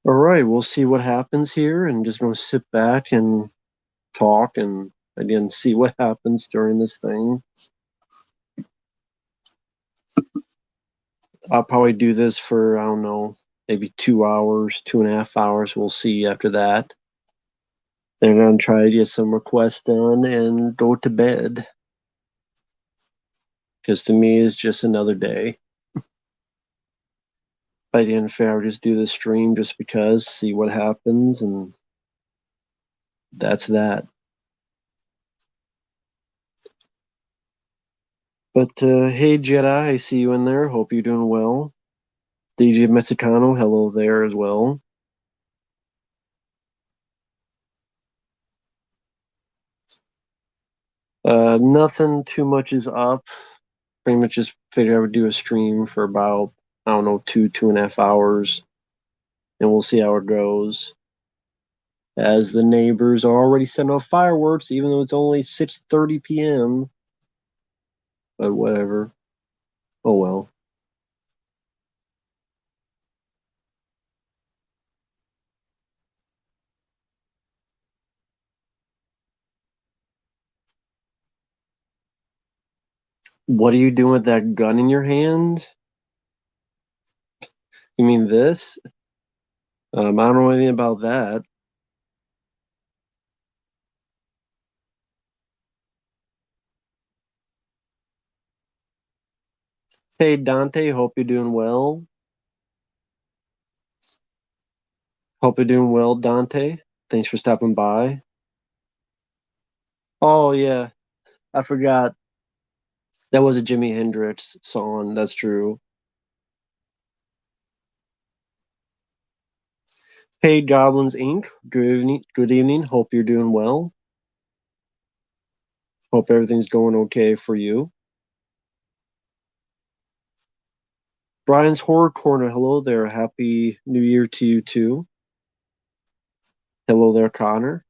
All right, we'll see what happens here and just gonna sit back and talk and again see what happens during this thing. I'll probably do this for, I don't know, maybe 2 hours, 2.5 hours. We'll see after that. Then I'm gonna try to get some requests done and go to bed. Because to me it's just another day. By the end of it, I'll just do this stream just because, see what happens, and that's that. But hey Jedi, I see you in there. Hope you're doing well. DJ Mexicano, hello there as well. Nothing too much is up. Pretty much just figured I would do a stream for about, I don't know, 2.5 hours, and we'll see how it goes. As the neighbors are already setting off fireworks, even though it's only 6:30 p.m. But whatever. Oh well. What are you doing with that gun in your hand? You mean this? I don't know anything about that. Hey Dante, hope you're doing well. Hope you're doing well, Dante. Thanks for stopping by. Oh yeah, I forgot. That was a Jimi Hendrix song. That's true. Hey Goblins Inc. Good evening. Good evening. Hope you're doing well. Hope everything's going okay for you. Brian's Horror Corner. Hello there. Happy New Year to you too. Hello there, Connor.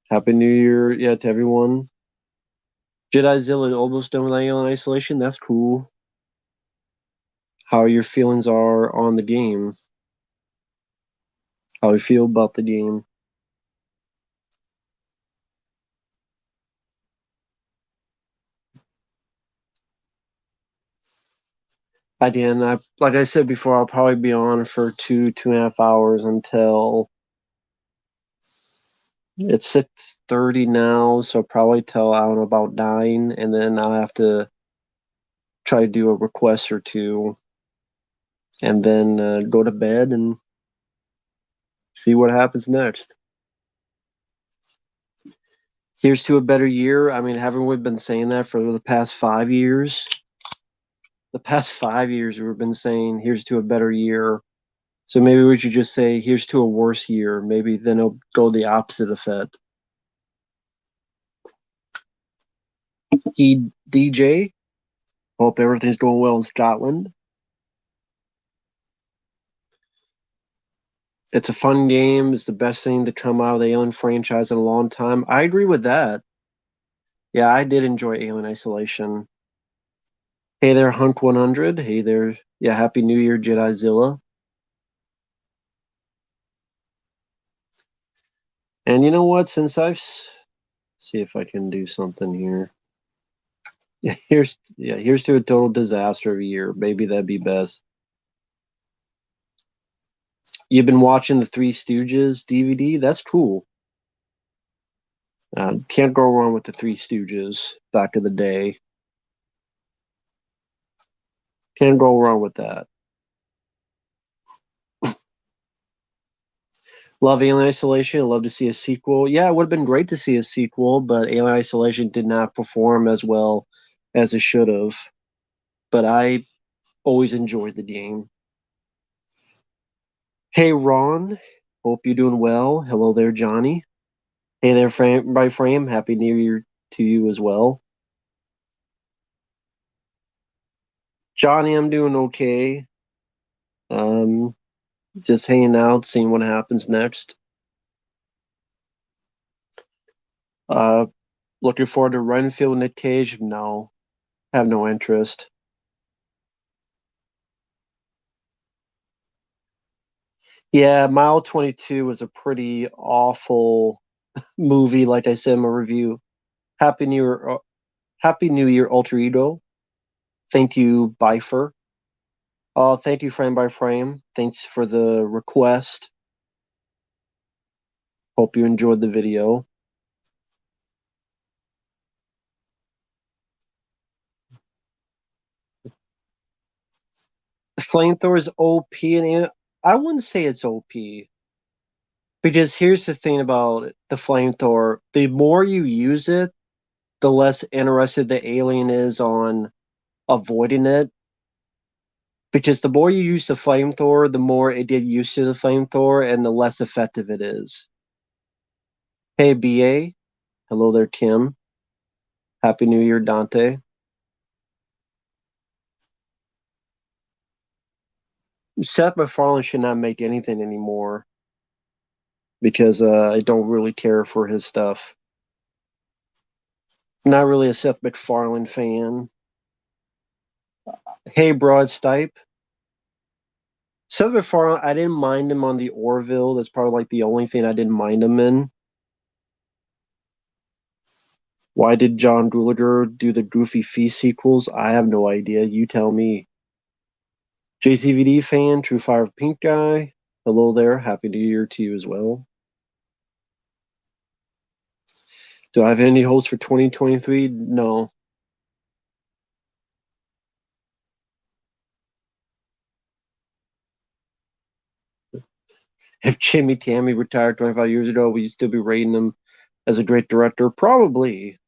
Happy New Year, yeah, to everyone. Jedizilla almost done with Alien Isolation. That's cool. How your feelings are on the game? How you feel about the game? Again, like I said before, I'll probably be on for 2.5 hours until it's 6:30 now, so probably till I don't know about 9, and then I'll have to try to do a request or two, and then go to bed and see what happens next. Here's to a better year. I mean, haven't we been saying that for the past 5 years? The past 5 years, we've been saying, here's to a better year. So maybe we should just say, here's to a worse year. Maybe then it'll go the opposite effect. He DJ, hope everything's going well in Scotland. It's a fun game. It's the best thing to come out of the Alien franchise in a long time. I agree with that. Yeah, I did enjoy Alien Isolation. Hey there, Hunk 100. Hey there. Yeah, Happy New Year, Jedizilla. And you know what? Since see if I can do something here. Here's to a total disaster of a year. Maybe that'd be best. You've been watching the Three Stooges DVD? That's cool. Can't go wrong with the Three Stooges back in the day. Can't go wrong with that. Love Alien Isolation. I'd love to see a sequel. Yeah, it would have been great to see a sequel, but Alien Isolation did not perform as well as it should have. But I always enjoyed the game. Hey, Ron. Hope you're doing well. Hello there, Johnny. Hey there, Frame. Happy New Year to you as well. Johnny, I'm doing okay. Um, just hanging out, seeing what happens next. Uh, looking forward to Renfield, Nick Cage. No, have no interest. Yeah, Mile 22 was a pretty awful movie, like I said in my review. Happy New Year, Happy New Year, Alter Ego. Thank you, Bifer. Thank you, Frame by Frame. Thanks for the request. Hope you enjoyed the video. Flamethrower is OP, and I wouldn't say it's OP because here's the thing about the flamethrower: the more you use it, the less interested the alien is on avoiding it. Because the more you use the flamethrower, the more it get used to the flamethrower, and the less effective it is. Hey, BA. Hello there, Kim. Happy New Year, Dante. Seth MacFarlane should not make anything anymore because I don't really care for his stuff. Not really a Seth MacFarlane fan. Hey, Broad Stipe. Seth MacFarlane, I didn't mind him on the Orville. That's probably like the only thing I didn't mind him in. Why did John Gulager do the Goofy Feast sequels? I have no idea. You tell me. JCVD fan, True Fire Pink Guy. Hello there. Happy New Year to you as well. Do I have any hopes for 2023? No. If Jimmy Tammy retired 25 years ago, would you still be rating him as a great director? Probably.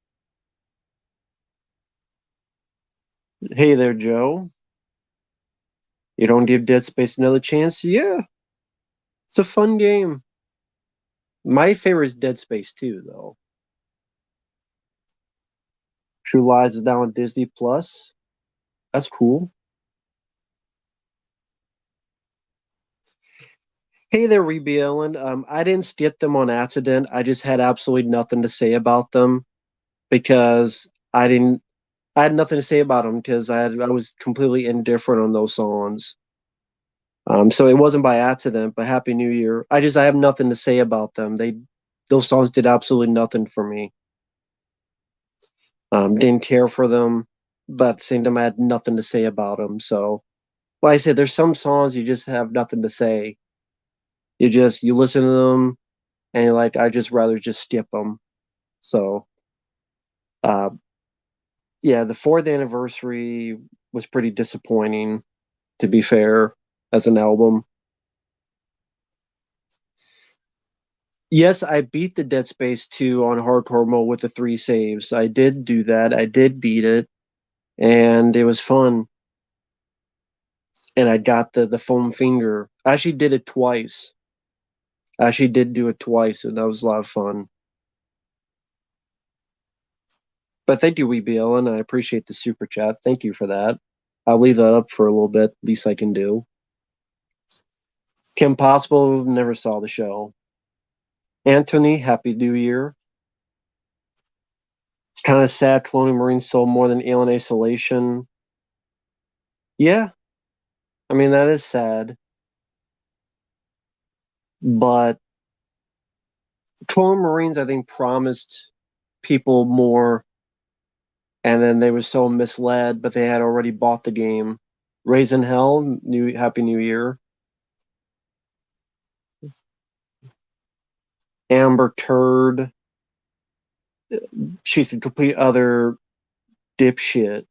Hey there, Joe. You don't give Dead Space another chance? Yeah, it's a fun game. My favorite is Dead Space 2, though. True Lies is now on Disney Plus. That's cool. Hey there, Reby Ellen. I didn't skip them on accident. I just had absolutely nothing to say about them because I had nothing to say about them because I was completely indifferent on those songs. So it wasn't by accident, but Happy New Year. I have nothing to say about them. Those songs did absolutely nothing for me. Didn't care for them, but at the same time, I had nothing to say about them. So, like I said, there's some songs you just have nothing to say. You listen to them and you're like, I just rather just skip them. So, uh, yeah, the fourth anniversary was pretty disappointing, to be fair, as an album. Yes, I beat the Dead Space 2 on hardcore mode with the three saves. I did do that. I did beat it, and it was fun. And I got the foam finger. I actually did it twice. I actually did do it twice, and that was a lot of fun. But thank you, WeBL, and I appreciate the super chat. Thank you for that. I'll leave that up for a little bit. Least I can do. Kim Possible never saw the show. Anthony, Happy New Year. It's kind of sad. Colonial Marines sold more than Alien Isolation. Yeah, I mean that is sad. But Colonial Marines, I think, promised people more, and then they were so misled. But they had already bought the game. Raising Hell, Happy New Year. Amber Turd, she's a complete other dipshit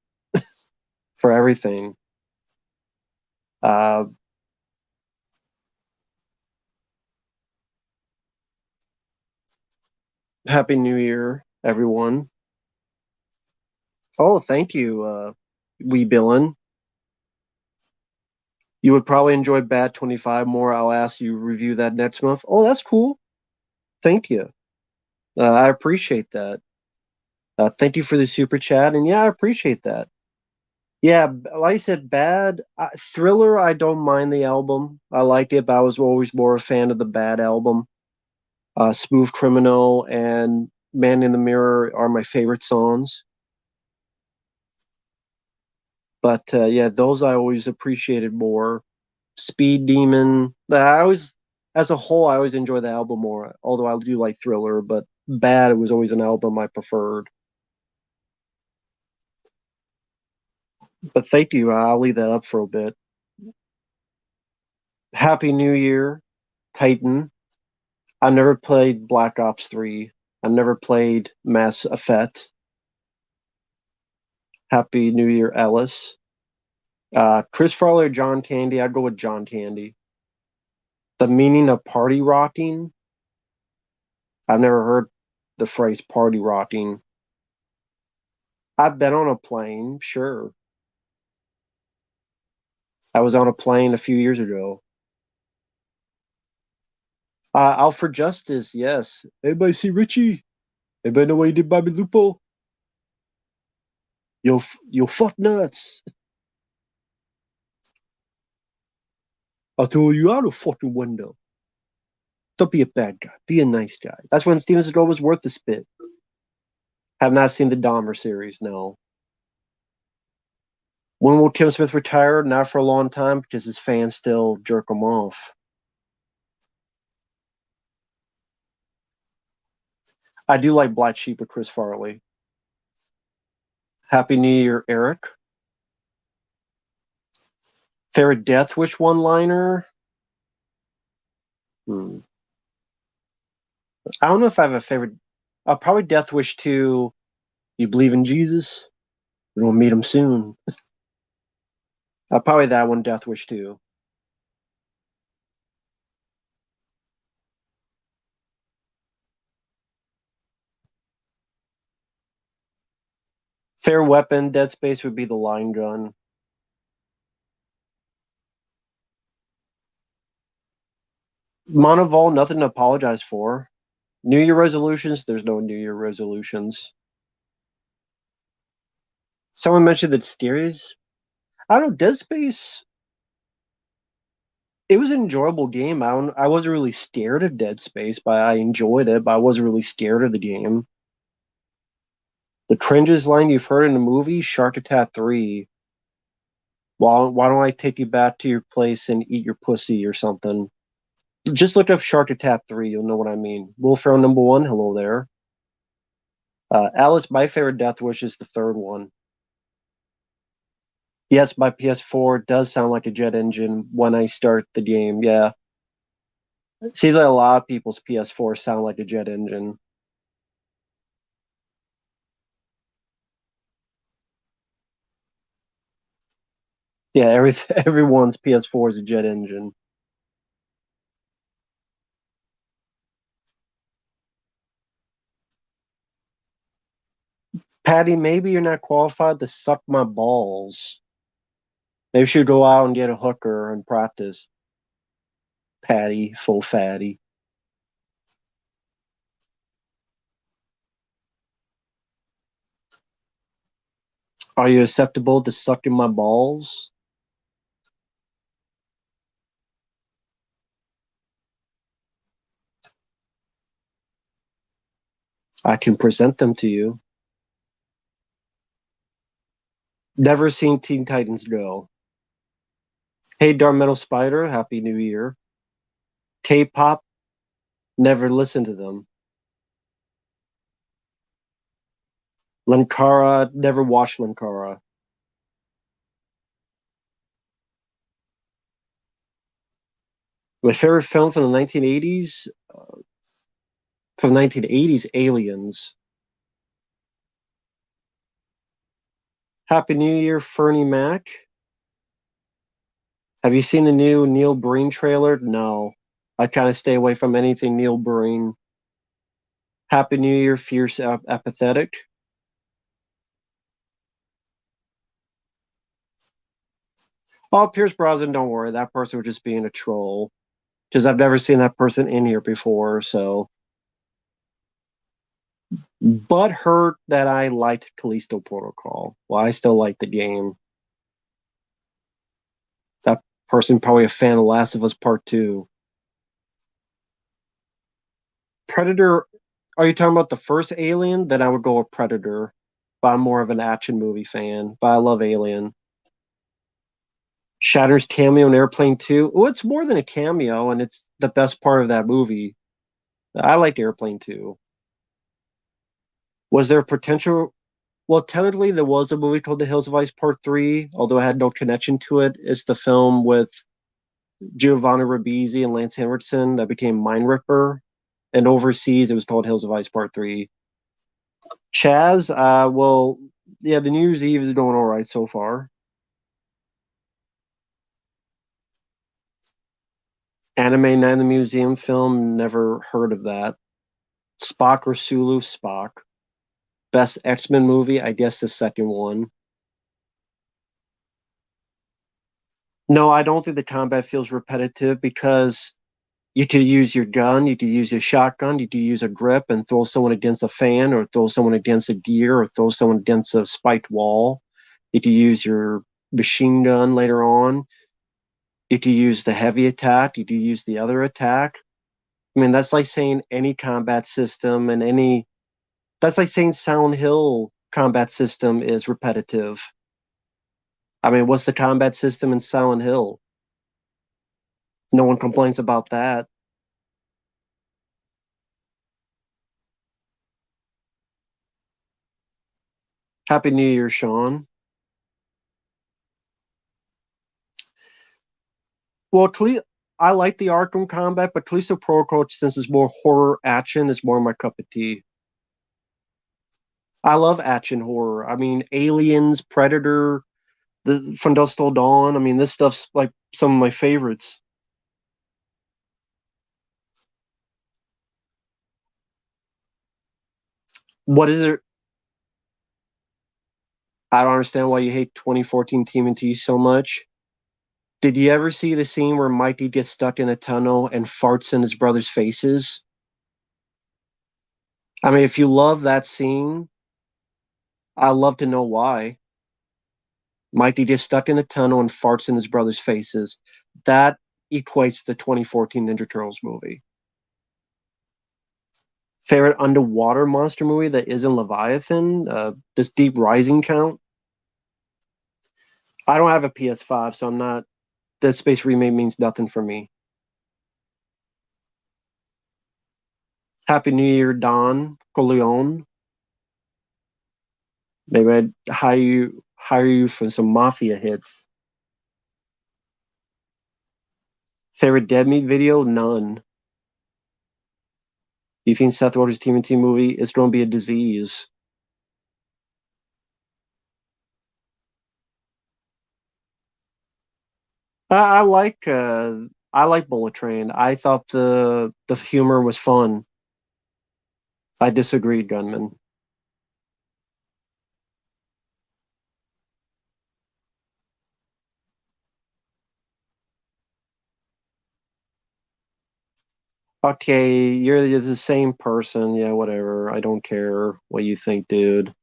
for everything. Uh, Happy New Year, everyone. Oh, thank you, Wee Billin. You would probably enjoy Bat 25 more. I'll ask you to review that next month. Oh, that's cool. Thank you. I appreciate that. Thank you for the super chat. And yeah, I appreciate that. Yeah, like I said, Bad Thriller, I don't mind the album. I like it, but I was always more a fan of the Bad album. Smooth Criminal and Man in the Mirror are my favorite songs. But yeah, those I always appreciated more. Speed Demon. I always as a whole, I always enjoy the album more. Although I do like Thriller, but Bad was always an album I preferred. But thank you. I'll leave that up for a bit. Happy New Year, Titan. I never played Black Ops 3. I never played Mass Effect. Happy New Year, Ellis. Chris Farley or John Candy? I'd go with John Candy. The meaning of party rocking? I've never heard the phrase party rocking. I've been on a plane, sure. I was on a plane a few years ago. Alfred Justice, yes. Everybody see Richie? Everybody know what he did, Bobby Lupo? Yo, fuck nuts. I'll throw you out a fucking window. Don't be a bad guy. Be a nice guy. That's when Steven Seagal was worth the spit. Have not seen the Dahmer series, no. When will Tim Smith retire? Not for a long time because his fans still jerk him off. I do like Black Sheep with Chris Farley. Happy New Year, Eric. Favorite Death Wish one-liner? Hmm. I don't know if I have a favorite. Probably Death Wish 2. You believe in Jesus? We're gonna meet him soon. Probably that one, Death Wish 2. Fair weapon, Dead Space would be the line gun. Monovol, nothing to apologize for. New Year resolutions, there's no New Year resolutions. Someone mentioned that series. I don't know, Dead Space, it was an enjoyable game. I wasn't really scared of Dead Space, but I enjoyed it, but I wasn't really scared of the game. The cringes line you've heard in the movie, Shark Attack 3. Why don't I take you back to your place and eat your pussy or something? Just look up Shark Attack 3, you'll know what I mean. Will Ferrell number one, hello there. Alice, my favorite Death Wish is the third one. Yes, my PS4 does sound like a jet engine when I start the game. Yeah. It seems like a lot of people's PS4 sound like a jet engine. Yeah, everyone's PS4 is a jet engine. Patty, maybe you're not qualified to suck my balls. Maybe you should go out and get a hooker and practice. Patty, full fatty. Are you acceptable to sucking my balls? I can present them to you. Never seen Teen Titans Go. Hey, Dark Metal Spider, Happy New Year. K-pop, never listened to them. Lankara, never watched Lankara. My favorite film from the 1980s, from the 1980s, Aliens. Happy New Year, Fernie Mac. Have you seen the new Neil Breen trailer? No. I kind of stay away from anything Neil Breen. Happy New Year, Fierce Apathetic. Oh, Pierce Brosnan, don't worry. That person was just being a troll. Because I've never seen that person in here before, so. But hurt that I liked Callisto Protocol. Well, I still like the game. That person probably a fan of Last of Us Part 2. Predator, are you talking about the first Alien? Then I would go with Predator. But I'm more of an action movie fan. But I love Alien. Shatner's cameo in Airplane 2. Well, it's more than a cameo, and it's the best part of that movie. I liked Airplane 2. Was there potential? Well, technically, there was a movie called The Hills of Ice Part 3, although it had no connection to it. It's the film with Giovanni Ribisi and Lance Henriksen that became Mind Ripper. And overseas, it was called Hills of Ice Part 3. Chaz, well, yeah, the New Year's Eve is going all right so far. Anime Night in the Museum film, never heard of that. Spock or Sulu, Spock. Best X-Men movie, I guess the second one. No, I don't think the combat feels repetitive because you could use your gun, you could use your shotgun, you could use a grip and throw someone against a fan or throw someone against a gear or throw someone against a spiked wall. You could use your machine gun later on. You could use the heavy attack, you could use the other attack. I mean, that's like saying any combat system and any that's like saying Silent Hill combat system is repetitive. I mean, what's the combat system in Silent Hill? No one complains about that. Happy New Year, Sean. Well, I like the Arkham combat, but Callisto Protocol, since it's more horror action, is more my cup of tea. I love action horror. I mean, Aliens, Predator, the From Dusk Till Dawn. I mean, this stuff's like some of my favorites. What is it? I don't understand why you hate 2014 TMNT so much. Did you ever see the scene where Mikey gets stuck in a tunnel and farts in his brother's faces? I mean, if you love that scene, I'd love to know why. Mikey gets stuck in a tunnel and farts in his brother's faces. That equates the 2014 Ninja Turtles movie. Favorite underwater monster movie that isn't Leviathan? Does Deep Rising count? I don't have a PS5, so I'm not. Dead Space Remake means nothing for me. Happy New Year, Don Corleone. Maybe I'd hire you for some mafia hits. Favorite Dead Meat video? None. Do you think Seth Rogen's TMNT movie is going to be a disease? I like I like Bullet Train. I thought the humor was fun. I disagreed, Gunman. Okay, you're the same person. Yeah, whatever. I don't care what you think, dude.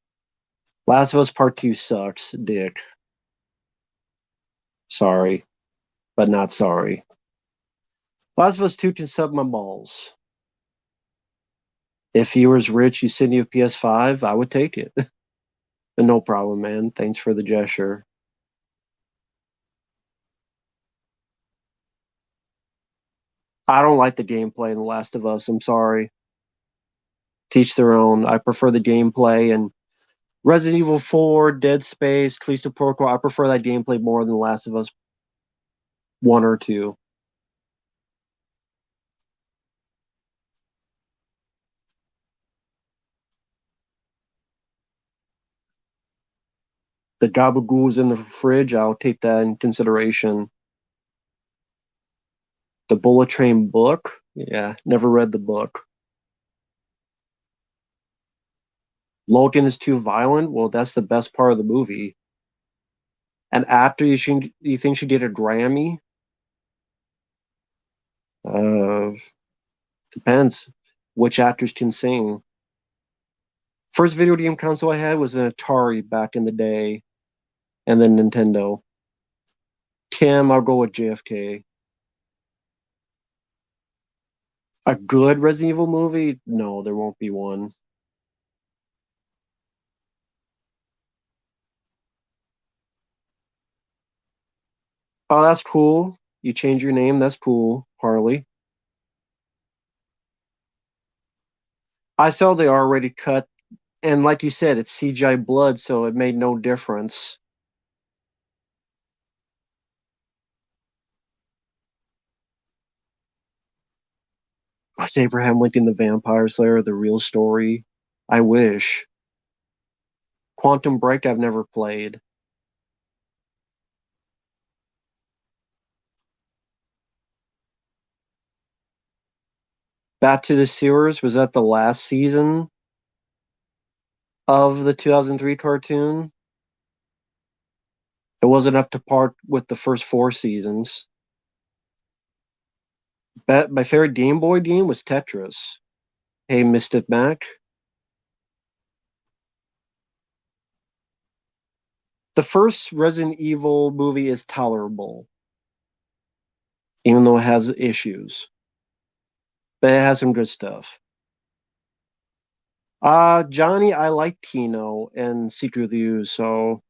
Last of Us Part 2 sucks, dick. Sorry, but not sorry. Last of Us 2 can sub my balls. If you was rich, you send you a PS5, I would take it. No problem, man. Thanks for the gesture. I don't like the gameplay in The Last of Us. I'm sorry. Teach their own. I prefer the gameplay and Resident Evil 4, Dead Space, Callisto Protocol. I prefer that gameplay more than The Last of Us 1 or 2. The Gabagool's in the fridge. I'll take that in consideration. The Bullet Train book. Yeah, never read the book. Logan is too violent. Well, that's the best part of the movie. And after you think she did a Grammy? Uh, Depends which actors can sing. First video game console I had was an Atari back in the day, and then Nintendo. Kim, I'll go with JFK. A good Resident Evil movie? No, there won't be one. Oh, that's cool. You change your name. That's cool, Harley. I saw the already cut, and like you said, it's CGI blood, so it made no difference. Was Abraham Lincoln the Vampire Slayer the real story? I wish. Quantum Break, I've never played. Back to the Sewers, was that the last season of the 2003 cartoon? It wasn't up to par with the first four seasons. My favorite Game Boy game was Tetris. Hey, Mystic Mac. The first Resident Evil movie is tolerable, even though it has issues, but it has some good stuff. Johnny, I like Tino and Secret of the Ooze, so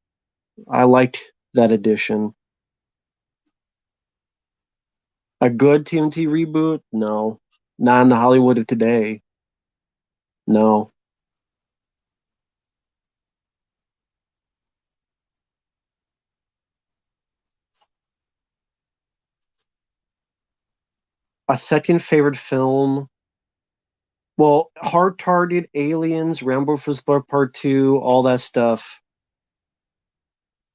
I liked that edition. A good TMT reboot? No. Not in the Hollywood of today. No. A second favorite film? Well, Hard Target, Aliens, Rambo First Blood Part 2, all that stuff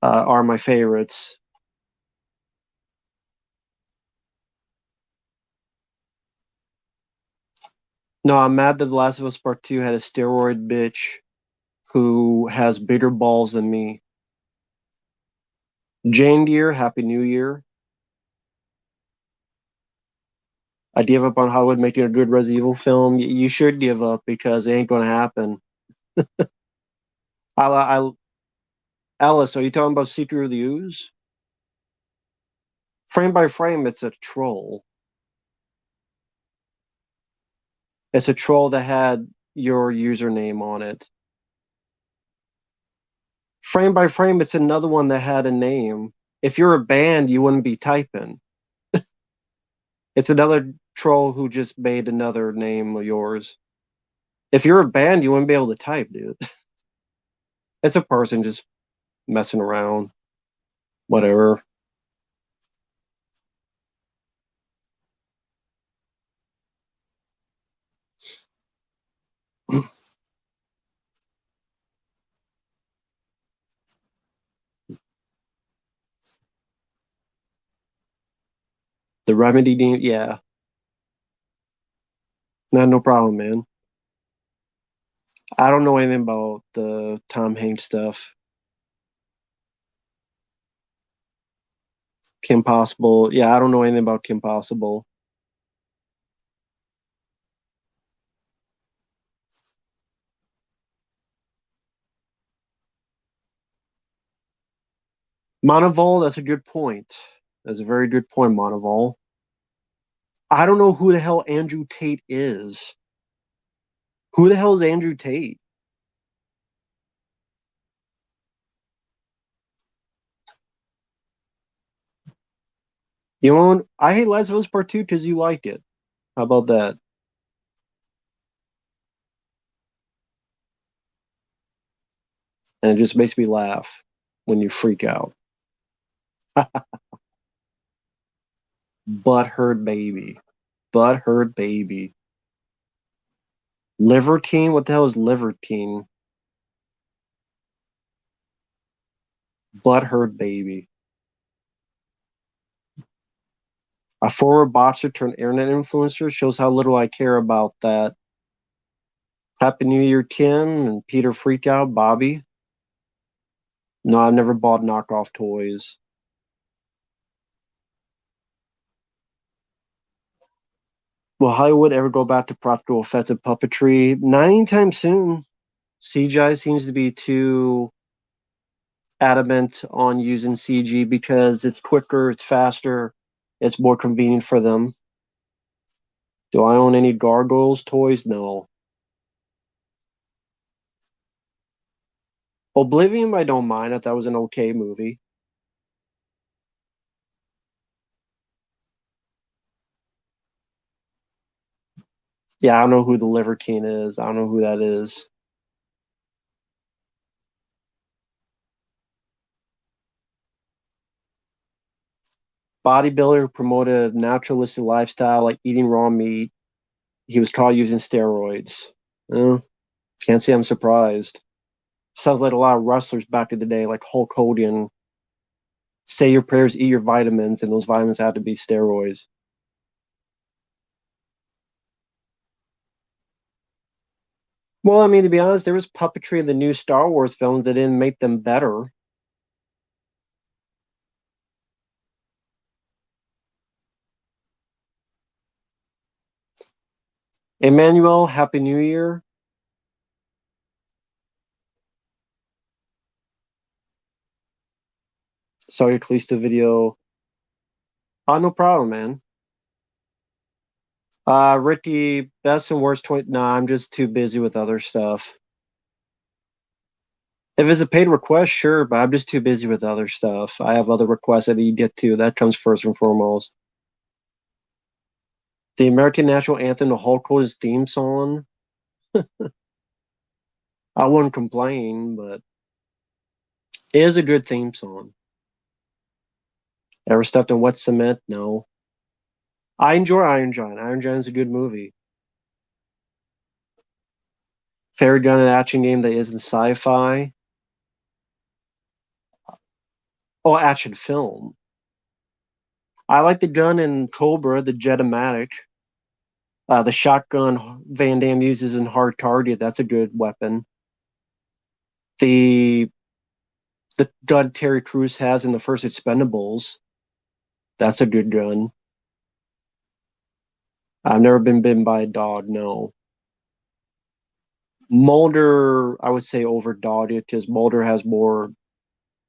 are my favorites. No, I'm mad that The Last of Us Part 2 had a steroid bitch who has bigger balls than me. Jane Deere, Happy New Year. I give up on Hollywood making a good Resident Evil film. You should give up because it ain't going to happen. I, Alice, are you talking about Secret of the Ooze? Frame by frame, it's a troll. It's a troll that had your username on it. Frame by frame, it's another one that had a name. If you're a band, you wouldn't be typing. It's another troll who just made another name of yours. If you're a band, you wouldn't be able to type, dude. It's a person just messing around. Whatever. The remedy, yeah, no problem, man. I don't know anything about the Tom Hanks stuff. Kim Possible, yeah, I don't know anything about Kim Possible. Monteval, that's a good point. That's a very good point, Monteval. I don't know who the hell Andrew Tate is. Who the hell is Andrew Tate? You know, I hate Last of Us Part 2 because you like it. How about that? And it just makes me laugh when you freak out. Butthurt baby. Butthurt baby. Livertine? What the hell is Livertine? Butthurt baby. A former boxer turned internet influencer shows how little I care about that. Happy New Year, Kim and Peter freaked out. Bobby. No, I've never bought knockoff toys. Will Hollywood ever go back to practical effects and puppetry? Not anytime soon. CGI seems to be too adamant on using CG because it's quicker, it's faster, it's more convenient for them. Do I own any Gargoyles toys? No. Oblivion, I don't mind. I thought it was an okay movie. Yeah, I don't know who the Liver King is. I don't know who that is. Bodybuilder who promoted a naturalistic lifestyle like eating raw meat. He was caught using steroids. Uh, can't say I'm surprised. Sounds like a lot of wrestlers back in the day, like Hulk Hogan. Say your prayers, eat your vitamins, and those vitamins have to be steroids. Well, I mean, to be honest, there was puppetry in the new Star Wars films that didn't make them better. Emmanuel, Happy New Year. Sorry, Callisto video. No problem, man. Ricky, best and worst 20. Nah, I'm just too busy with other stuff. If it's a paid request, sure, but I'm just too busy with other stuff. I have other requests I need to get to. That comes first and foremost. The American National Anthem, the Hulk Hogan's theme song. I wouldn't complain, but it is a good theme song. Ever stepped in wet cement? No. I enjoy Iron Giant. Iron Giant is a good movie. Favorite gun and action game that isn't sci-fi. Oh, action film. I like the gun in Cobra, the Jetomatic. The shotgun Van Damme uses in Hard Target. That's a good weapon. The the gun Terry Crews has in the first Expendables. That's a good gun. I've never been bitten by a dog. No. Mulder, I would say overdogged it because Mulder has more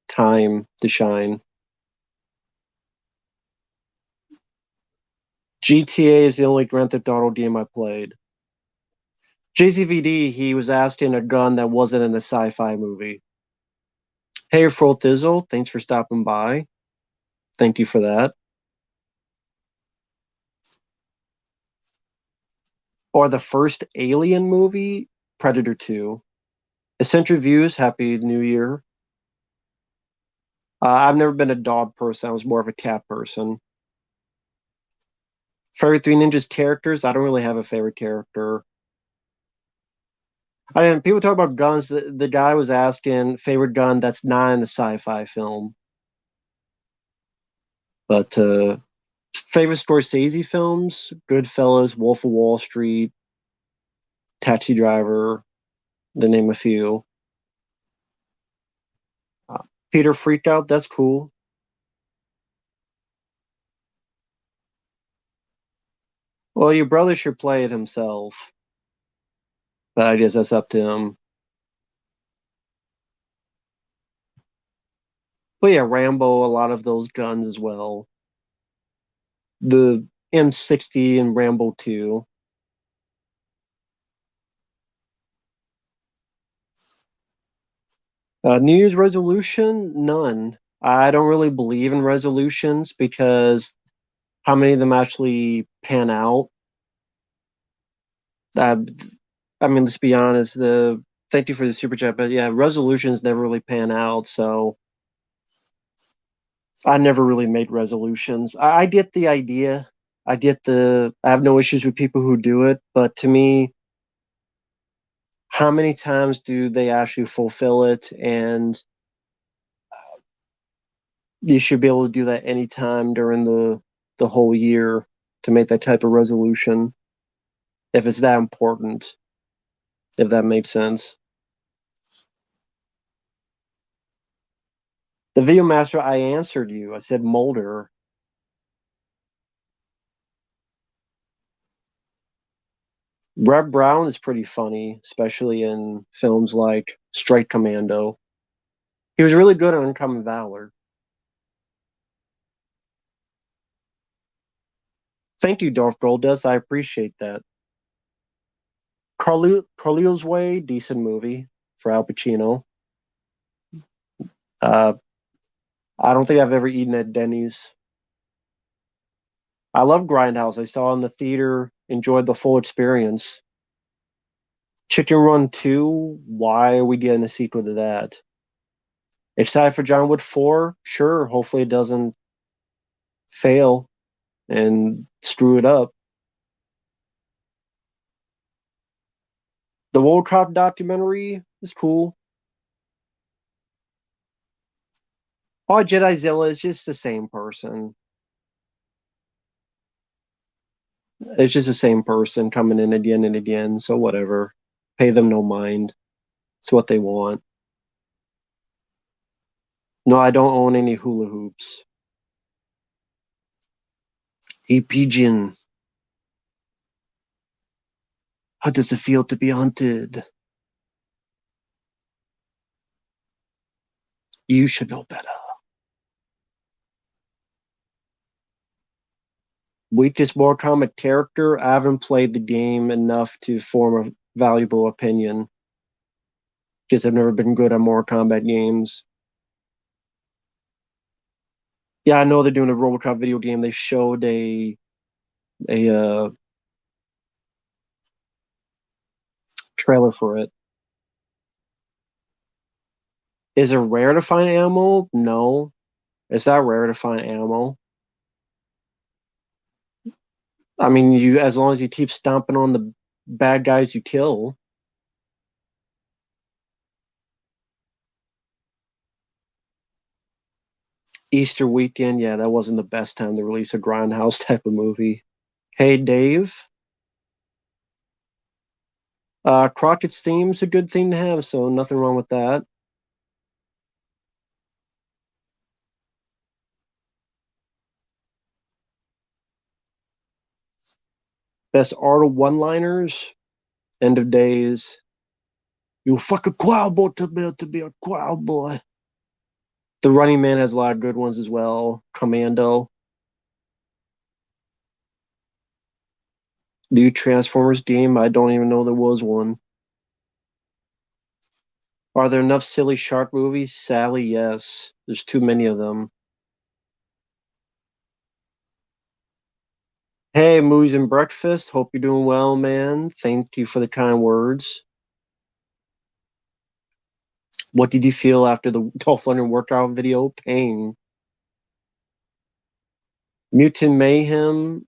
time to shine. GTA is the only Grand Theft Auto game I played. JCVD, he was asking a gun that wasn't in a sci-fi movie. Hey, Fro Thizzle, thanks for stopping by. Thank you for that. Or the first Alien movie, Predator 2. Eccentric Views, Happy New Year. I've never been a dog person. I was more of a cat person. Favorite Three Ninjas characters, I don't really have a favorite character. I mean, people talk about guns. The guy was asking favorite gun that's not in a sci-fi film. But favorite Scorsese films, Goodfellas, Wolf of Wall Street, Taxi Driver, to name a few. Uh, Peter Freakout, that's cool. Well, your brother should play it himself, but I guess that's up to him. But yeah, Rambo, a lot of those guns as well. The M60 and Rambo 2. New Year's resolution? None. I don't really believe in resolutions because how many of them actually pan out? Uh, I mean, let's be honest. Thank you for the super chat, but yeah, resolutions never really pan out. So I never really made resolutions. I get the idea. I have no issues with people who do it, but to me, how many times do they actually fulfill it? And you should be able to do that anytime during the whole year to make that type of resolution if it's that important, if that makes sense. The video master, I answered you. I said Mulder. Reb Brown is pretty funny, especially in films like Strike Commando. He was really good at Uncommon Valor. Thank you, Dorf Goldust. I appreciate that. Carlito's Way, decent movie for Al Pacino. Uh, I don't think I've ever eaten at Denny's. I love Grindhouse. I saw it in the theater enjoy the full experience. Chicken Run 2, why are we getting a sequel to that? Excited for John Wick 4? Sure, hopefully it doesn't fail and screw it up. The World Cup documentary is cool. Oh, Jedizilla is just the same person. It's just the same person coming in again and again, so whatever. Pay them no mind. It's what they want. No, I don't own any hula hoops. Hey, Pigeon, how does it feel to be hunted? You should know better. Weakest Mortal Kombat character? I haven't played the game enough to form a valuable opinion because I've never been good at Mortal Kombat games. Yeah, I know they're doing a RoboCop video game. They showed a trailer for it. Is it rare to find ammo? No. It's not rare to find ammo. I mean, you as long as you keep stomping on the bad guys you kill. Easter weekend, yeah, that wasn't the best time to release a grindhouse type of movie. Hey, Dave. Crockett's theme's a good thing to have, so nothing wrong with that. Best art of one-liners, end of days. You fucking cowboy to be a cowboy. The Running Man has a lot of good ones as well. Commando. New Transformers game, I don't even know there was one. Are there enough silly shark movies? Sadly, yes. There's too many of them. Hey, Movies and Breakfast. Hope you're doing well, man. Thank you for the kind words. What did you feel after the Dolph Lundgren workout video? Pain. Mutant Mayhem.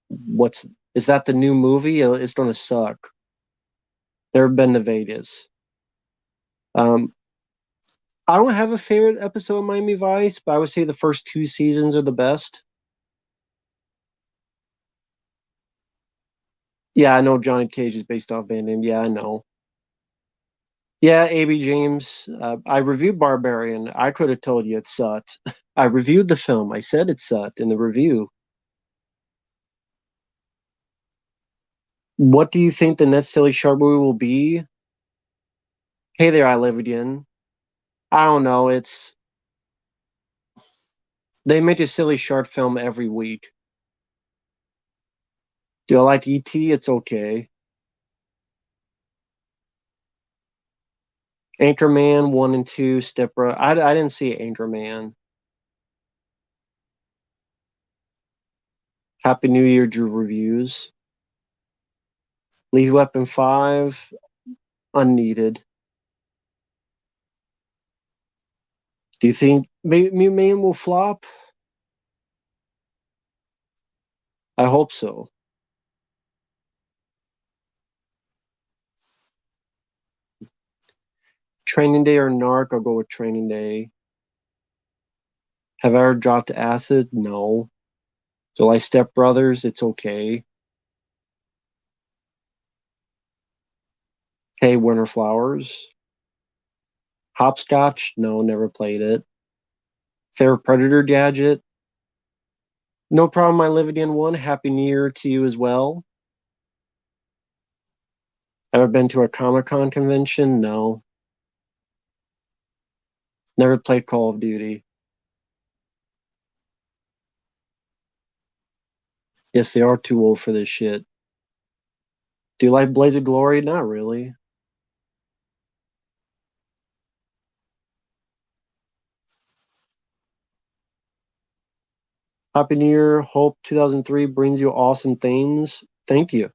What's is that the new movie? It's gonna suck. Never been to Vegas. Um, I don't have a favorite episode of Miami Vice, but I would say the first two seasons are the best. Yeah, I know Johnny Cage is based off Van Damme. Yeah, I know. Yeah, A.B. James. I reviewed Barbarian. I could have told you it sucked. I reviewed the film. I said it sucked in the review. What do you think the next Silly Shark movie will be? Hey there, I live again. I don't know. It's they make a Silly Shark film every week. Do I like E.T.? It's okay. Anchorman 1 and 2, Step Bro. I didn't see Anchorman. Happy New Year, Drew reviews. Lethal Weapon 5, unneeded. Do you think Man will flop? I hope so. Training Day or Narc? I'll go with Training Day. Have I ever dropped acid? No. So like Step Brothers, it's okay. Hey, Winter Flowers. Hopscotch? No, never played it. Fair Predator Gadget? No problem, I live again one. Happy New Year to you as well. Ever been to a Comic-Con convention? No. Never played Call of Duty. Yes, they are too old for this shit. Do you like Blaze of Glory? Not really. Happy New Year. Hope 2003 brings you awesome things. Thank you.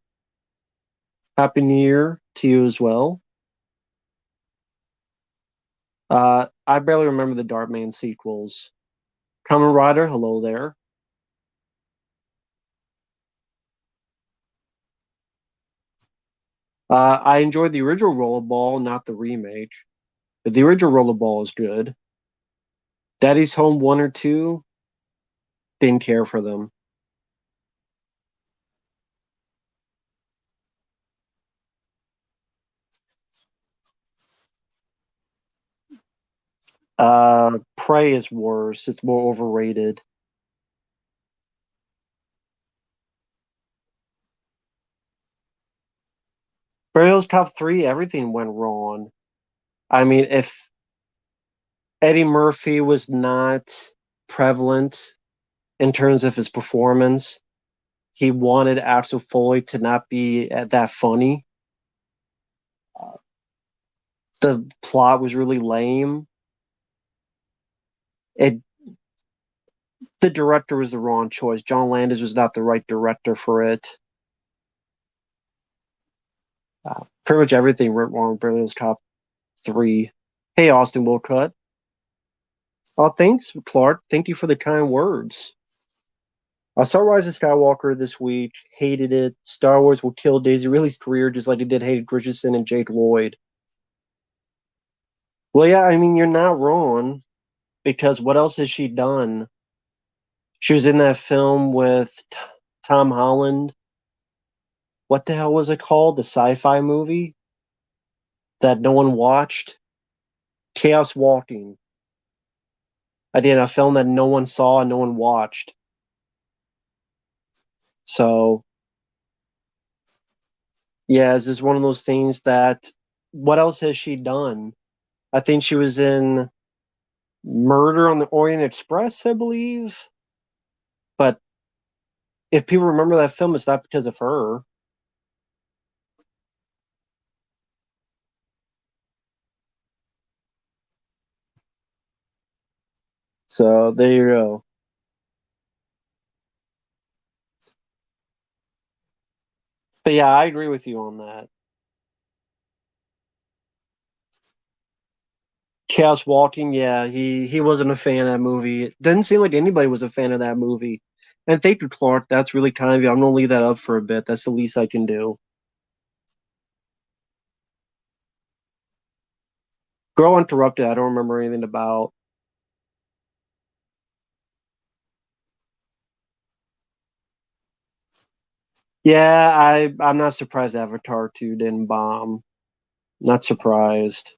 Happy New Year to you as well. I barely remember the Dartman sequels. Kamen Rider, hello there. I enjoyed the original Rollerball, not the remake. But the original Rollerball is good. Daddy's Home 1 or 2, didn't care for them. Prey is worse. It's more overrated. Burial's top three, everything went wrong. I mean, if Eddie Murphy was not prevalent in terms of his performance, he wanted Axel Foley to not be that funny. The plot was really lame. It the director was the wrong choice. John Landis was not the right director for it. Pretty much everything went wrong. Burial's top three. Hey, Austin Wilcott. Oh, thanks, Clark. Thank you for the kind words. I saw Rise of Skywalker this week. Hated it. Star Wars will kill Daisy Ridley's career just like it did Hayden Christensen and Jake Lloyd. Well, yeah, I mean, you're not wrong because what else has she done? She was in that film with Tom Holland. What the hell was it called? The sci-fi movie that no one watched? Chaos Walking. I did a film that no one saw and no one watched. So, yeah, it's just one of those things that what else has she done? I think she was in Murder on the Orient Express, I believe. But if people remember that film, it's not because of her. So there you go. But yeah, I agree with you on that. Chaos Walking, yeah, he wasn't a fan of that movie. It didn't seem like anybody was a fan of that movie. And thank you, Clark. That's really kind of you. I'm gonna leave that up for a bit. That's the least I can do. Girl Interrupted, I don't remember anything about. Yeah, I'm not surprised Avatar 2 didn't bomb. Not surprised.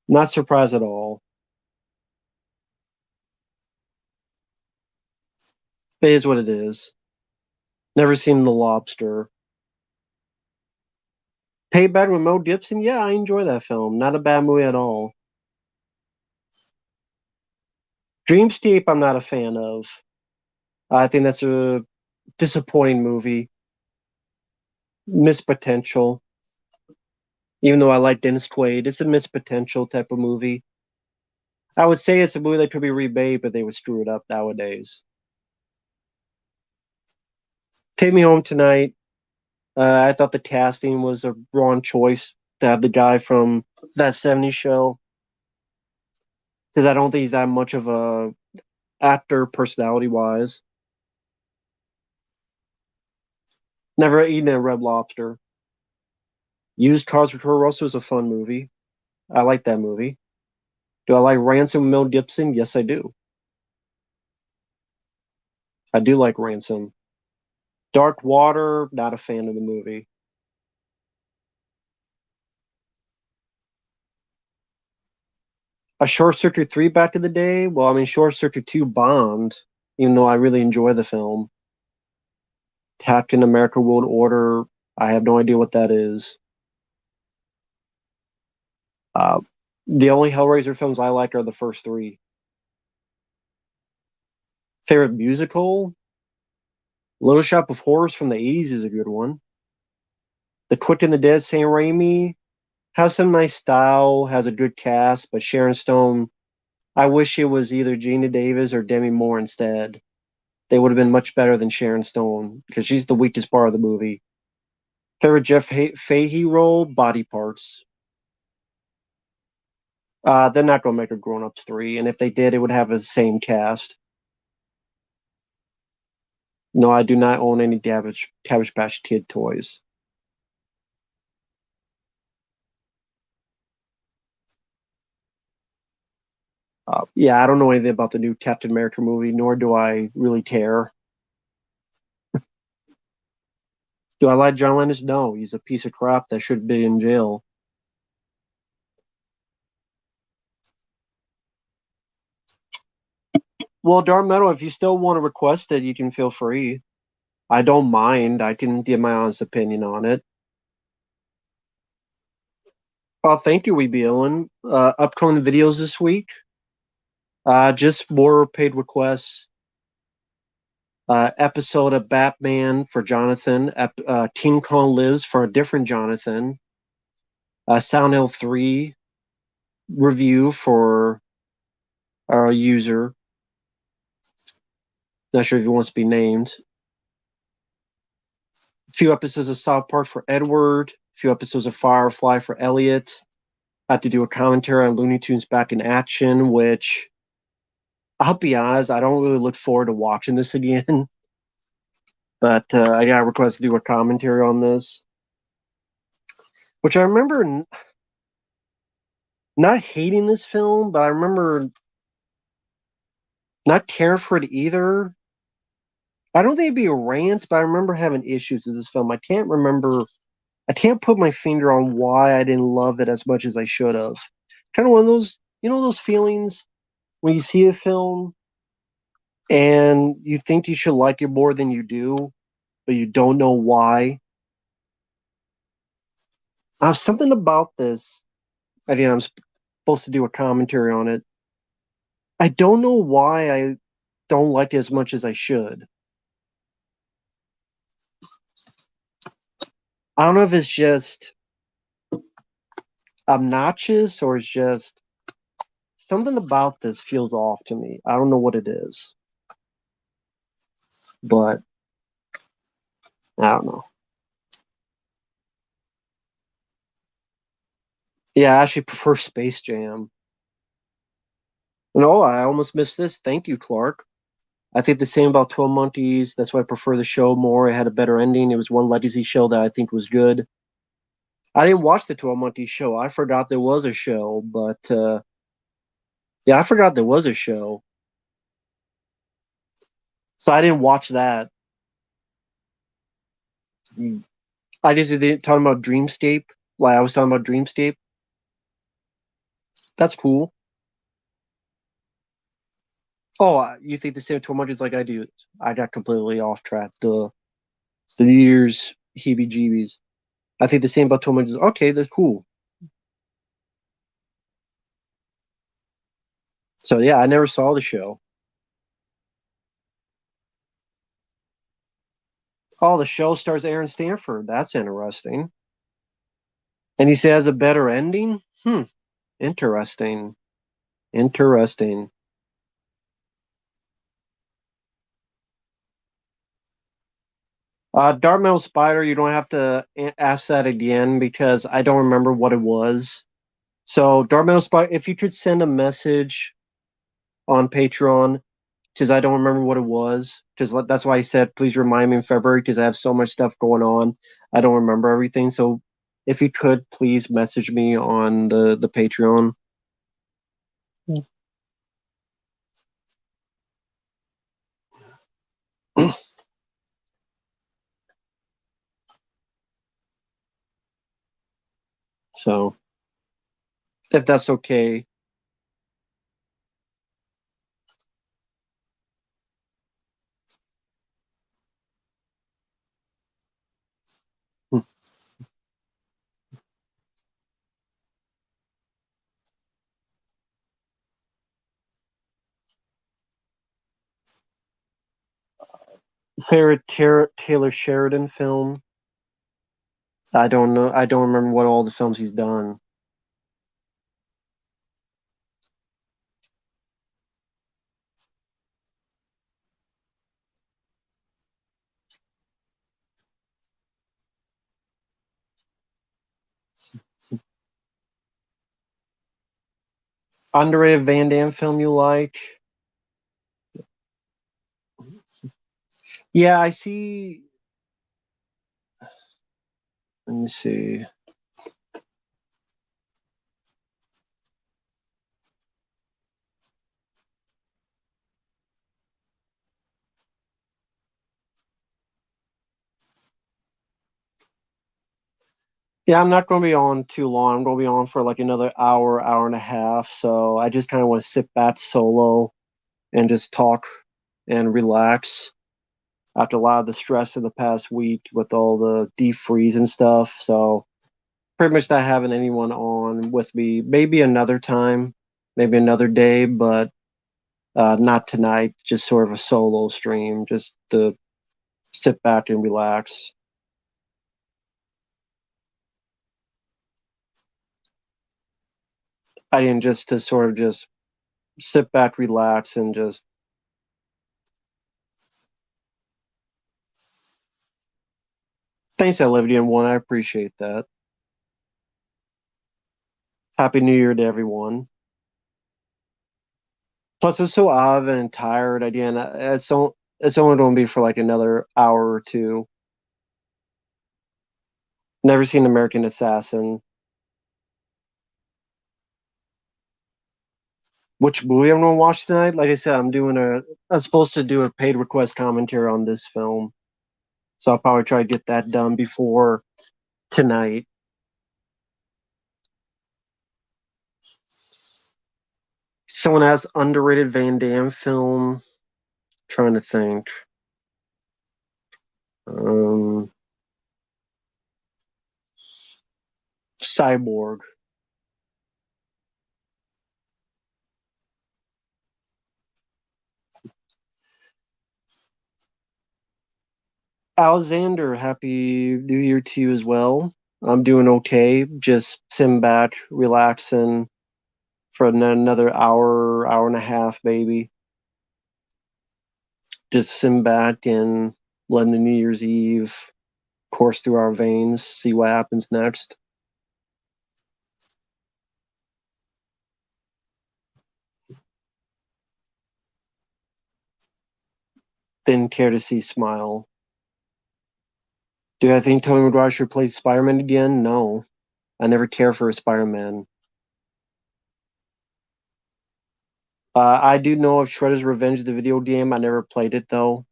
Not surprised at all. It is what it is. Never seen The Lobster. Payback with Mel Gibson, yeah, I enjoy that film. Not a bad movie at all. Dreamscape, I'm not a fan of. I think that's a disappointing movie. Missed potential. Even though I like Dennis Quaid, it's a missed potential type of movie. I would say it's a movie that could be remade, but they would screw it up nowadays. Take Me Home Tonight. I thought the casting was a wrong choice to have the guy from that '70s show because I don't think he's that much of a actor personality wise. Never eaten a Red Lobster. Used Cars with Kurt Russell is a fun movie. I like that movie. Do I like Ransom Mel Gibson? Yes, I do. I do like Ransom. Dark Water, not a fan of the movie. A Short Circuit 3 back in the day? Well, I mean, Short Circuit 2 bombed, even though I really enjoy the film. Captain America World Order, I have no idea what that is. Uh, the only Hellraiser films I like are the first three. Favorite musical? Little Shop of Horrors from the '80s is a good one. The Quick and the Dead, Sam Raimi, has some nice style, has a good cast, but Sharon Stone I wish it was either Gina Davis or Demi Moore instead. They would have been much better than Sharon Stone because she's the weakest part of the movie. Favorite Jeff Fahey role? Body Parts. They're not going to make a Grown Ups 3, and if they did, it would have the same cast. No, I do not own any Cabbage Patch Kid toys. Yeah, I don't know anything about the new Captain America movie, nor do I really care. Do I like John Lennon? No, he's a piece of crap that should be in jail. Well, Dark Metal, if you still want to request it, you can feel free. I don't mind. I can give my honest opinion on it. Thank you, Weeby Ellen. Upcoming videos this week. Just more paid requests. Episode of Batman for Jonathan. King Kong Lives for a different Jonathan. Sound L3 review for our user. Not sure if he wants to be named. A few episodes of South Park for Edward. A few episodes of Firefly for Elliot. I had to do a commentary on Looney Tunes Back in Action, which I'll be honest, I don't really look forward to watching this again. But I got a request to do a commentary on this, which I remember not hating this film, but I remember not caring for it either. I don't think it'd be a rant, but I remember having issues with this film. I can't remember. I can't put my finger on why I didn't love it as much as I should have. Kind of one of those, those feelings when you see a film and you think you should like it more than you do, but you don't know why. Something about this. Again, I'm supposed to do a commentary on it. I don't know why I don't like it as much as I should. I don't know if it's just obnoxious or it's just something about this feels off to me. I don't know what it is, but I don't know. Yeah, I actually prefer Space Jam. No, I almost missed this. Thank you, Clark. I think the same about 12 Monkeys. That's why I prefer the show more. It had a better ending. It was one legacy show that I think was good. I didn't watch the 12 Monkeys show. I forgot there was a show, but yeah, I forgot there was a show. So I didn't watch that. I just didn't talking about Dreamscape. Like I was talking about Dreamscape. That's cool. Oh, you think the same 12 Monkeys like I do? I got completely off track. It's the year's heebie-jeebies. I think the same about 12 Monkeys. Okay, that's cool. So yeah, I never saw the show. Oh, the show stars Aaron Stanford. That's interesting. And he says a better ending? Interesting. Interesting. Dark Metal Spider, you don't have to ask that again because I don't remember what it was. So, Dark Metal Spider, if you could send a message on Patreon, because I don't remember what it was, because that's why I said please remind me in February because I have so much stuff going on. I don't remember everything. So, if you could please message me on the Patreon. So, if that's okay. Favorite Taylor Sheridan film? I don't know. I don't remember what all the films he's done. Underrated Van Damme film you like? Yeah, I see. Let me see. Yeah, I'm not going to be on too long. I'm going to be on for like another hour, hour and a half. So I just kind of want to sit back solo and just talk and relax after a lot of the stress of the past week with all the deep freeze and stuff. So pretty much not having anyone on with me. Maybe another time, maybe another day, but not tonight. Just sort of a solo stream, just to sit back and relax. I didn't just to sort of just sit back, relax, and just thanks, Olivia one. I appreciate that. Happy New Year to everyone. Plus, I'm so out and tired again. It's only going to be for like another hour or two. Never seen American Assassin. Which movie I'm going to watch tonight? Like I said, I'm supposed to do a paid request commentary on this film, so I'll probably try to get that done before tonight. Someone asked underrated Van Damme film. Trying to think. Um, Cyborg. Alexander, happy New Year to you as well. I'm doing okay. Just sitting back, relaxing for another hour, hour and a half, maybe. Just sitting back and letting the New Year's Eve course through our veins, see what happens next. Didn't care to see Smile. Do I think Tony McGuire should play Spider-Man again? No. I never care for a Spider-Man. I do know of Shredder's Revenge, the video game. I never played it though.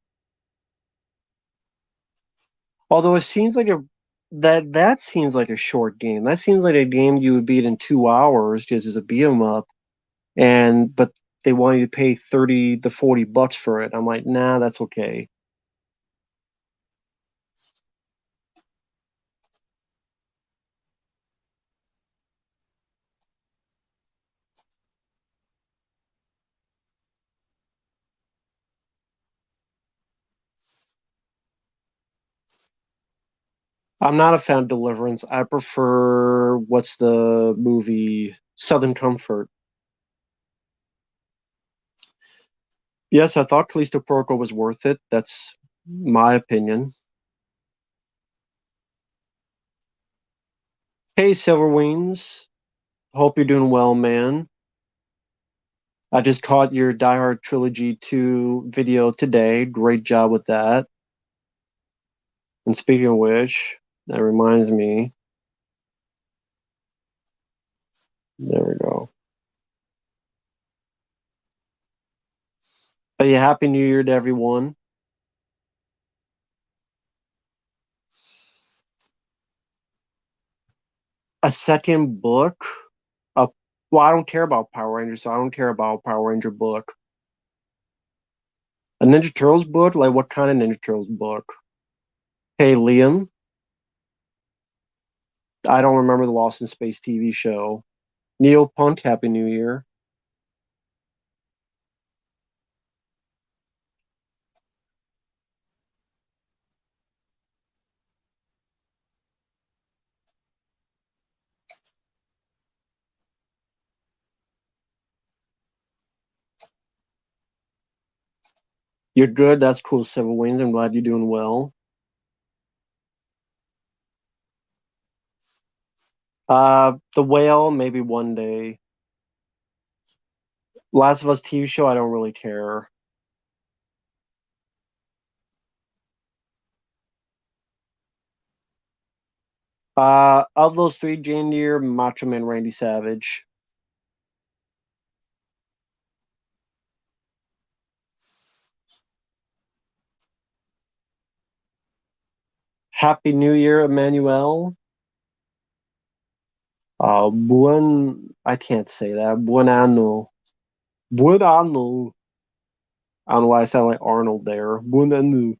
Although it seems like a that seems like a short game. That seems like a game you would beat in 2 hours just as a beat 'em up. And but they want you to pay 30 to 40 bucks for it. I'm like, nah, that's okay. I'm not a fan of Deliverance. I prefer what's the movie Southern Comfort. Yes, I thought Callisto Protocol was worth it. That's my opinion. Hey, Silver Wings. Hope you're doing well, man. I just caught your Die Hard Trilogy 2 video today. Great job with that. And speaking of which, that reminds me. There we go. But yeah, Happy New Year to everyone. A second book. Uh, well, I don't care about Power Rangers, so I don't care about a Power Ranger book. A Ninja Turtles book? Like what kind of Ninja Turtles book? Hey, Liam. I don't remember the Lost in Space TV show. Neo Punk, Happy New Year. You're good. That's cool, Silver Wings. I'm glad you're doing well. The Whale, maybe one day. Last of Us TV show, I don't really care. Of those three, Jane Deere, Macho Man, Randy Savage. Happy New Year, Emmanuel. I can't say that. Buen anno. Buen anno. I don't know why I sound like Arnold there. Buen anno.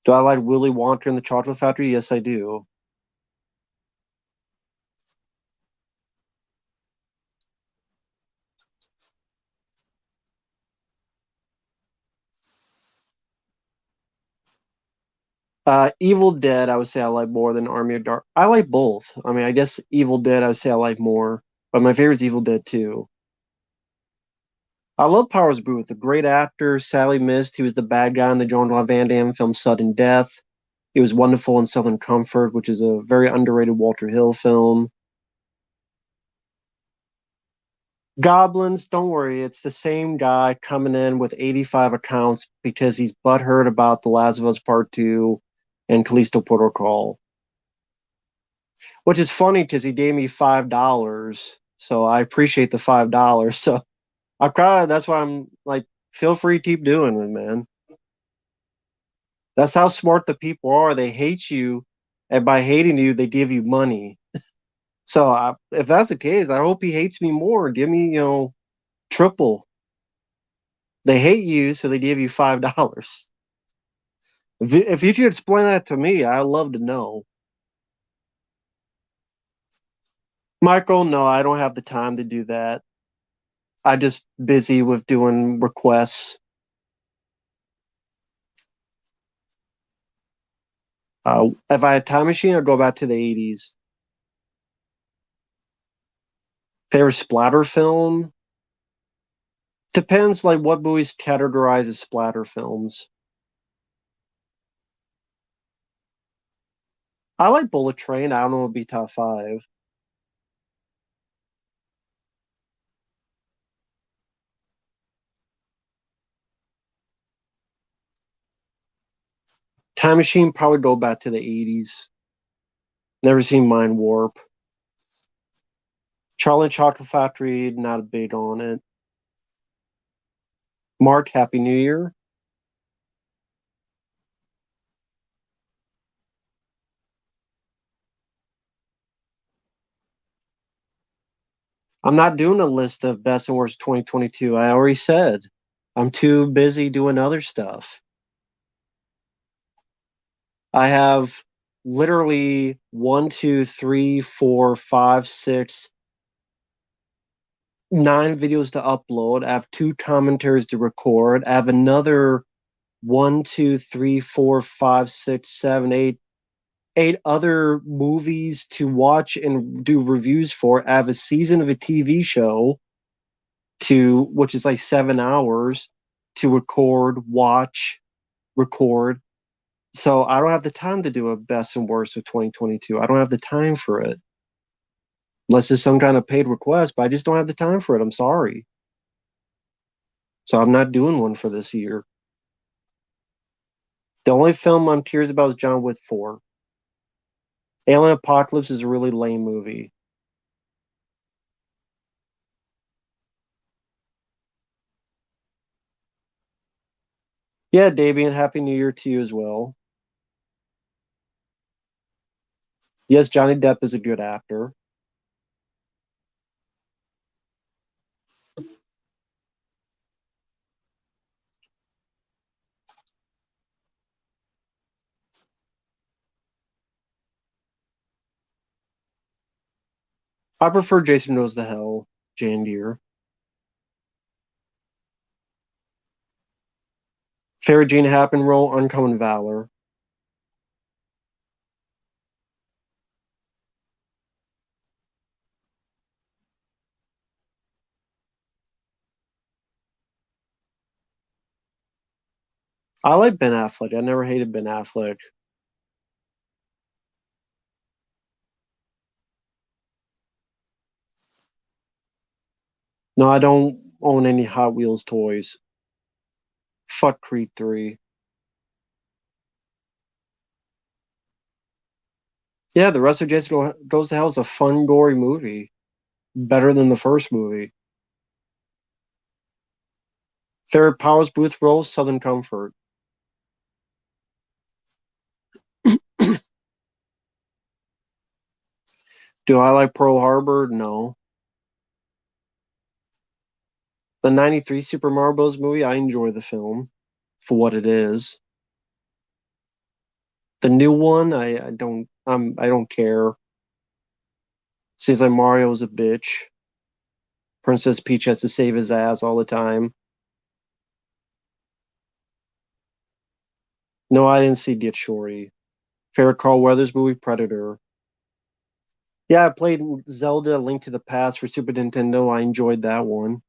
Do I like Willy Wonka and the Chocolate Factory? Yes, I do. Evil Dead, I would say I like more than Army of Dark. I like both. I mean, I guess Evil Dead, I would say I like more, but my favorite is Evil Dead 2. I love Powers Booth, a great actor, sadly missed. He was the bad guy in the Jean-Claude Van Damme film Sudden Death. He was wonderful in Southern Comfort, which is a very underrated Walter Hill film. Goblins, don't worry, it's the same guy coming in with 85 accounts because he's butthurt about The Last of Us Part 2 and Callisto Protocol. Which is funny because he gave me $5, so I appreciate the $5. So I kind of that's why I'm like, feel free to keep doing it, man. That's how smart the people are. They hate you, and by hating you, they give you money. So if that's the case, I hope he hates me more. Give me, triple. They hate you, so they give you $5. If you could explain that to me, I'd love to know. Michael, no, I don't have the time to do that. I just busy with doing requests. If I had a time machine, I'd go back to the 80s. Favorite splatter film? Depends, like, what movies categorize as splatter films. I like Bullet Train. I don't know, it'd be top five. Time machine, probably go back to the 80s. Never seen Mind Warp. Charlie and Chocolate Factory, not big on it. Mark, Happy New Year. I'm not doing a list of best and worst 2022. I already said I'm too busy doing other stuff. I have literally one, two, three, four, five, six, 9 videos to upload. I have 2 commentaries to record. I have another one, two, three, four, five, six, seven, eight other movies to watch and do reviews for. I have a season of a TV show which is like 7 hours to record, watch, record. So I don't have the time to do a best and worst of 2022. I don't have the time for it. Unless it's some kind of paid request, but I just don't have the time for it. I'm sorry. So I'm not doing one for this year. The only film I'm curious about is John Wick 4. Alien Apocalypse is a really lame movie. Yeah, Davian, Happy New Year to you as well. Yes, Johnny Depp is a good actor. I prefer Jason Goes to Hell, Jan Deere. Farrah Jean Happen role, Uncommon Valor. I like Ben Affleck. I never hated Ben Affleck. No, I don't own any Hot Wheels toys. Fuck Creed 3. Yeah, the rest of Goes to Hell is a fun, gory movie. Better than the first movie. Favorite Powers Booth role, Southern Comfort. Do I like Pearl Harbor? No. The 93 Super Mario Bros. Movie, I enjoy the film for what it is. The new one, I don't care. Seems like Mario's a bitch. Princess Peach has to save his ass all the time. No, I didn't see Get Shorty. Favorite Carl Weathers movie, Predator. Yeah, I played Zelda Link to the Past for Super Nintendo. I enjoyed that one.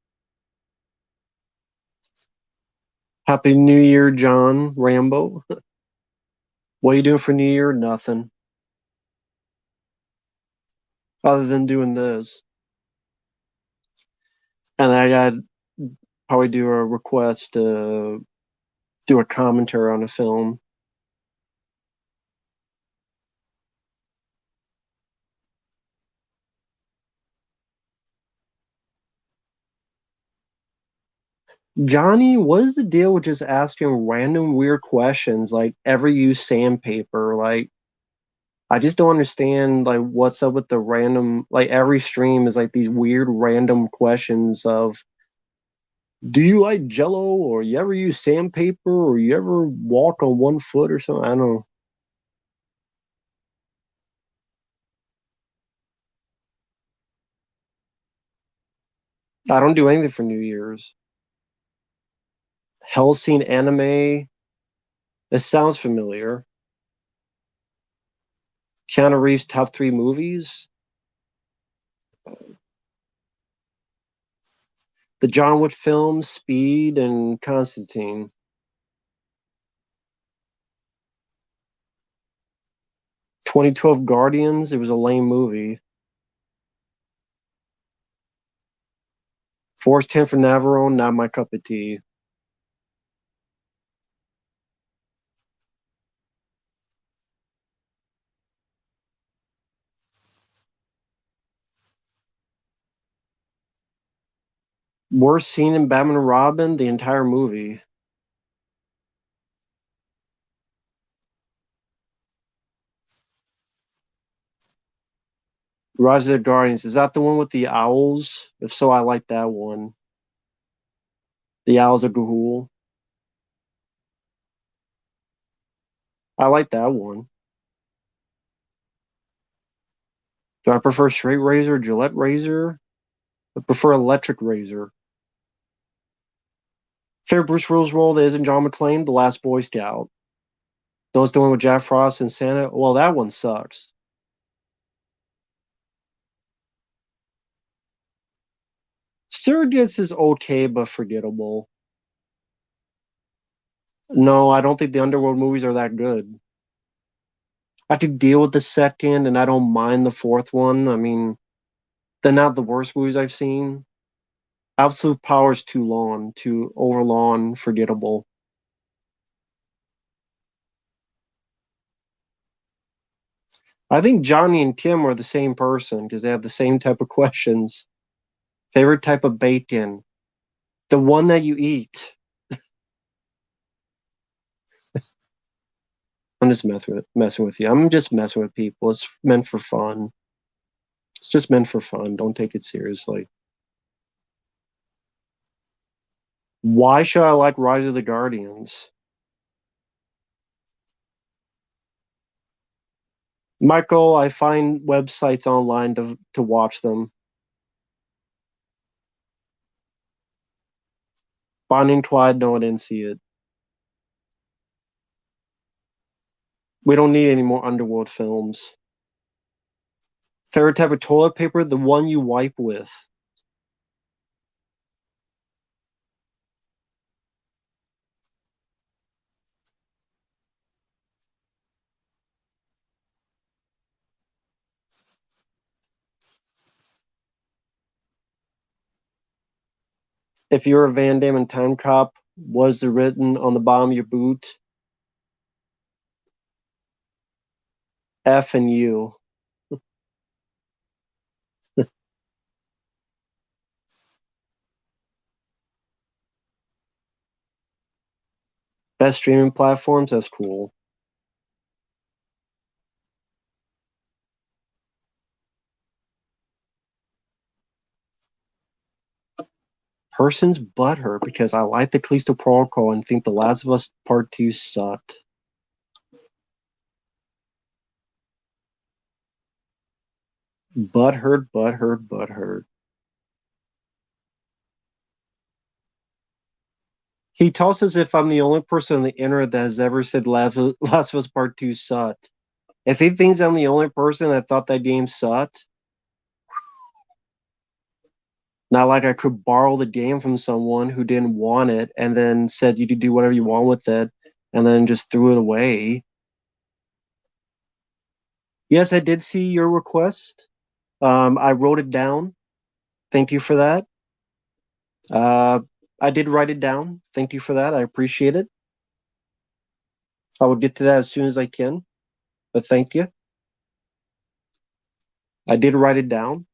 Happy New Year, John Rambo. What are you doing for New Year? Nothing. Other than doing this. And I got probably do a request to do a commentary on a film. Johnny, what is the deal with just asking random weird questions like ever use sandpaper? Like I just don't understand like what's up with the random like every stream is like these weird random questions of do you like jello or you ever use sandpaper or you ever walk on one foot or something? I don't know. I don't do anything for New Year's. Hellsing anime. It sounds familiar. Keanu Reeves top three movies. The John Wick films, Speed and Constantine. 2012 Guardians. It was a lame movie. Force 10 for Navarone, not my cup of tea. Worst scene in Batman and Robin, the entire movie. Rise of the Guardians. Is that the one with the owls? If so, I like that one. The owls of Gahul. I like that one. Do I prefer straight razor or Gillette razor? I prefer electric razor. Favorite Bruce Willis role that isn't John McClane, The Last Boy Scout. Those the one with Jack Frost and Santa. Well, that one sucks. Surrogates is okay but forgettable. No, I don't think the Underworld movies are that good. I could deal with the second, and I don't mind the fourth one. I mean, they're not the worst movies I've seen. Absolute Power is too long, too overlong, forgettable. I think Johnny and Kim are the same person because they have the same type of questions. Favorite type of bacon? The one that you eat. I'm just messing with you. I'm just messing with people. It's meant for fun. It's just meant for fun. Don't take it seriously. Why should I like Rise of the Guardians? Michael, I find websites online to watch them. Bonnie and Clyde, no, I didn't see it. We don't need any more underworld films. Favorite type of toilet paper? The one you wipe with. If you're a Van Damme and Time Cop, was the written on the bottom of your boot? F and U. Best streaming platforms? That's cool. Person's butthurt because I like the Callisto Protocol and think The Last of Us Part 2 sucked. Butthurt, butthurt, butthurt. He talks as if I'm the only person on the internet that has ever said Last of Us Part 2 sucked. If he thinks I'm the only person that thought that game sucked, not like I could borrow the game from someone who didn't want it and then said you could do whatever you want with it and then just threw it away. Yes, I did see your request. I wrote it down. Thank you for that. Uh, I did write it down. Thank you for that. I appreciate it. I will get to that as soon as I can, but thank you. I did write it down.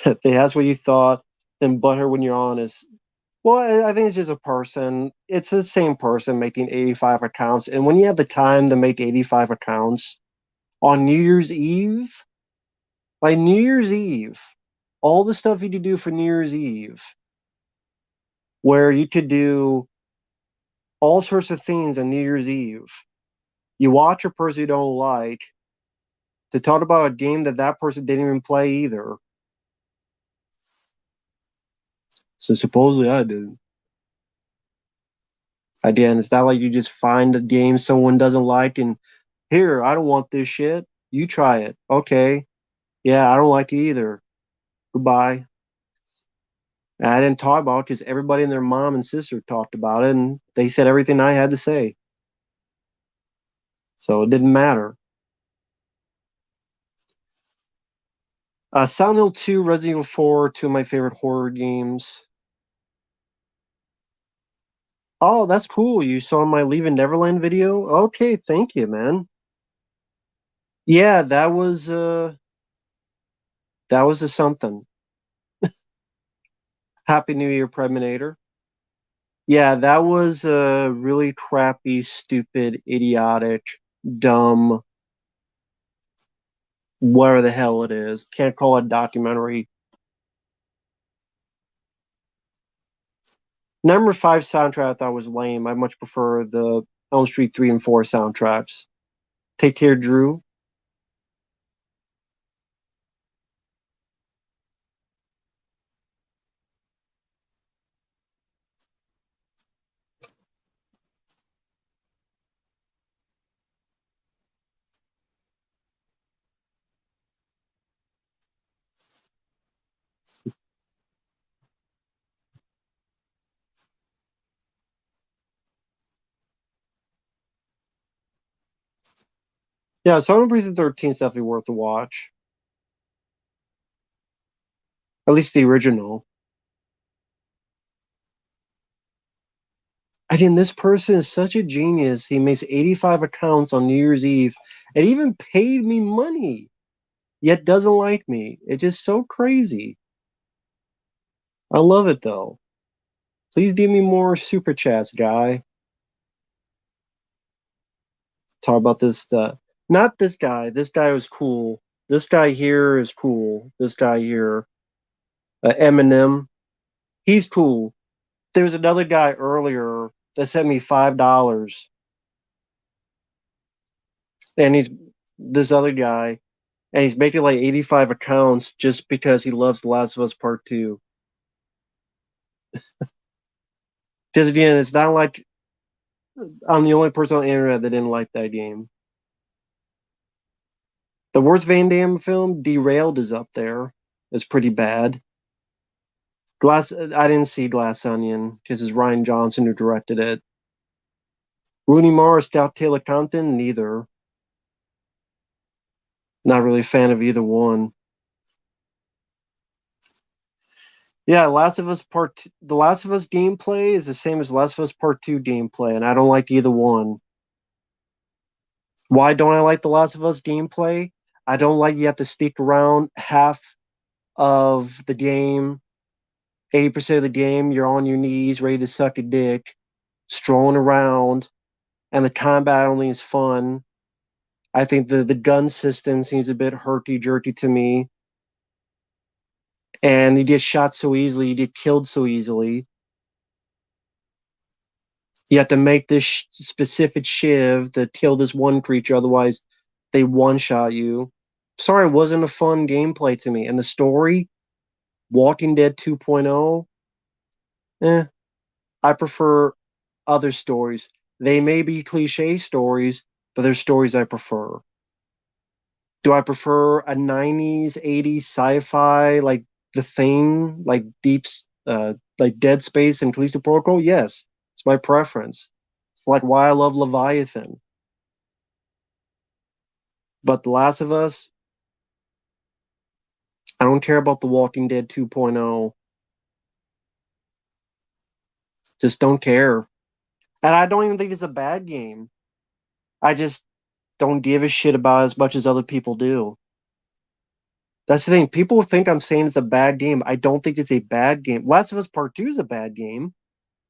If they ask what you thought, then butter when you're honest. Well, I think it's just a person. It's the same person making 85 accounts. And when you have the time to make 85 accounts on New Year's Eve, by New Year's Eve, all the stuff you could do for New Year's Eve, where you could do all sorts of things on New Year's Eve. You watch a person you don't like to talk about a game that that person didn't even play either. So supposedly I did. Again, it's not like you just find a game someone doesn't like and here, I don't want this shit. You try it. Okay. Yeah, I don't like it either. Goodbye. And I didn't talk about it because everybody and their mom and sister talked about it and they said everything I had to say. So it didn't matter. Silent Hill 2, Resident Evil 4, two of my favorite horror games. Oh, that's cool. You saw my Leaving Neverland video? Okay, thank you, man. Yeah, that was a something. Happy New Year, Preminator. Yeah, that was a really crappy, stupid, idiotic, dumb, whatever the hell it is. Can't call it a documentary. Number five soundtrack I thought was lame. I much prefer the Elm Street 3 and 4 soundtracks. Take Care, Drew. Yeah, Song Breeze 13 is definitely worth a watch. At least the original. Again, this person is such a genius. He makes 85 accounts on New Year's Eve and even paid me money, yet doesn't like me. It's just so crazy. I love it though. Please give me more super chats, guy. Talk about this stuff. Not this guy. This guy was cool. This guy here is cool. This guy here, Eminem, he's cool. There was another guy earlier that sent me $5, and he's this other guy, and he's making like 85 accounts just because he loves The Last of Us Part 2. Because again, it's not like I'm the only person on the internet that didn't like that game. The worst Van Damme film, Derailed, is up there. It's pretty bad. I didn't see Glass Onion because it's Ryan Johnson who directed it. Rooney Mara, Scout Taylor Compton, neither. Not really a fan of either one. Yeah, The Last of Us gameplay is the same as Last of Us Part 2 gameplay, and I don't like either one. Why don't I like The Last of Us gameplay? I don't like you have to stick around half of the game, 80% of the game, you're on your knees, ready to suck a dick, strolling around, and the combat only is fun. I think the gun system seems a bit herky jerky to me, and you get shot so easily, you get killed so easily. You have to make this specific shiv to kill this one creature, otherwise they one shot you. Sorry, it wasn't a fun gameplay to me. And the story, Walking Dead 2.0, I prefer other stories. They may be cliche stories, but they're stories I prefer. Do I prefer a 90s, 80s sci-fi like The Thing, like Dead Space and Callisto Protocol? Yes, it's my preference. It's like why I love Leviathan. But The Last of Us, I don't care about The Walking Dead 2.0. Just don't care. And I don't even think it's a bad game. I just don't give a shit about it as much as other people do. That's the thing. People think I'm saying it's a bad game. I don't think it's a bad game. Last of Us Part 2 is a bad game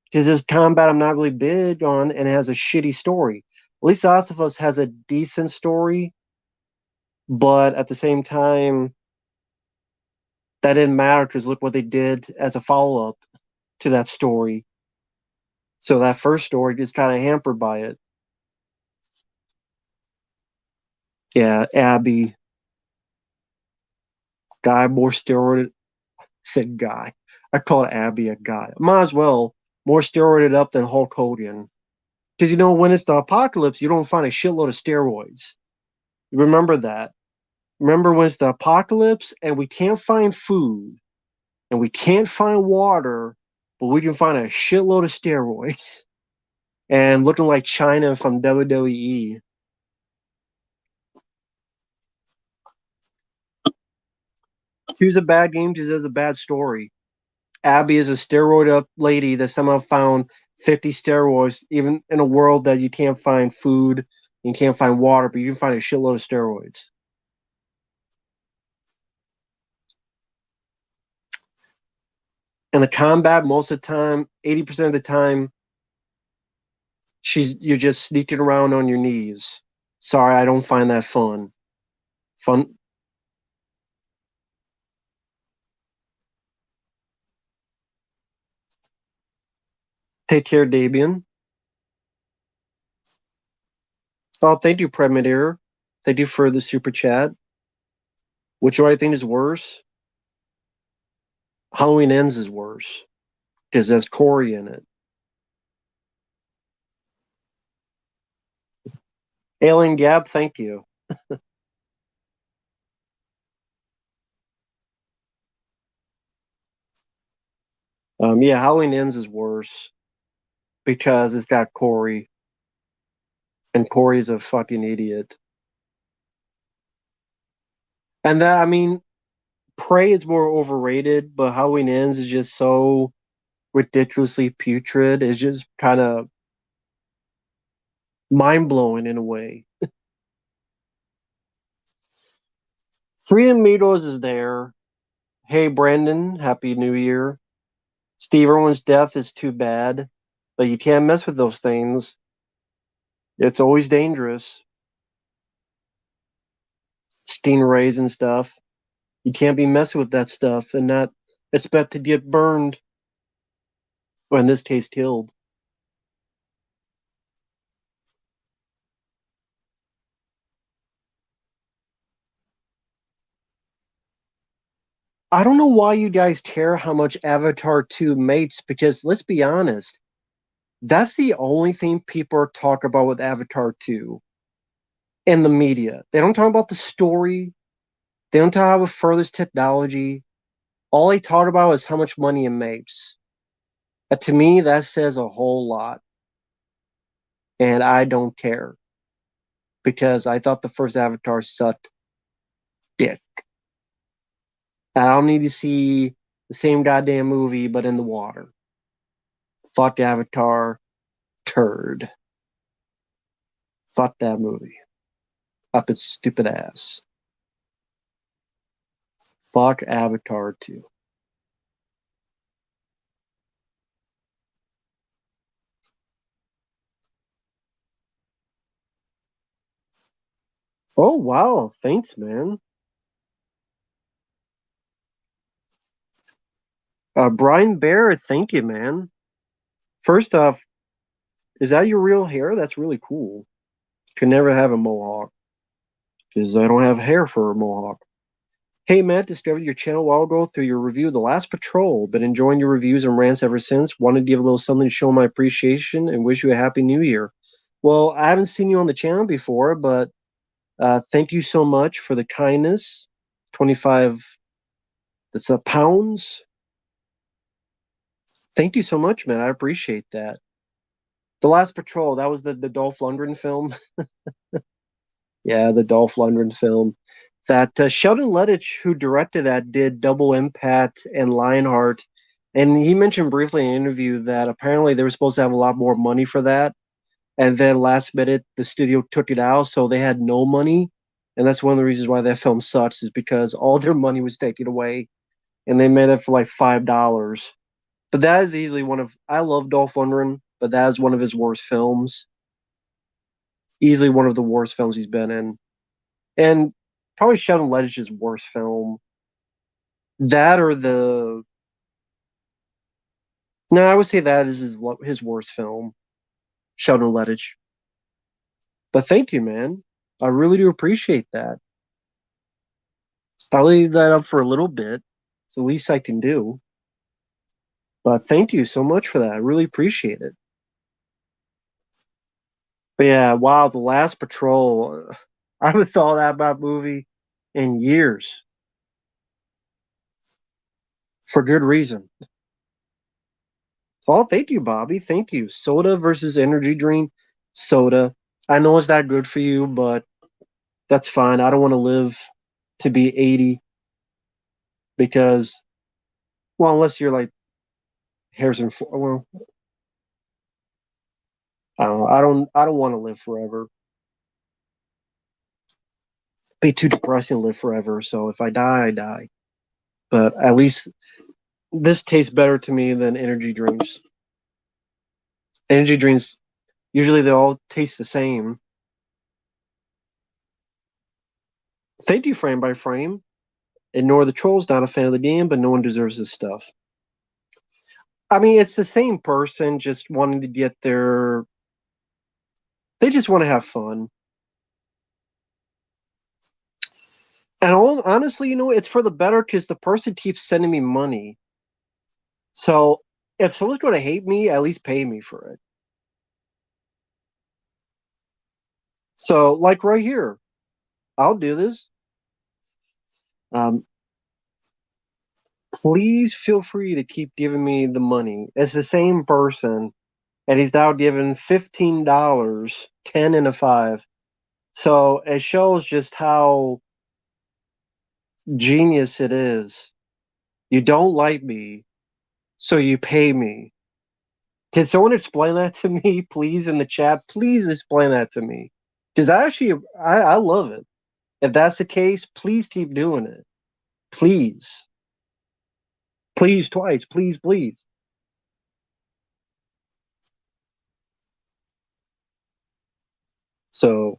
because this combat I'm not really big on and it has a shitty story. At least Last of Us has a decent story, but at the same time, that didn't matter because look what they did as a follow up to that story. So that first story is kind of hampered by it. Yeah, Abby, guy more steroided. Said guy. I called Abby a guy. Might as well more steroided up than Hulk Hogan. Because when it's the apocalypse, you don't find a shitload of steroids. You remember that. Remember when it's the apocalypse and we can't find food and we can't find water, but we can find a shitload of steroids and looking like China from WWE. Two's a bad game because there's a bad story. Abby is a steroid up lady that somehow found 50 steroids, even in a world that you can't find food, you can't find water, but you can find a shitload of steroids. And the combat, most of the time, 80% of the time, you're just sneaking around on your knees. Sorry, I don't find that fun. Fun. Take care, Dabian. Oh, thank you, Premator. Thank you for the super chat. Which one I think is worse? Halloween Ends is worse because there's Corey in it. Alien Gab, thank you. Yeah, Halloween Ends is worse because it's got Corey, and Corey's a fucking idiot. And that, I mean, Prey is more overrated, but Halloween Ends is just so ridiculously putrid. It's just kind of mind blowing in a way. Freedom Meadows is there. Hey, Brandon, Happy New Year. Steve Irwin's death is too bad, but you can't mess with those things. It's always dangerous. Stingrays and stuff. You can't be messing with that stuff and not expect to get burned, or in this case, killed. I don't know why you guys care how much Avatar 2 makes, because let's be honest, that's the only thing people talk about with Avatar 2 in the media. They don't talk about the story, they don't talk about how it furthers technology. All they talk about is how much money it makes. To me, that says a whole lot, and I don't care because I thought the first Avatar sucked Yeah, I don't need to see the same goddamn movie, but in the water. Fuck Avatar, turd. Fuck that movie. Up its stupid ass. Fuck Avatar 2. Oh, wow. Thanks, man. Brian Bear, thank you, man. First off, is that your real hair? That's really cool. Could never have a mohawk because I don't have hair for a mohawk. Hey, Matt, discovered your channel a while ago through your review of The Last Patrol. Been enjoying your reviews and rants ever since. Wanted to give a little something to show my appreciation and wish you a happy new year. Well, I haven't seen you on the channel before, but thank you so much for the kindness. 25, that's pounds. Thank you so much, man. I appreciate that. The Last Patrol, that was the Dolph Lundgren film. Yeah, the Dolph Lundgren film. That Sheldon Lettich, who directed that, did Double Impact and Lionheart. And he mentioned briefly in an interview that apparently they were supposed to have a lot more money for that. And then last minute, the studio took it out, so they had no money. And that's one of the reasons why that film sucks, is because all their money was taken away. And they made it for like $5. But that is easily one of, I love Dolph Lundgren, but that is one of his worst films. Easily one of the worst films he's been in. And probably Sheldon Lettich's worst film. That or the no, I would say that is his worst film, Sheldon Lettich. But thank you, man. I really do appreciate that. I'll leave that up for a little bit. It's the least I can do. But thank you so much for that. I really appreciate it. But yeah, wow, The Last Patrol. I haven't thought that about movie in years for good reason. Oh, thank you, Bobby. Thank you. Soda versus energy drink. Soda. I know it's not good for you, but that's fine. I don't want to live to be 80 because, well, unless you're like Harrison, well, I don't know. I don't want to live forever. Be too depressing to live forever. So if I die, I die. But at least this tastes better to me than energy drinks. Energy drinks, usually they all taste the same. Thank you, Frame by Frame. Ignore the trolls, not a fan of the game, but no one deserves this stuff. I mean, it's the same person just wanting to get their. They just want to have fun. And honestly, it's for the better because the person keeps sending me money. So if someone's going to hate me, at least pay me for it. So, like right here, I'll do this. Um, please feel free to keep giving me the money. It's the same person, and he's now given $15, 10 and a 5. So it shows just how genius it is. You don't like me, so you pay me. Can someone explain that to me, please, in the chat? Please explain that to me. Because I love it. If that's the case, please keep doing it. Please. Please, twice. Please, please. So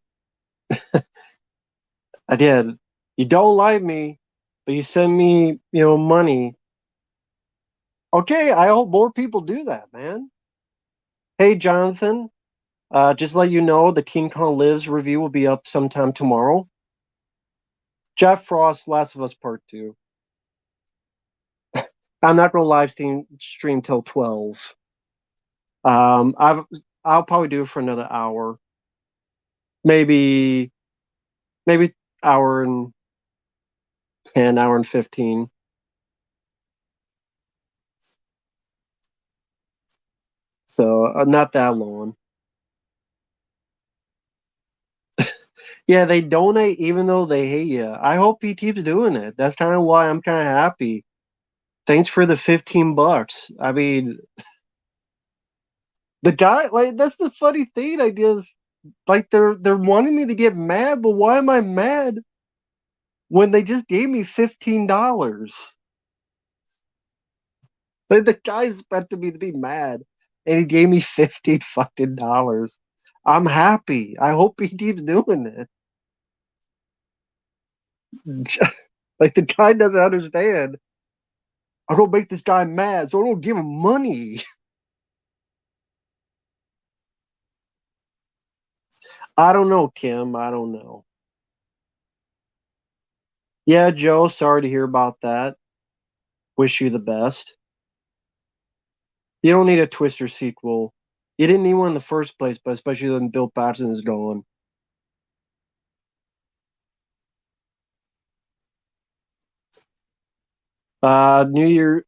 I did. You don't like me, but you send me, money. Okay, I hope more people do that, man. Hey, Jonathan, just let you know the King Kong Lives review will be up sometime tomorrow. Jeff Frost, Last of Us Part 2. I'm not going to stream till 12. I'll probably do it for another hour, maybe hour and 10, hour and 15. So not that long. Yeah, they donate even though they hate you. I hope he keeps doing it. That's kind of why I'm kind of happy. Thanks for the $15. I mean, the guy, like, that's the funny thing. I guess, like, they're wanting me to get mad, but why am I mad when they just gave me $15? Like, the guy expected me to be mad, and he gave me 15 fucking dollars. I'm happy. I hope he keeps doing it. Like, the guy doesn't understand. I don't make this guy mad, so I don't give him money. I don't know, Kim. I don't know. Yeah, Joe, sorry to hear about that. Wish you the best. You don't need a Twister sequel. You didn't need one in the first place, but especially when Bill Paxton is gone. New Year.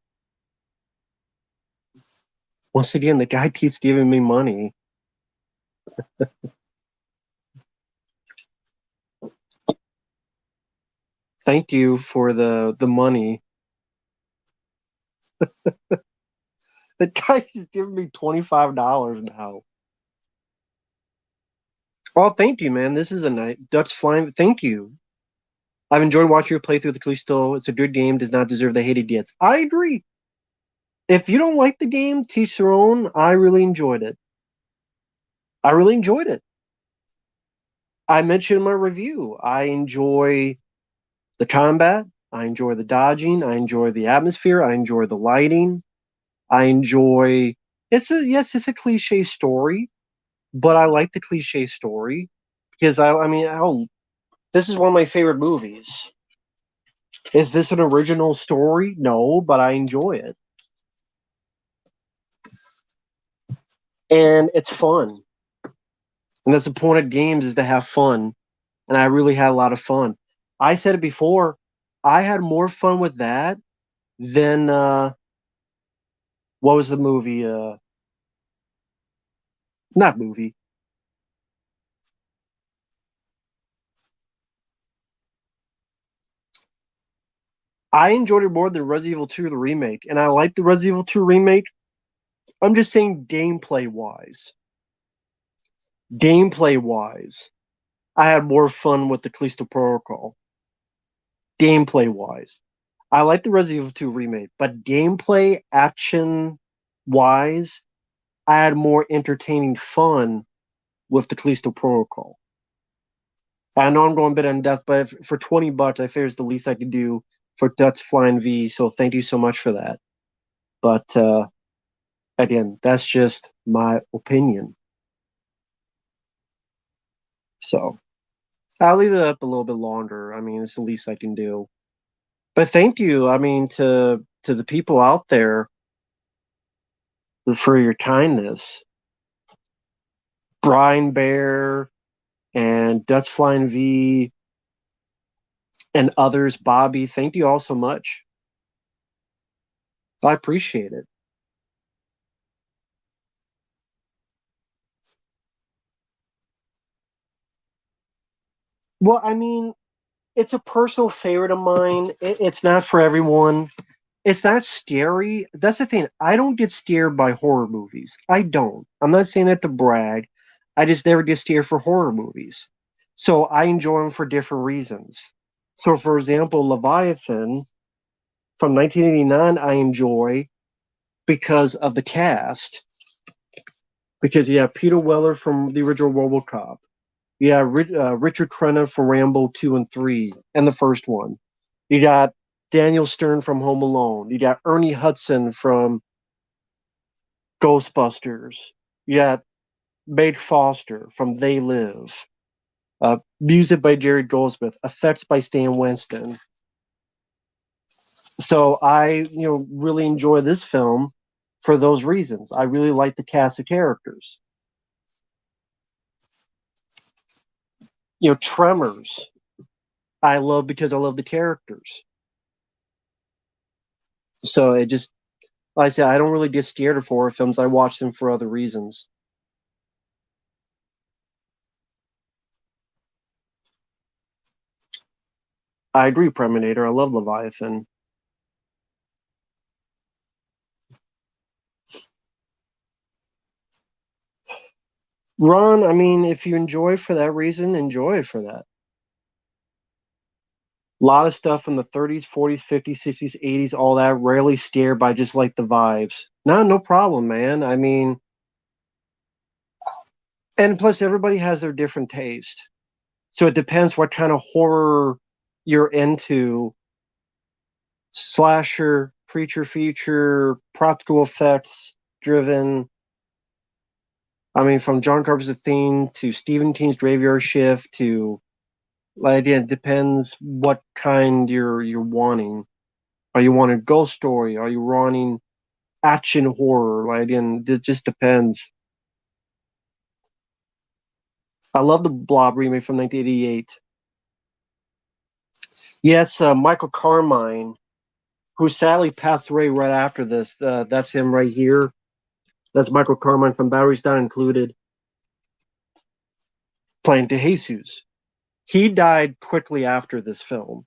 Once again, the guy keeps giving me money. Thank you for the money. The guy is giving me $25 now. Oh, thank you, man. This is a night. Dutch flying. Thank you. I've enjoyed watching you play through the Callisto. It's a good game. Does not deserve the hate it gets. I agree. If you don't like the game, teach their own. I really enjoyed it. I really enjoyed it. I mentioned in my review. I enjoy the combat. I enjoy the dodging. I enjoy the atmosphere. I enjoy the lighting. I enjoy. It's a yes. It's a cliche story, but I like the cliche story because I mean, this is one of my favorite movies. Is this an original story? No, but I enjoy it, and it's fun. And that's the point of games is to have fun. And I really had a lot of fun. I said it before. I had more fun with that than what was the movie? Not movie. I enjoyed it more than Resident Evil 2, the remake, and I like the Resident Evil 2 remake. I'm just saying, gameplay wise, I had more fun with the Callisto Protocol. Gameplay wise, I like the Resident Evil 2 remake, but gameplay action wise, I had more entertaining fun with the Callisto Protocol. I know I'm going a bit in depth, but for $20, I figure it's the least I could do for Dutch Flying V. So thank you so much for that. But again, that's just my opinion. So I'll leave it up a little bit longer. I mean, it's the least I can do. But thank you. I mean, to the people out there for your kindness, Brian Bear and Dutch Flying V and others, Bobby. Thank you all so much. I appreciate it. Well, I mean, it's a personal favorite of mine. It's not for everyone. It's not scary. That's the thing. I don't get scared by horror movies. I don't. I'm not saying that to brag. I just never get scared for horror movies. So I enjoy them for different reasons. So, for example, Leviathan from 1989, I enjoy because of the cast. Because you have Peter Weller from the original RoboCop. You have Richard Crenna from Rambo 2 and 3, and the first one. You got Daniel Stern from Home Alone. You got Ernie Hudson from Ghostbusters. You got Meg Foster from They Live. Music by Jerry Goldsmith. Effects by Stan Winston. So I, really enjoy this film for those reasons. I really like the cast of characters. Tremors. I love because I love the characters. So it just, like I said, I don't really get scared of horror films. I watch them for other reasons. I agree, Preminator. I love Leviathan. Ron, I mean, if you enjoy it for that reason, enjoy it for that. A lot of stuff in the 30s, 40s, 50s, 60s, 80s, all that, rarely steered by just like the vibes. No, no problem, man. I mean, and plus everybody has their different taste. So it depends what kind of horror you're into. Slasher, creature feature, practical effects driven. I mean, from John Carpenter's Thing to Stephen King's Graveyard Shift to, like, again, it depends what kind you're wanting. Are you wanting ghost story? Are you wanting action horror? Like, again, it just depends. I love the Blob remake from 1988. Yes, Michael Carmine, who sadly passed away right after this. That's him right here. That's Michael Carmine from Batteries Not Included, playing DeJesus. He died quickly after this film.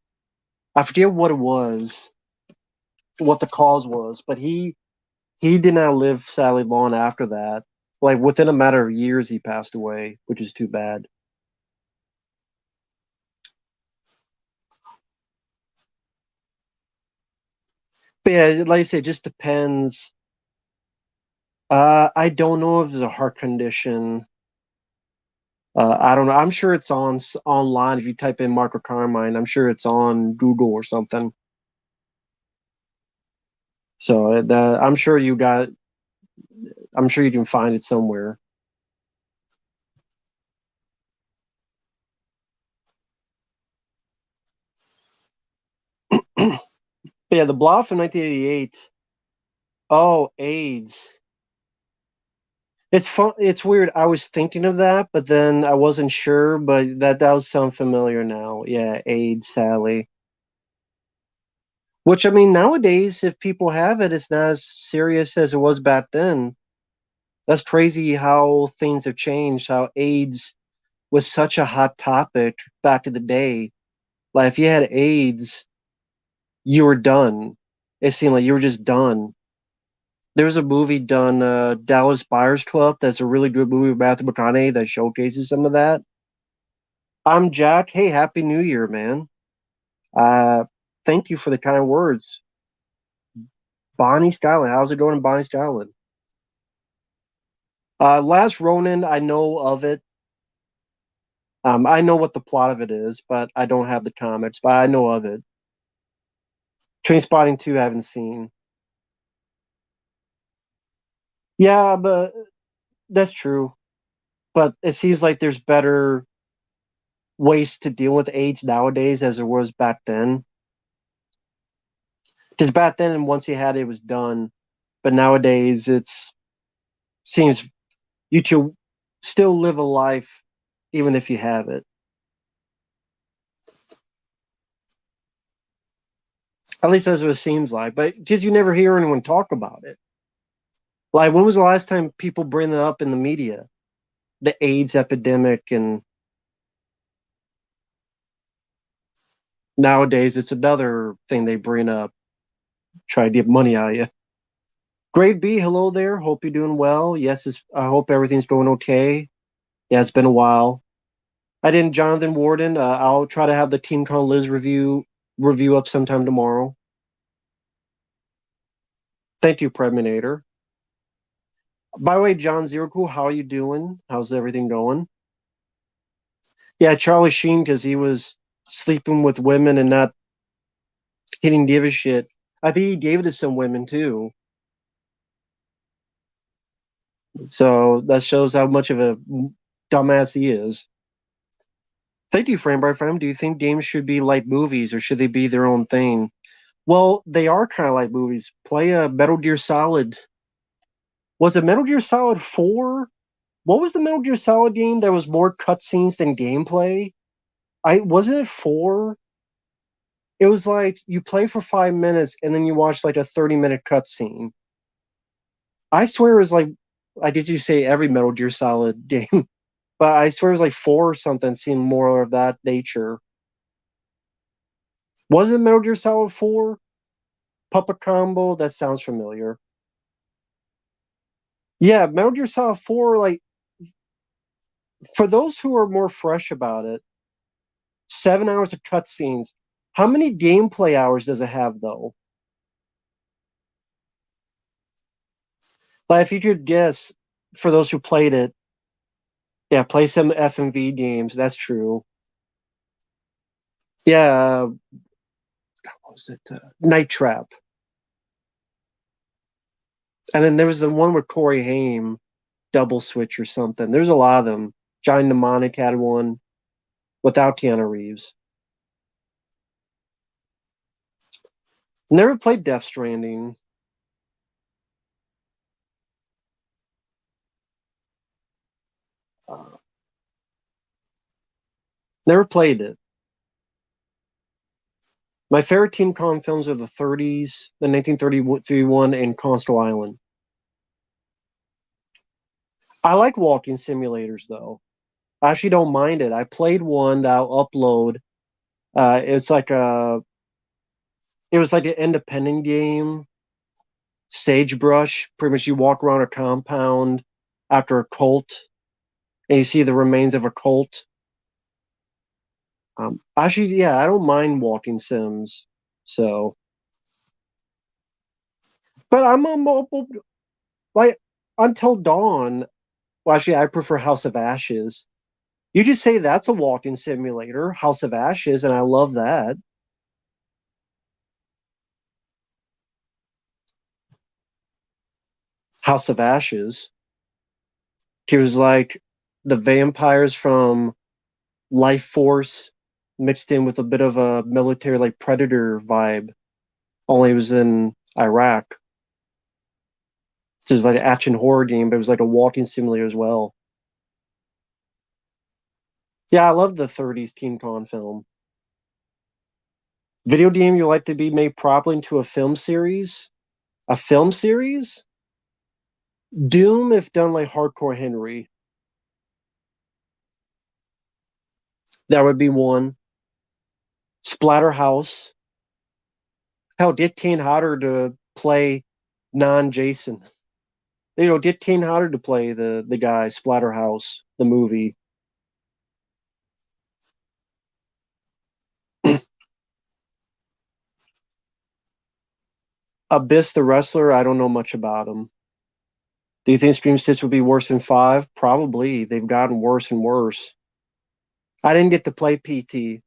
I forget what it was, what the cause was, but he did not live sadly long after that. Like within a matter of years, he passed away, which is too bad. But yeah, like I said, it just depends. I don't know if it's a heart condition. I don't know. I'm sure it's online. If you type in Marco Carmine, I'm sure it's on Google or something. So I'm sure you got. I'm sure you can find it somewhere. But yeah, the Blob from 1988. Oh, AIDS. It's fun. It's weird. I was thinking of that, but then I wasn't sure. But that does sound familiar now. Yeah, AIDS, Sally. Which I mean, nowadays, if people have it, it's not as serious as it was back then. That's crazy how things have changed. How AIDS was such a hot topic back in the day. Like if you had AIDS, you were done. It seemed like you were just done. There's a movie done, Dallas Buyers Club. That's a really good movie with Matthew McConaughey that showcases some of that. I'm Jack. Hey, Happy New Year, man. Uh, Thank you for the kind words. Bonnie Skyland. How's it going in Bonnie Skyland? Last Ronin, I know of it. I know what the plot of it is, but I don't have the comics, but I know of it. Trainspotting 2, I haven't seen. Yeah, but that's true. But it seems like there's better ways to deal with AIDS nowadays as there was back then. Because back then, once you had it, it was done. But nowadays, it's seems you can still live a life even if you have it. At least that's what it seems like. But because you never hear anyone talk about it. Like, when was the last time people bring it up in the media? The AIDS epidemic, and nowadays it's another thing they bring up, try to get money out of you. Grade B, hello there. Hope you're doing well. Yes, I hope everything's going okay. Yeah, it's been a while. I didn't, Jonathan Warden. I'll try to have the Team Con Liz review up sometime tomorrow. Thank you, Preminator. By the way, John Zirkle, how are you doing? How's everything going? Yeah, Charlie Sheen, because he was sleeping with women and not he didn't give a shit. I think he gave it to some women too. So that shows how much of a dumbass he is. Thank you, Frame by Frame. Do you think games should be like movies or should they be their own thing? Well, they are kind of like movies. Play a Metal Gear Solid. Was it Metal Gear Solid 4? What was the Metal Gear Solid game that was more cutscenes than gameplay? I wasn't it 4? It was like you play for 5 minutes and then you watch like a 30-minute cutscene. I swear it was like, I did you say every Metal Gear Solid game, but I swear it was like 4 or something, seemed more of that nature. Was it Metal Gear Solid 4? Puppet Combo? That sounds familiar. Yeah, Metal Gear Solid 4, like, for those who are more fresh about it, 7 hours of cutscenes. How many gameplay hours does it have, though? Like, if you could guess, for those who played it, yeah, play some FMV games. That's true. Yeah, what was it? Night Trap. And then there was the one with Corey Haim, Double Switch or something. There's a lot of them. John Mnemonic had one without Keanu Reeves. Never played Death Stranding. Uh, Never played it. My favorite Team Con films are the 30s, the 1933 one, and Coastal Island. I like walking simulators, though. I actually don't mind it. I played one that I'll upload. It's like it was like an independent game, Sagebrush. Pretty much, you walk around a compound after a cult, and you see the remains of a cult. Actually, yeah, I don't mind walking sims. So, but like Until Dawn. Well, actually, I prefer House of Ashes. You just say that's a walking simulator, House of Ashes, and I love that. House of Ashes. He was like the vampires from Life Force mixed in with a bit of a military like Predator vibe. Only it was in Iraq. So it was like an action horror game, but it was like a walking simulator as well. Yeah, I love the 30s Teen Con film. Video game you like to be made properly into a film series? A film series? Doom, if done like Hardcore Henry, that would be one. Splatterhouse. Hell, get Kane Hodder to play non-Jason. Get Kane Hodder to play the guy Splatterhouse, the movie. Abyss the wrestler, I don't know much about him. Do you think Stream Six would be worse than five? Probably. They've gotten worse and worse. I didn't get to play PT.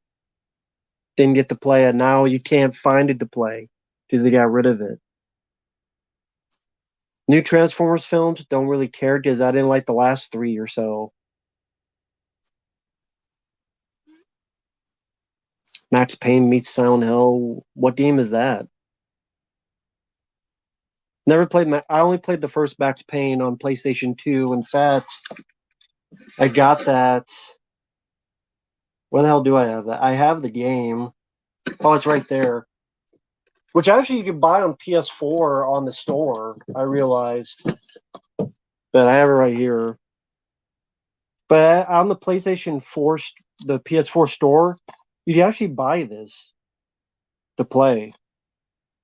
Didn't get to play it. Now you can't find it to play because they got rid of it. New Transformers films don't really care because I didn't like the last three or so. Max Payne meets Silent Hill. What game is that? Never played. I only played the first Max Payne on PlayStation 2. In fact, I got that. Where the hell do I have that? I have the game. Oh, it's right there. Which actually you can buy on PS4 on the store. I realized, but I have it right here. But on the PlayStation 4, the PS4 store, you can actually buy this to play.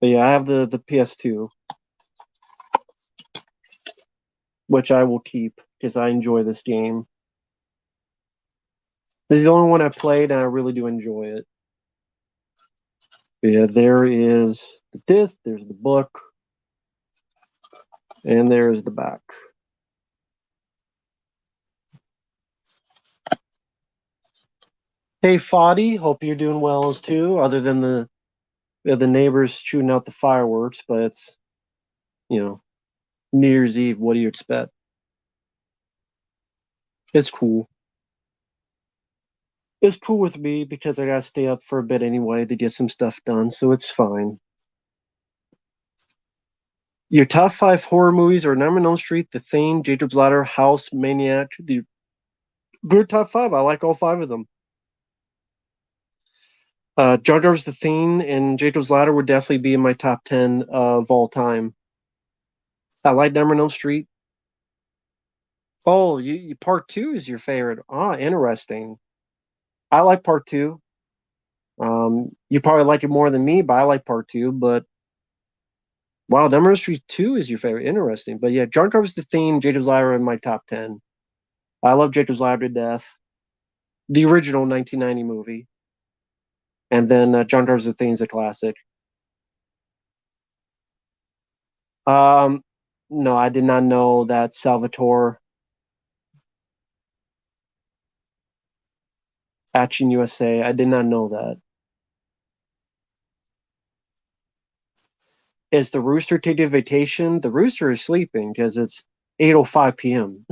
But yeah, I have the PS2, which I will keep because I enjoy this game. This is the only one I played, and I really do enjoy it. But yeah, there is the disc, there's the book, and there is the back. Hey, Foddy, hope you're doing well as too. Other than the neighbors shooting out the fireworks, but it's you know New Year's Eve. What do you expect? It's cool. It's cool with me because I gotta stay up for a bit anyway to get some stuff done, so it's fine. Your top five horror movies are Nightmare on Elm Street, The Thing, Jacob's Ladder, House, Maniac. The good top five. I like all five of them. Jar Jar's The Thing and Jacob's Ladder would definitely be in my top 10 of all time. I like Nightmare on Elm Street. Oh, part two is your favorite. Ah, interesting. I like part two. You probably like it more than me, but I like part two. But wow, Dumb Mystery 2 is your favorite. Interesting. But yeah, John Carpenter's The Theme, Jacob's Ladder in my top 10. I love Jacob's Ladder to death. The original 1990 movie. And then John Carpenter's The Theme is a classic. Um, no, I did not know that Salvatore Action USA. I did not know that. Is the rooster taking vacation? The rooster is sleeping because it's 8:05 p.m.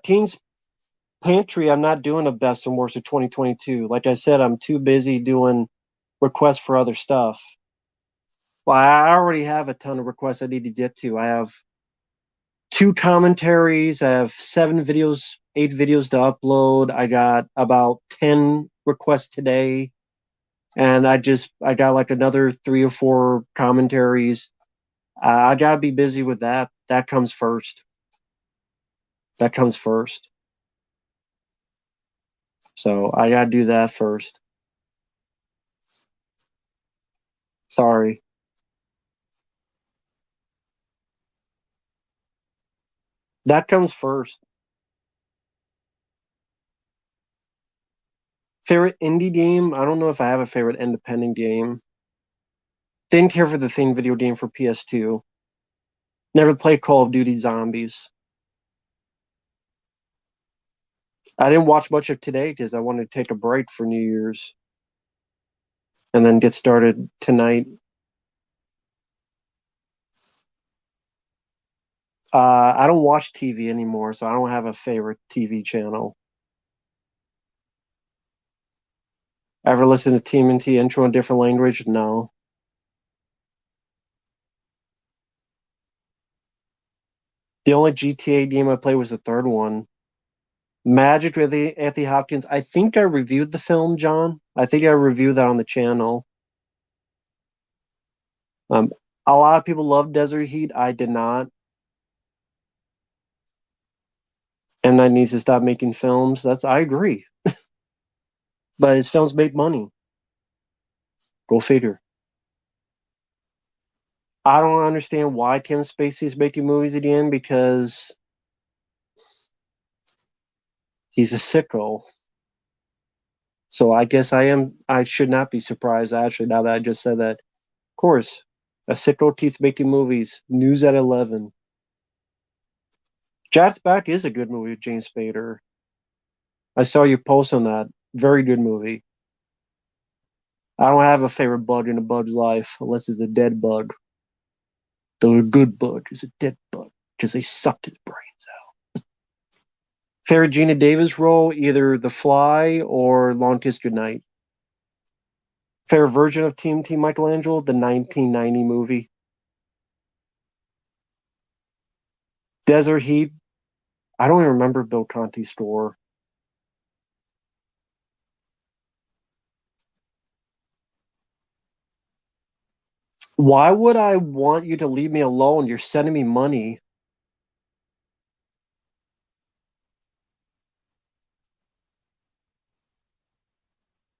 Teens Pantry, I'm not doing a best and worst of 2022. Like I said, I'm too busy doing requests for other stuff. Well, I already have a ton of requests I need to get to. I have two commentaries, I have 7 videos, 8 videos to upload. I got about 10 requests today, and I got like another 3 or 4 commentaries. I gotta be busy with that. That comes first. That comes first. So I gotta do that first. Sorry. That comes first. Favorite indie game? I don't know if I have a favorite independent game. Didn't care for the Thing video game for PS2. Never played Call of Duty Zombies. I didn't watch much of today because I wanted to take a break for New Year's and then get started tonight. I don't watch TV anymore, so I don't have a favorite TV channel. Ever listen to TMNT intro in a different language? No. The only GTA game I played was the third one. Magic with Anthony Hopkins. I think I reviewed the film, John. I think I reviewed that on the channel. Um, a lot of people love Desert Heat. I did not. M. Night needs to stop making films. I agree. But his films make money. Go figure. I don't understand why Kevin Spacey is making movies again because he's a sicko. So I guess I should not be surprised actually now that I just said that. Of course, a sicko keeps making movies. News at 11. Jack's Back is a good movie with James Spader. I saw you post on that. Very good movie. I don't have a favorite bug in a bug's life unless it's a dead bug. The good bug is a dead bug because they sucked his brains out. Favorite Gina Davis role, either The Fly or Long Kiss Goodnight. Favorite version of TMT Michelangelo, the 1990 movie. Desert Heat. I don't even remember Bill Conti's score. Why would I want you to leave me alone? You're sending me money.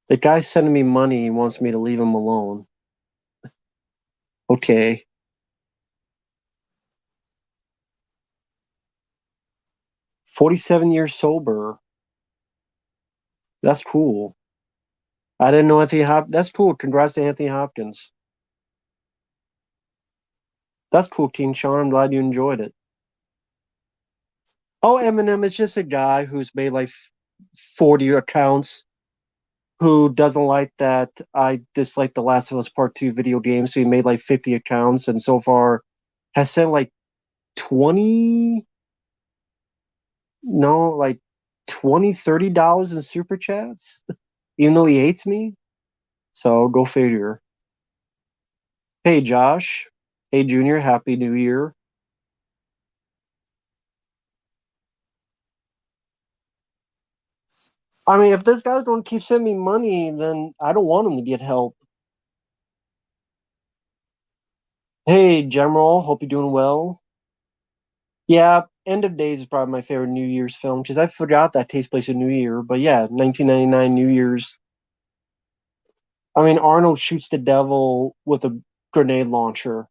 The guy's sending me money. He wants me to leave him alone. Okay. 47 years sober. That's cool. I didn't know Anthony Hopkins. That's cool. Congrats to Anthony Hopkins. That's cool, King Sean. I'm glad you enjoyed it. Oh, Eminem is just a guy who's made like 40 accounts who doesn't like that I dislike The Last of Us Part 2 video game. So he made like 50 accounts and so far has sent like 20, no, like 20, $30 in super chats, even though he hates me. So go figure. Hey, Josh. Hey, Junior. Happy New Year. I mean, if this guy's going to keep sending me money, then I don't want him to get help. Hey, General. Hope you're doing well. Yeah, End of Days is probably my favorite New Year's film because I forgot that takes place in New Year. But yeah, 1999 New Year's. I mean, Arnold shoots the devil with a grenade launcher.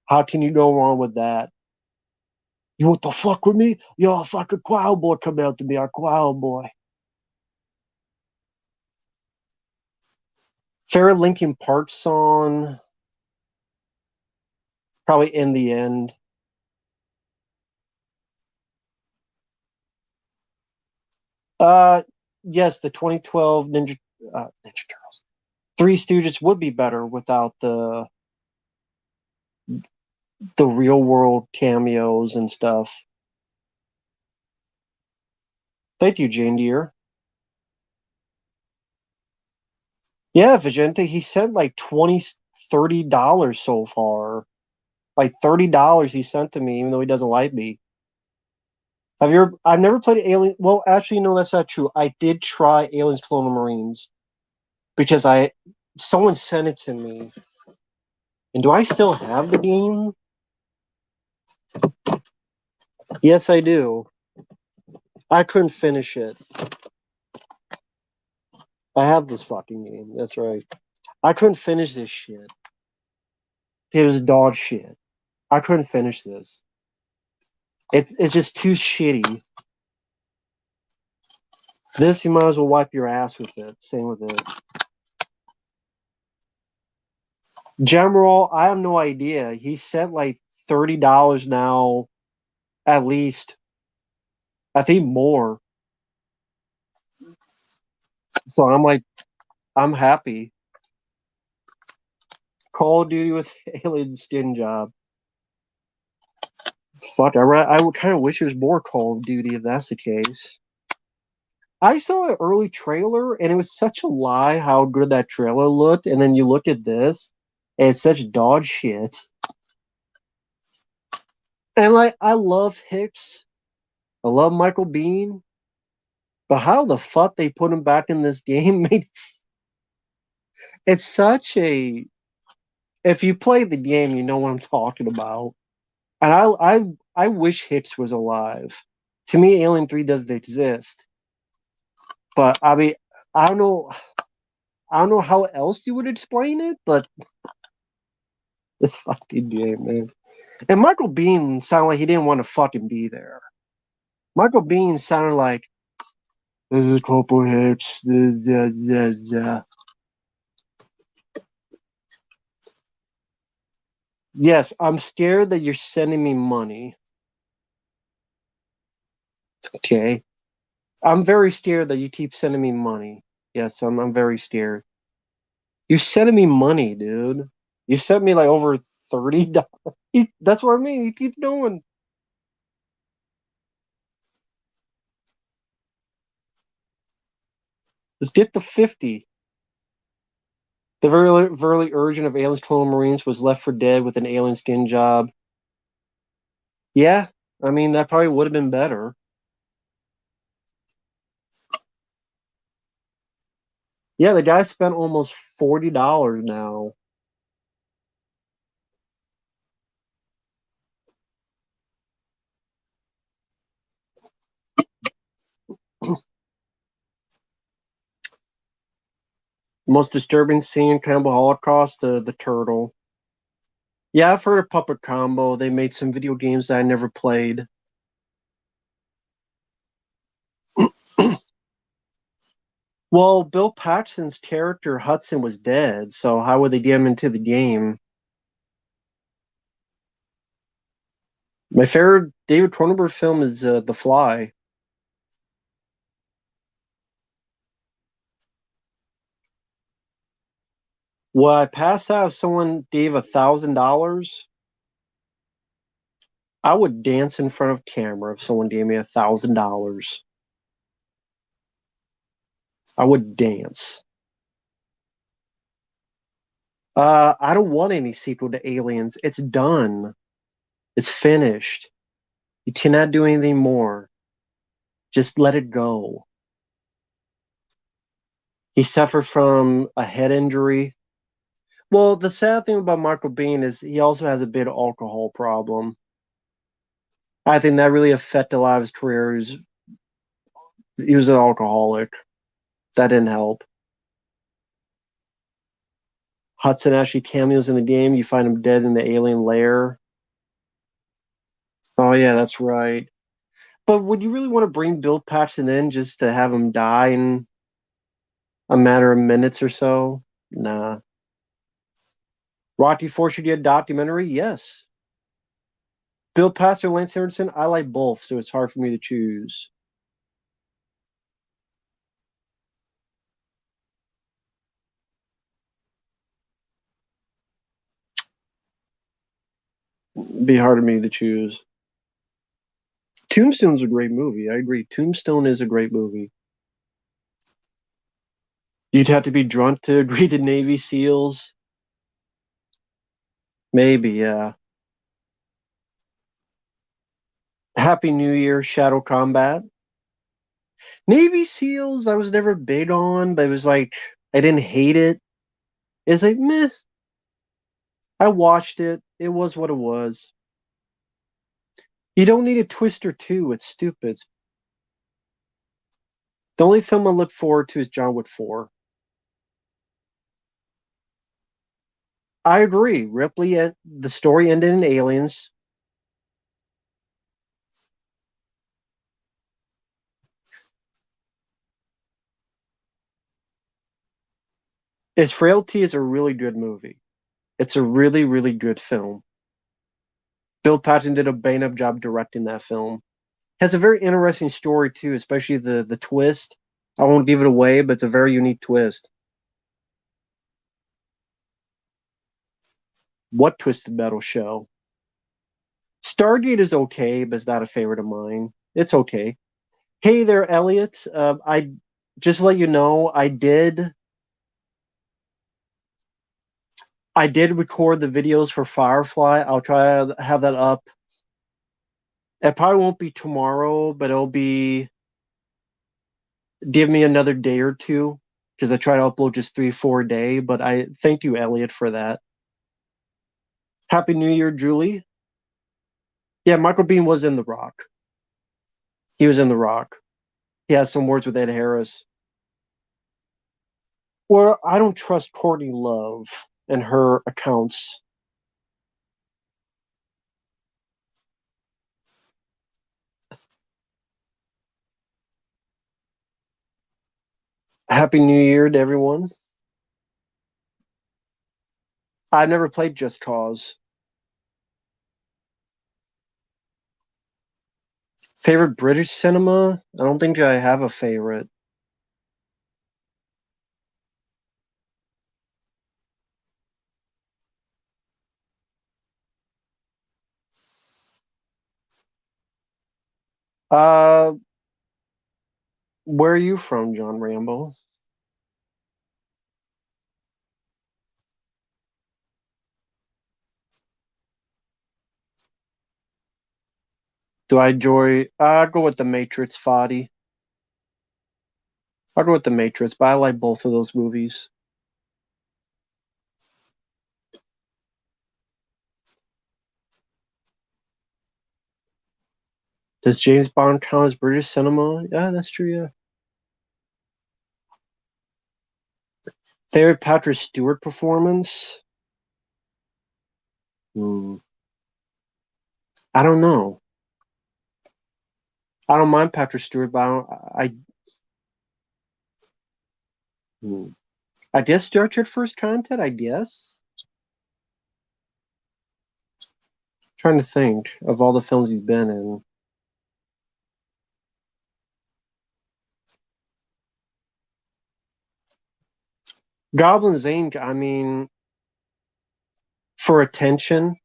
How can you go wrong with that? You want the fuck with me? Yo, fucking Chow Boy come out to me, our Chow Boy. Favorite Linkin Park song, probably In the End. Uh, yes, the 2012 Ninja Turtles. Three Stooges would be better without the real world cameos and stuff. Thank you, Jane Deere. Yeah, Vigente, he sent like 20, $30 so far. Like $30 he sent to me, even though he doesn't like me. I've never played Alien. Well, actually, no, that's not true. I did try Aliens Colonial Marines because someone sent it to me. And do I still have the game? Yes, I do. I couldn't finish it. I have this fucking game. That's right. I couldn't finish this shit. It was dog shit. I couldn't finish this. It's just too shitty. This you might as well wipe your ass with it. Same with this. General, I have no idea. He sent like $30 now, at least. I think more. So I'm like, I'm happy. Call of Duty with Alien Skin Job. Fuck, I would kind of wish it was more Call of Duty if that's the case. I saw an early trailer and it was such a lie how good that trailer looked, and then you look at this, and it's such dog shit. And like, I love Hicks, I love Michael Bean, but how the fuck they put him back in this game makes it's such a. If you play the game, you know what I'm talking about. And I wish Hicks was alive. To me, Alien 3 doesn't exist. But I mean, I don't know. I don't know how else you would explain it, but this fucking game, man. And Michael Bean sounded like he didn't want to fucking be there. Michael Bean sounded like there's a couple hits. Yes, I'm scared that you're sending me money. Okay. I'm very scared that you keep sending me money. Yes, I'm very scared. You're sending me money, dude. You sent me like over $30. That's what I mean. You keep doing. Just get the 50. The very early version of Aliens Colonial Marines was Left for Dead with an alien skin job. Yeah, I mean that probably would have been better. Yeah, the guy spent almost $40 now. Most disturbing scene, Cannibal Holocaust, the turtle. Yeah, I've heard of Puppet Combo. They made some video games that I never played. Well, Bill Paxton's character Hudson was dead, so how would they get him into the game? My favorite David Cronenberg film is The Fly. Would I pass out if someone gave $1,000? I would dance in front of camera if someone gave me $1,000. I would dance. I don't want any sequel to Aliens. It's done. It's finished. You cannot do anything more. Just let it go. He suffered from a head injury. Well, the sad thing about Michael Biehn is he also has a bit of alcohol problem. I think that really affected a lot of his career. He was an alcoholic. That didn't help. Hudson actually cameos in the game. You find him dead in the alien lair. Oh yeah, that's right. But would you really want to bring Bill Paxton in just to have him die in a matter of minutes or so? Nah. Rocky Four should get a documentary? Yes. Bill Paxton, Lance Henriksen? I like both, so it's hard for me to choose. It'd be hard for me to choose. Tombstone's a great movie. I agree. Tombstone is a great movie. You'd have to be drunk to agree to Navy SEALs. Maybe, yeah. Happy New Year, Shadow Combat. Navy SEALs, I was never big on, but it was like I didn't hate it. It's like meh. I watched it. It was what it was. You don't need a twist or two. It's stupid. The only film I look forward to is John Wick 4. I agree. The story ended in Aliens. His Frailty is a really good movie. It's a really, really good film. Bill Paxton did a bang-up job directing that film. Has a very interesting story too, especially the twist. I won't give it away, but it's a very unique twist. What Twisted Metal show? Stargate is okay, but it's not a favorite of mine. It's okay. Hey there, Elliot. I just to let you know, I did record the videos for Firefly. I'll try to have that up. It probably won't be tomorrow, but it'll be give me another day or two because I try to upload just 3, 4 a day. But I thank you, Elliot, for that. Happy New Year, Julie. Yeah, Michael Bean was in The Rock. He was in The Rock. He has some words with Ed Harris. Or I don't trust Courtney Love and her accounts. Happy New Year to everyone. I've never played Just Cause. Favorite British cinema? I don't think I have a favorite. Uh, where are you from, John Rambo? Do I enjoy? I'll go with The Matrix, Fadi. I'll go with The Matrix, but I like both of those movies. Does James Bond count as British cinema? Yeah, that's true. Yeah. Favorite Patrick Stewart performance? Hmm. I don't know. I don't mind Patrick Stewart, but hmm. I guess Star Trek First Contact. I guess. Trying to think of all the films he's been in. Goblins Inc. I mean, for attention,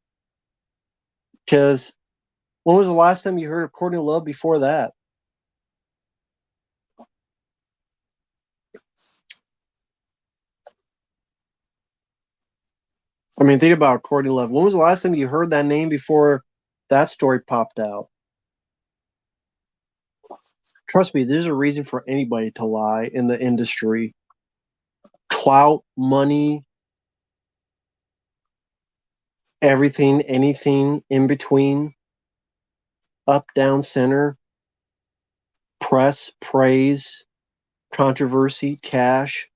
because when was the last time you heard of Courtney Love before that? I mean, think about Courtney Love. When was the last time you heard that name before that story popped out? Trust me, there's a reason for anybody to lie in the industry. Clout, money, everything, anything in between. Up, down, center, press, praise, controversy, cash.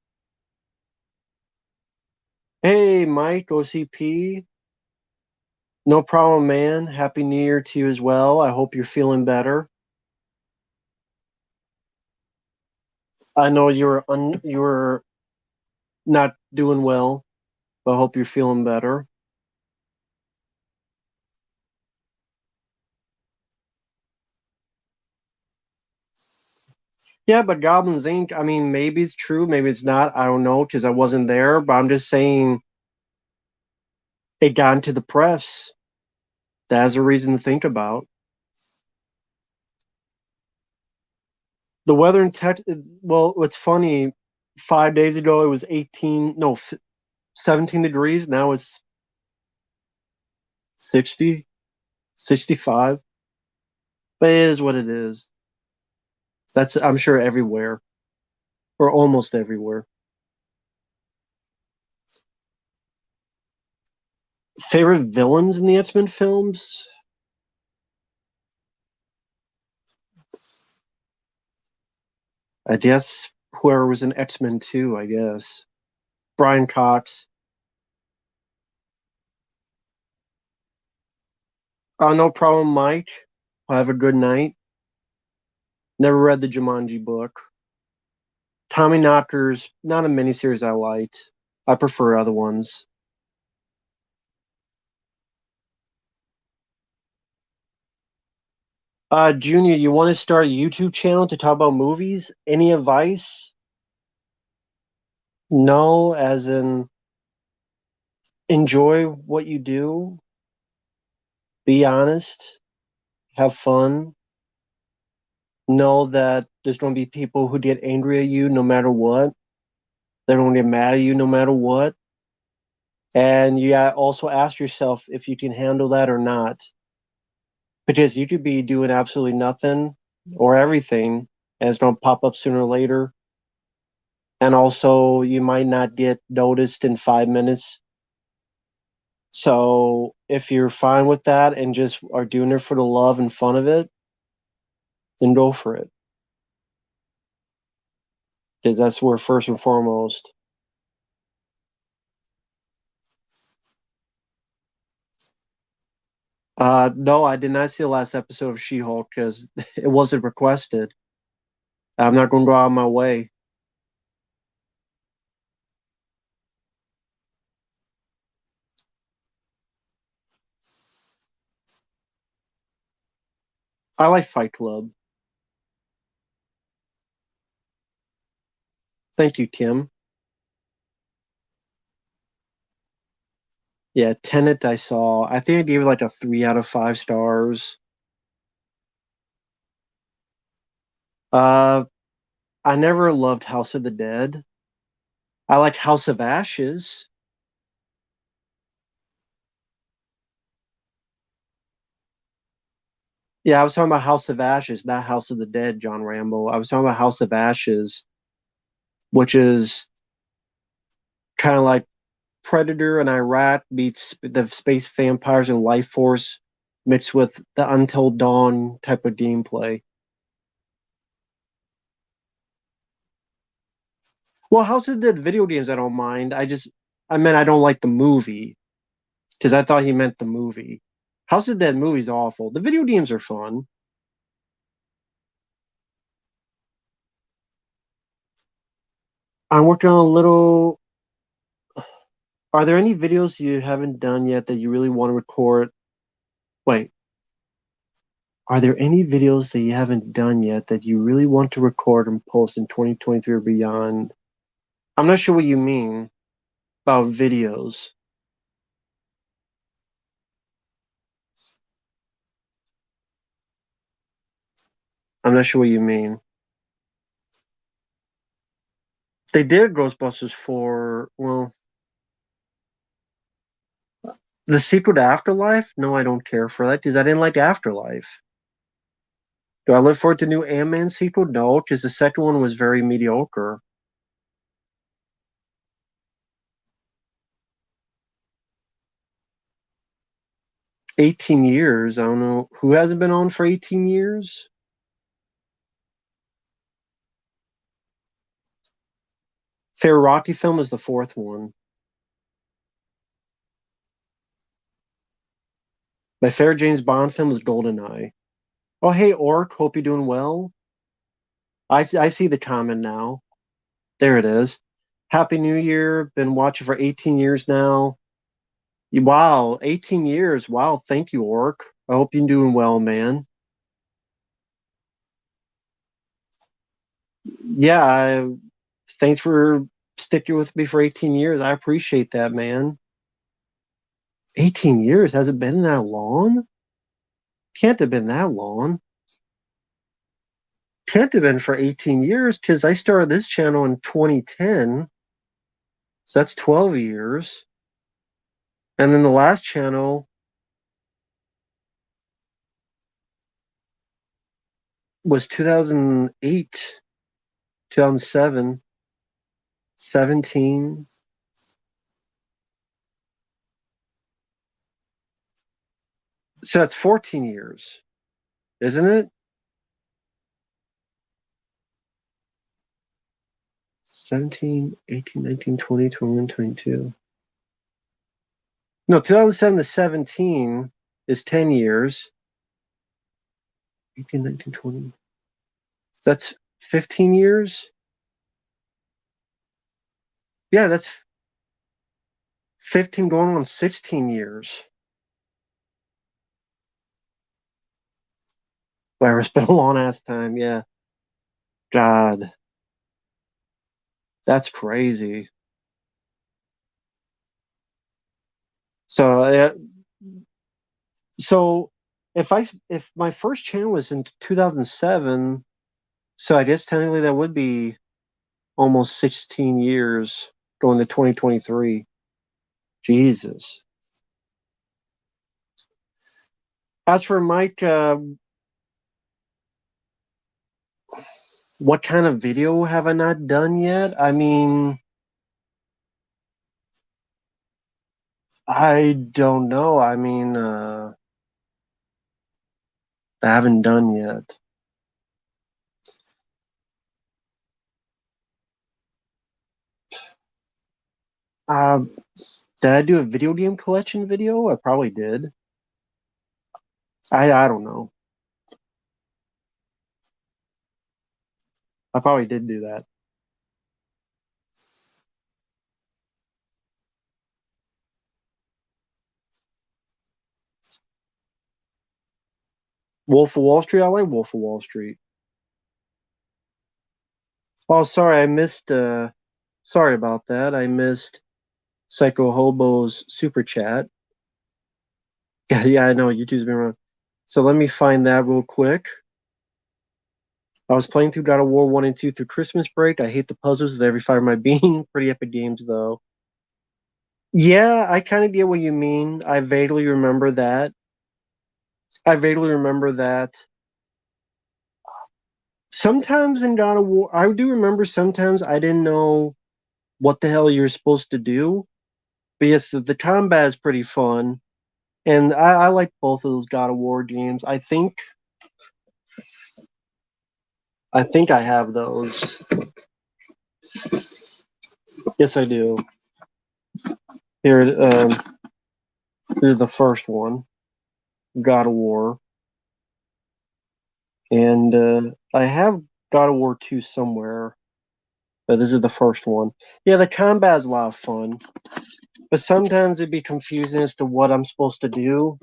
Hey, Mike, OCP. No problem, man. Happy New Year to you as well. I hope you're feeling better. I know you were not doing well, but I hope you're feeling better. Yeah, but Goblins Inc. I mean, maybe it's true, maybe it's not. I don't know because I wasn't there. But I'm just saying it got into the press. That's a reason to think about. The weather in Texas. Well, what's funny, 5 days ago it was 18, no, 17 degrees. Now it's 60, 65. But it is what it is. That's I'm sure everywhere or almost everywhere. Favorite villains in the X-Men films? I guess whoever was in X-Men 2, I guess. Brian Cox. No problem, Mike. Have a good night. Never read the Jumanji book. Tommy Knockers, not a miniseries I liked. I prefer other ones. Junior, you want to start a YouTube channel to talk about movies? Any advice? No, as in enjoy what you do, be honest, have fun, know that there's going to be people who get angry at you no matter what. They're going to get mad at you no matter what. And you also ask yourself if you can handle that or not. Because you could be doing absolutely nothing or everything, and it's going to pop up sooner or later. And also, you might not get noticed in 5 minutes. So, if you're fine with that and just are doing it for the love and fun of it, then go for it. Because that's where first and foremost. No, I did not see the last episode of She-Hulk because it wasn't requested. I'm not going to go out of my way. I like Fight Club. Thank you, Kim. Yeah, Tenet I saw. I think I gave it like a 3 out of 5 stars. Uh, I never loved House of the Dead. I like House of Ashes. Yeah, I was talking about House of Ashes, not House of the Dead, John Rambo. I was talking about House of Ashes, which is kind of like Predator and Iraq meets the space vampires and life force mixed with the Until Dawn type of gameplay. Well, House of the Dead video games, I don't mind. I meant I don't like the movie because I thought he meant the movie. House of the Dead movie's awful. The video games are fun. I'm working on a little. Are there any videos you haven't done yet that you really want to record? Wait, are there any videos that you haven't done yet that you really want to record and post in 2023 or beyond? I'm not sure what you mean about videos. I'm not sure what you mean. They did Ghostbusters for, well, the sequel to Afterlife? No, I don't care for that because I didn't like Afterlife. Do I look forward to new Ant-Man sequel? No, because the second one was very mediocre. 18 years. I don't know who hasn't been on for 18 years. Fair Rocky film is the fourth one. My favorite James Bond film is GoldenEye. Oh, hey, Orc. Hope you're doing well. I see the comment now. There it is. Happy New Year. Been watching for 18 years now. Wow, 18 years. Wow, thank you, Orc. I hope you're doing well, man. Yeah, thanks for sticking with me for 18 years. I appreciate that, man. 18 years? Has it been that long? Can't have been that long. Can't have been for 18 years because I started this channel in 2010. So that's 12 years. And then the last channel was 2008, 2007, 17. So that's 14 years, isn't it? 17, 18, 19, 20, 21, 22. No, 2007 to 17 is 10 years. 18, 19, 20. That's 15 years. Yeah, that's 15 going on 16 years. Whatever, it's been a long ass time. Yeah. God, that's crazy. So, so if my first channel was in 2007, so I guess technically that would be almost 16 years going to 2023. Jesus. As for Mike, what kind of video have I not done yet? I mean, I don't know. I mean, I haven't done yet. Uh, did I do a video game collection video? I probably did. I don't know. I probably did do that. Wolf of Wall Street. I like Wolf of Wall Street. Oh, sorry, I missed. Sorry about that. I missed Psycho Hobo's super chat. Yeah, yeah, I know YouTube's been wrong. So let me find that real quick. I was playing through God of War 1 and 2 through Christmas break. I hate the puzzles with every fiber of my being. Pretty epic games, though. Yeah, I kind of get what you mean. I vaguely remember that. I vaguely remember that. Sometimes in God of War, I do remember sometimes I didn't know what the hell you're supposed to do. But yes, the combat is pretty fun. And I like both of those God of War games. I think I have those. Yes, I do. Here, here's the first one, God of War, and I have God of War 2 somewhere, but this is the first one. Yeah, the combat is a lot of fun, but sometimes it'd be confusing as to what I'm supposed to do.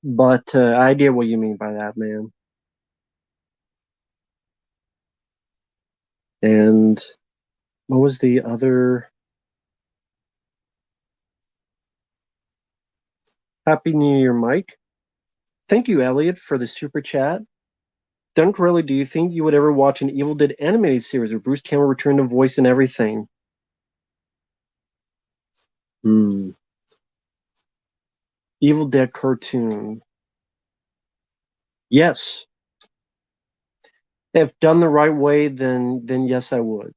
But I get what you mean by that, man. And what was the other? Happy New Year, Mike. Thank you, Elliot, for the super chat. Duncarelli, do you think you would ever watch an Evil Dead animated series where Bruce Campbell returned to voice and everything? Hmm. Evil Dead cartoon. Yes. If done the right way, then yes, I would.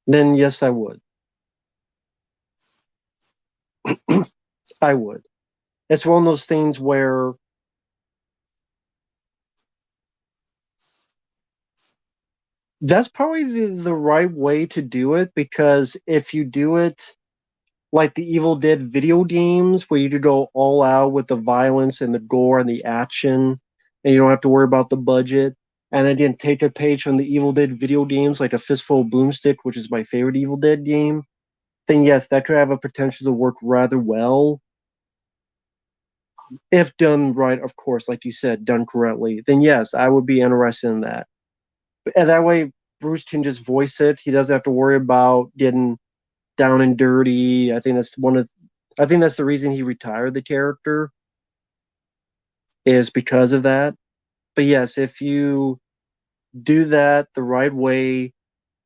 then yes, I would. I would. It's one of those things where that's probably the right way to do it because if you do it like the Evil Dead video games, where you could go all out with the violence and the gore and the action, and you don't have to worry about the budget. And again, take a page from the Evil Dead video games, like A Fistful of Boomstick, which is my favorite Evil Dead game. Then yes, that could have a potential to work rather well if done right. Of course, like you said, done correctly. Then yes, I would be interested in that. And that way, Bruce can just voice it. He doesn't have to worry about getting down and dirty. I think that's the reason he retired the character is because of that. But yes, if you do that the right way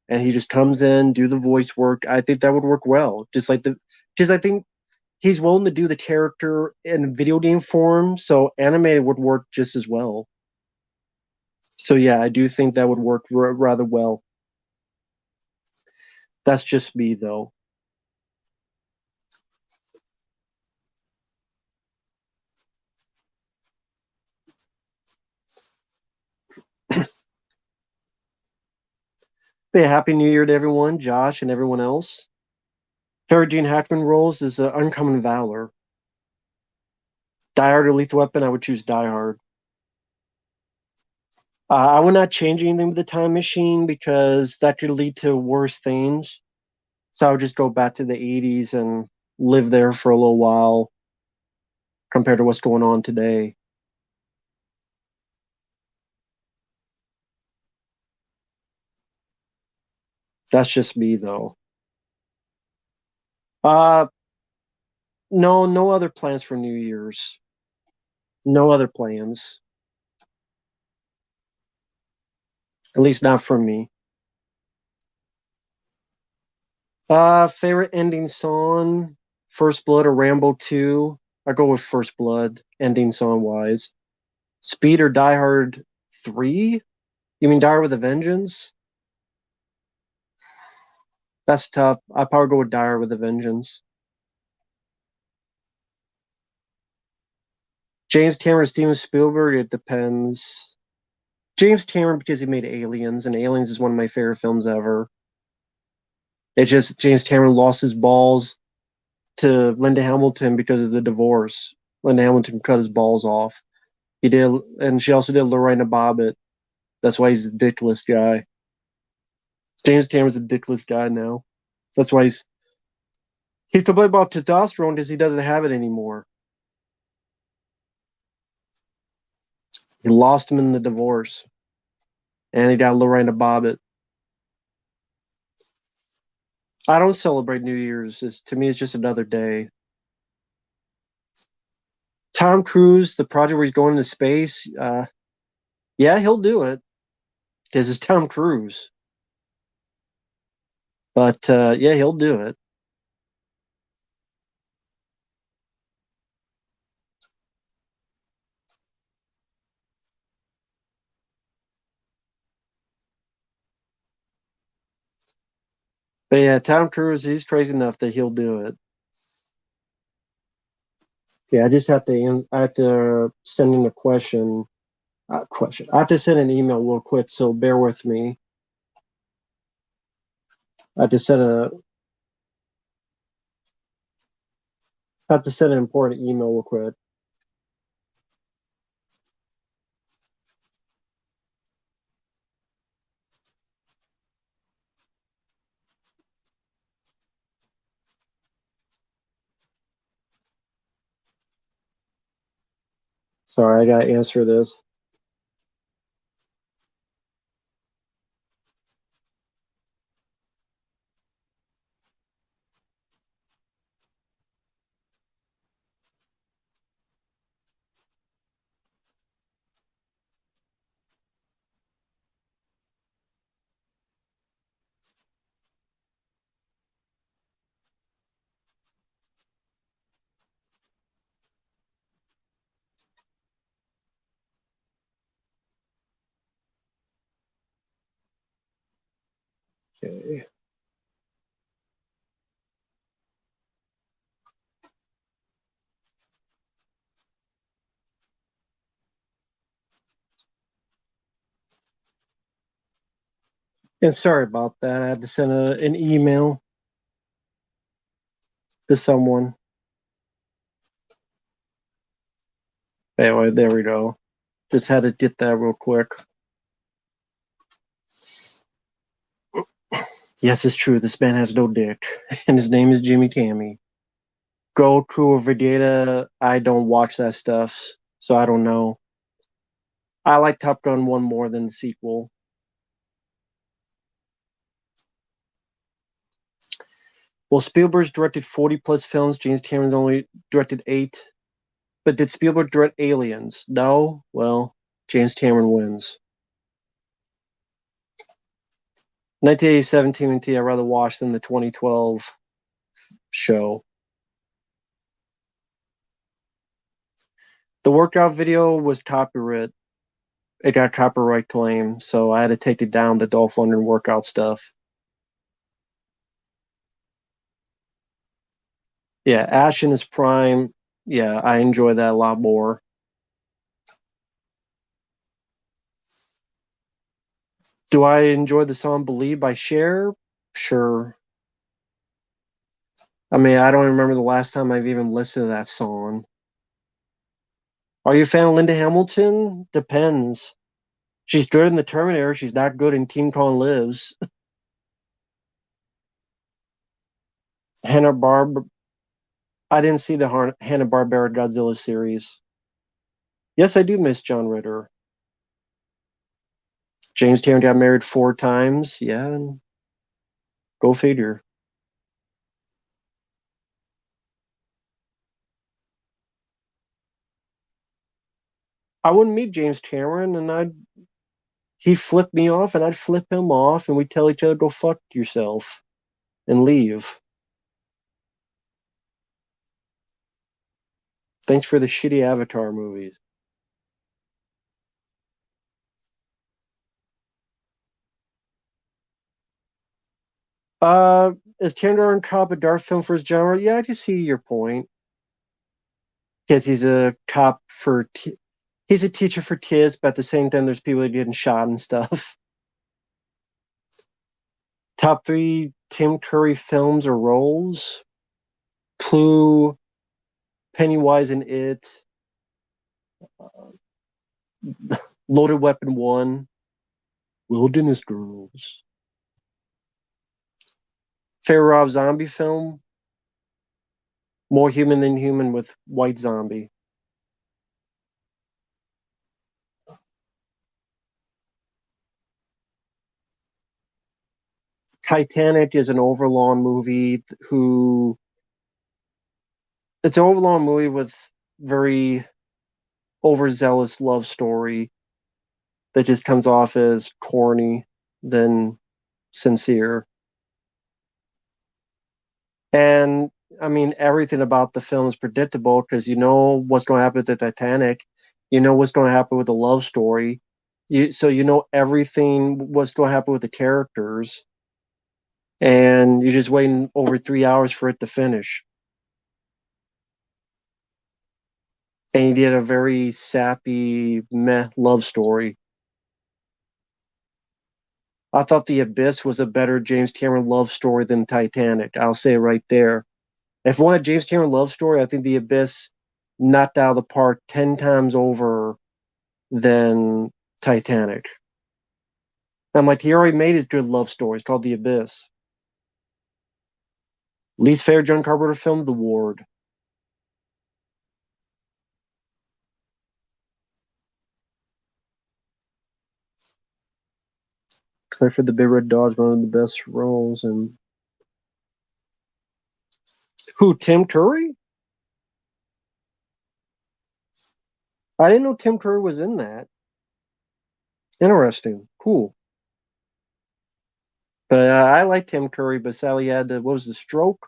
and he just comes in, do the voice work, I think that would work well. Because I think he's willing to do the character in video game form, so animated would work just as well. So yeah, I do think that would work rather well. That's just me though. But yeah, happy New Year to everyone, Josh and everyone else. Favorite Gene Hackman roles is Uncommon Valor. Die Hard or Lethal Weapon, I would choose Die Hard. I would not change anything with the time machine because that could lead to worse things. So I would just go back to the 80s and live there for a little while compared to what's going on today. That's just me though. Uh no, no other plans for New Year's. No other plans. At least not for me. Favorite ending song, First Blood or Rambo 2. I go with First Blood, ending song wise. Speed or Die Hard 3? You mean Die Hard with a Vengeance? That's tough. I probably go with Die Hard with a Vengeance. James Cameron, Steven Spielberg, it depends. James Cameron because he made Aliens, and Aliens is one of my favorite films ever. It's just James Cameron lost his balls to Linda Hamilton because of the divorce. Linda Hamilton cut his balls off. He did, and she also did Lorena Bobbitt. That's why he's a dickless guy. James Cameron's a dickless guy now. That's why he's complaining about testosterone because he doesn't have it anymore. He lost him in the divorce, and he got Lorena Bobbitt. I don't celebrate New Year's. To me, it's just another day. Tom Cruise, the project where he's going into space, yeah, he'll do it because it's Tom Cruise. But yeah, he'll do it. But yeah, Tom Cruise, he's crazy enough that he'll do it. Yeah, I just have to. I have to send in a question. Question. I have to send an email real quick, so bear with me. I have to send a. I have to send an important email real quick. Sorry, I gotta answer this. Okay. And sorry about that. I had to send an email to someone. Anyway, there we go. Just had to get that real quick. Yes, it's true. This man has no dick, and his name is Jimmy Tammy. Goku or Vegeta, I don't watch that stuff, so I don't know. I like Top Gun 1 more than the sequel. Well, Spielberg's directed 40 plus films. James Cameron's only directed 8. But did Spielberg direct Aliens? No? Well, James Cameron wins. 1987 TMNT I'd rather watch than the 2012 show. The workout video was copyright. It got copyright claim, so I had to take it down, the Dolph Lundgren workout stuff. Yeah, Ash in his prime. Yeah, I enjoy that a lot more. Do I enjoy the song Believe by Cher? Sure. I mean, I don't remember the last time I've even listened to that song. Are you a fan of Linda Hamilton? Depends. She's good in The Terminator. She's not good in King Kong Lives. Hannah Barb. I didn't see the Hanna Barbera Godzilla series. Yes, I do miss John Ritter. James Cameron got married 4 times. Yeah, go figure. I wouldn't meet James Cameron, and he'd flip me off, and I'd flip him off, and we'd tell each other, "Go fuck yourself," and leave. Thanks for the shitty Avatar movies. Uh, is Kindergarten Cop a dark film for his genre? Yeah, I can see your point. Because he's a cop he's a teacher for kids, but at the same time, there's people getting shot and stuff. Top 3 Tim Curry films or roles: Clue, Pennywise and It, Loaded Weapon 1, Wilderness Girls. Favorite Rob Zombie film: More Human Than Human with White Zombie. Titanic is an overlong movie who it's an overlong movie with very overzealous love story that just comes off as corny than sincere. And I mean, everything about the film is predictable because you know what's going to happen with the Titanic, you know what's going to happen with the love story, so you know everything what's going to happen with the characters, and you're just waiting over 3 hours for it to finish. And you get a very sappy, meh love story. I thought The Abyss was a better James Cameron love story than Titanic. I'll say it right there. If I want a James Cameron love story, I think The Abyss knocked out of the park 10 times over than Titanic. I'm like, he already made his good love story. It's called The Abyss. Least favorite John Carpenter film, The Ward. Except for The Big Red Dog's one of the best roles. And who, Tim Curry? I didn't know Tim Curry was in that. Interesting. Cool. But I like Tim Curry, but Sally had what was the stroke?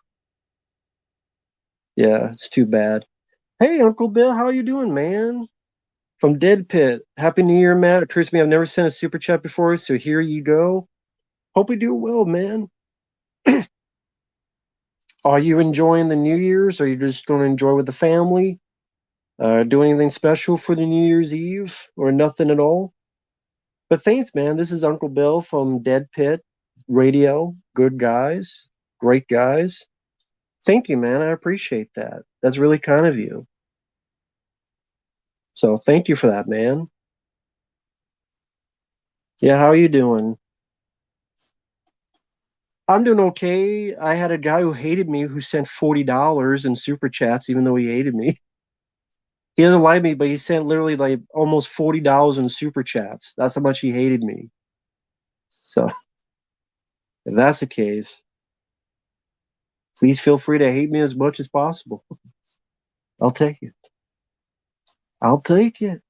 Yeah, it's too bad. Hey, Uncle Bill, how you doing, man? From Dead Pit. Happy New Year, Matt. It occurs to me I've never sent a super chat before, so here you go. Hope we do well, man. Are you enjoying the New Year's? Or are you just going to enjoy with the family? Do anything special for the New Year's Eve or nothing at all? But thanks, man. This is Uncle Bill from Dead Pit Radio. Good guys, great guys. Thank you, man. I appreciate that. That's really kind of you. So thank you for that, man. Yeah, how are you doing? I'm doing okay. I had a guy who hated me who sent $40 in super chats, even though he hated me. He doesn't like me, but he sent literally like almost $40 in super chats. That's how much he hated me. So if that's the case, please feel free to hate me as much as possible. I'll take it. I'll take it.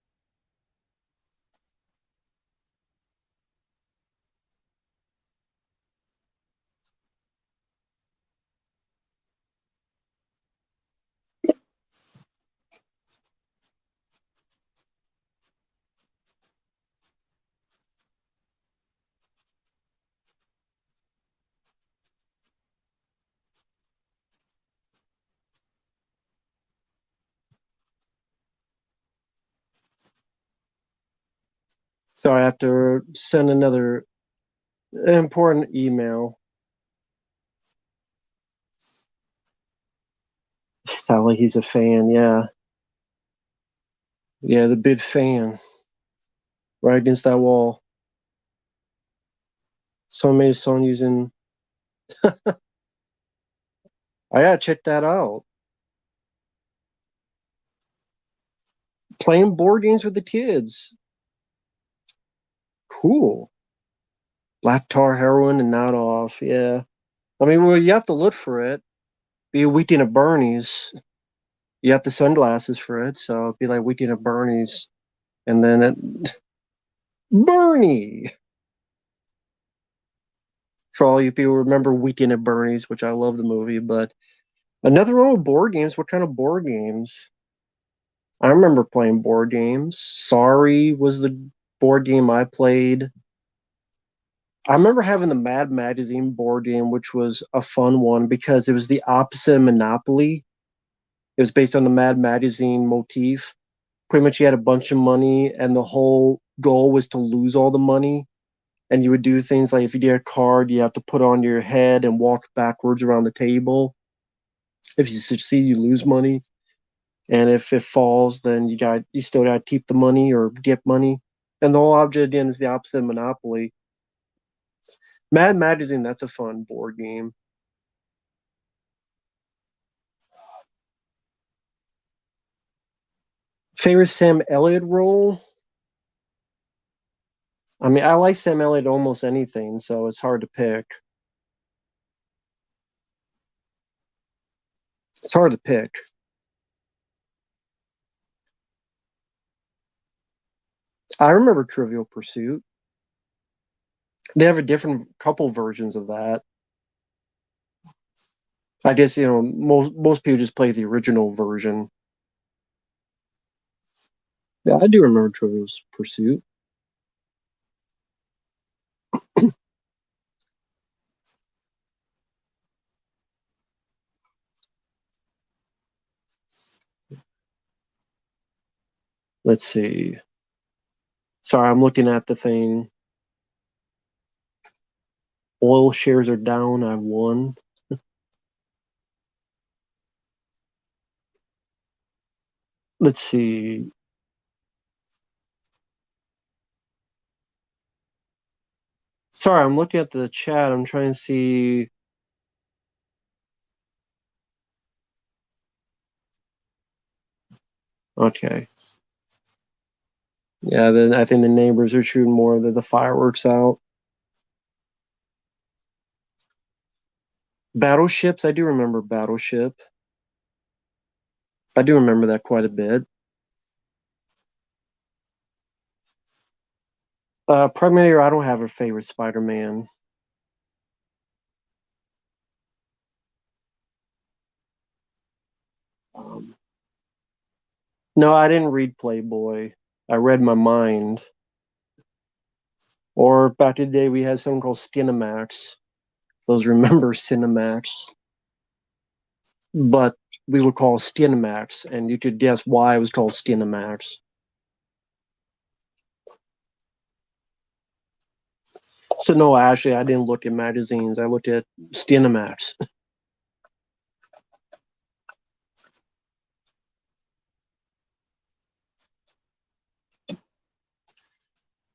So I have to send another important email. Sound like he's a fan. Yeah. Yeah, the big fan. Right against that wall. Someone made a song using. I gotta check that out. Playing board games with the kids. Cool. Black tar heroin and not off. Yeah. I mean, well, you have to look for it. Be a weekend at Bernie's. You have the sunglasses for it, so it'd be like weekend at Bernie's. And then it. Bernie! For all you people who remember Weekend at Bernie's, which I love the movie, but another one with board games. What kind of board games? I remember playing board games. Sorry was the board game I played. I remember having the Mad Magazine board game, which was a fun one because it was the opposite of Monopoly. It was based on the Mad Magazine motif. Pretty much you had a bunch of money, and the whole goal was to lose all the money. And you would do things like if you get a card, you have to put it on your head and walk backwards around the table. If you succeed, you lose money. And if it falls, then you still got to keep the money or get money. And the whole object again is the opposite of Monopoly. Mad Magazine, that's a fun board game. Favorite Sam Elliott role? I mean, I like Sam Elliott almost anything, so it's hard to pick. It's hard to pick. I remember Trivial Pursuit. They have a different couple versions of that. I guess most people just play the original version. Yeah, I do remember Trivial Pursuit. Let's see. Sorry, I'm looking at the thing. Oil shares are down. I've won. Let's see. Sorry, I'm looking at the chat. I'm trying to see. Okay. Yeah, then I think the neighbors are shooting more of the fireworks out. Battleships, I do remember Battleship. I do remember that quite a bit. Primarily, I don't have a favorite Spider-Man. Um, no, I didn't read Playboy. I read my mind. Or back in the day, we had something called Skinamax. Those remember Cinemax, but we would call Skinamax, and you could guess why it was called Skinamax. So no, actually, I didn't look at magazines. I looked at Skinemax.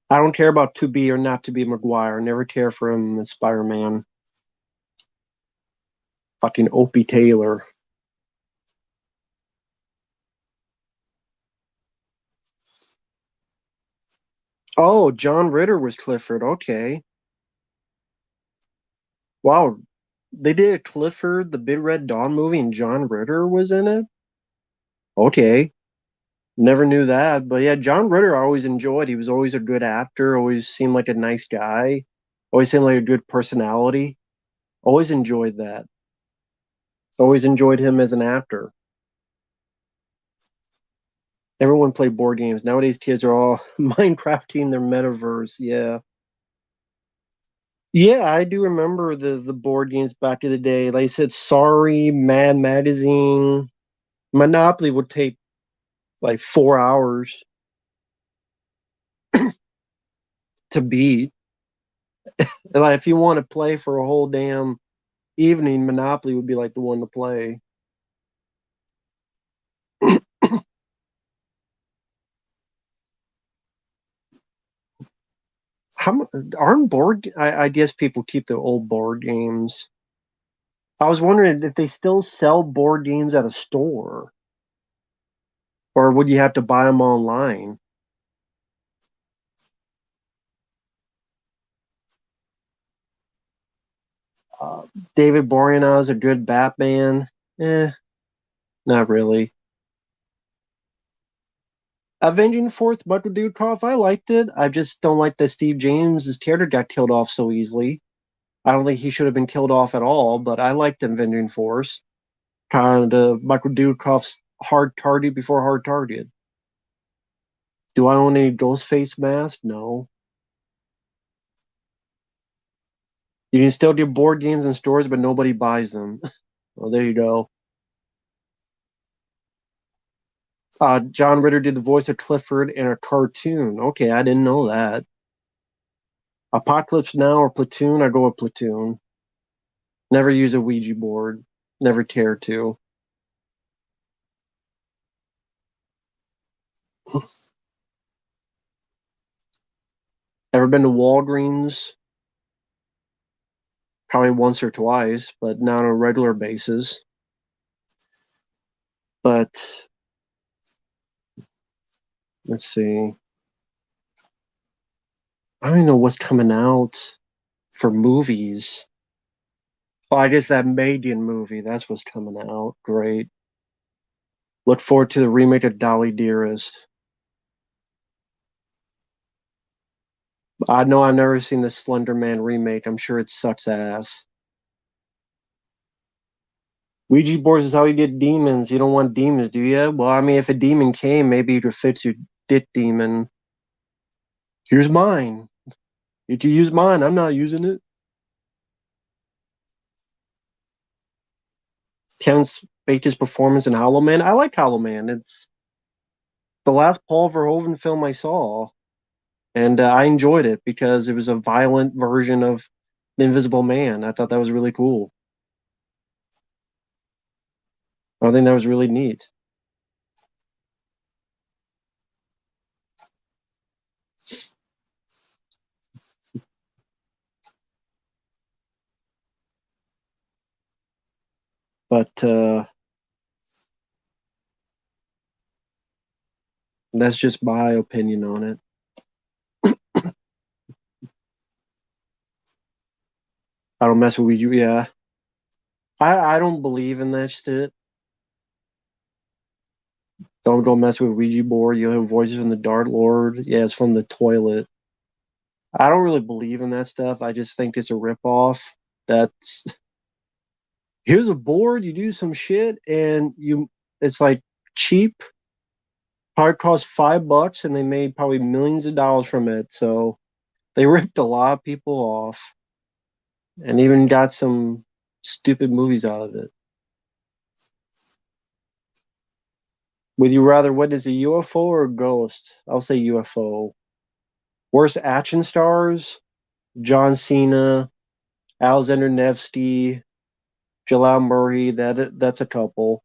I don't care about to be or not to be Maguire. Never care for him as Spider-Man. Fucking Opie Taylor. Oh, John Ritter was Clifford. Okay. Wow. They did a Clifford, the Big Red Dawn movie, and John Ritter was in it? Okay. Never knew that. But yeah, John Ritter I always enjoyed. He was always a good actor, always seemed like a nice guy, always seemed like a good personality. Always enjoyed that. Always enjoyed him as an actor. Everyone played board games. Nowadays, kids are all Minecrafting their metaverse. Yeah. Yeah, I do remember the board games back in the day. Like I said, Sorry, Mad Magazine, Monopoly would take like 4 hours to beat. And like if you want to play for a whole damn evening, Monopoly would be like the one to play. How aren't board? I guess people keep the old board games. I was wondering if they still sell board games at a store, or would you have to buy them online? Uh, David Boreanaz is a good Batman. Eh, not really. Avenging Fourth, Michael Dudikoff, I liked it. I just don't like that Steve James' character got killed off so easily. I don't think he should have been killed off at all, but I liked Avenging Force. Kind of Michael Dudikoff's hard target before hard target. Do I own any Ghostface mask? No. You can still get board games in stores, but nobody buys them. Well, there you go. John Ritter did the voice of Clifford in a cartoon. Okay, I didn't know that. Apocalypse Now or Platoon? I go with Platoon. Never use a Ouija board. Never care to. Ever been to Walgreens? Probably once or twice, but not on a regular basis. But let's see. I don't even know what's coming out for movies. Oh, I guess that Megan movie. That's what's coming out. Great. Look forward to the remake of Dolly Dearest. I know I've never seen the Slender Man remake. I'm sure it sucks ass. Ouija boards is how you get demons. You don't want demons, do you? Well, I mean, if a demon came, maybe you could fix your dick demon. Here's mine. If you use mine, I'm not using it. Kevin Space's performance in Hollow Man. I like Hollow Man. It's the last Paul Verhoeven film I saw, and I enjoyed it because it was a violent version of The Invisible Man. I thought that was really cool. I think that was really neat. But that's just my opinion on it. I don't mess with you. Yeah, I don't believe in that shit. Don't go mess with Ouija board. You have voices from the Dark Lord. Yeah, it's from the toilet. I don't really believe in that stuff. I just think it's a ripoff. That's here's a board. You do some shit, and you it's like cheap. Probably cost $5, and they made probably millions of dollars from it. So they ripped a lot of people off, and even got some stupid movies out of it. Would you rather witness a UFO or a ghost? I'll say UFO. Worst action stars? John Cena, Alexander Nevsky, Jalal Murray. That's a couple.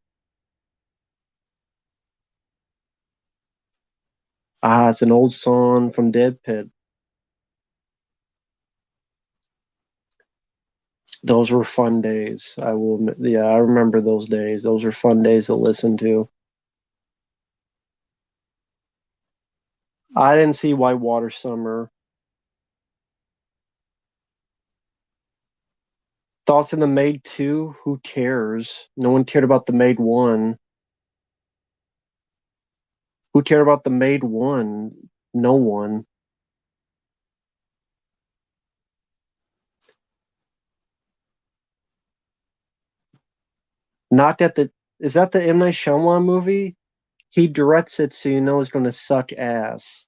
Ah, it's an old song from Dead Pit. Those were fun days. Yeah, I remember those days. Those were fun days to listen to. I didn't see Whitewater Summer. Thoughts on the Maid 2? Who cares? No one cared about the Maid 1. Who cared about the Maid 1? No one. Not that the Is that the M Night Shyamalan movie? He directs it, so you know it's gonna suck ass.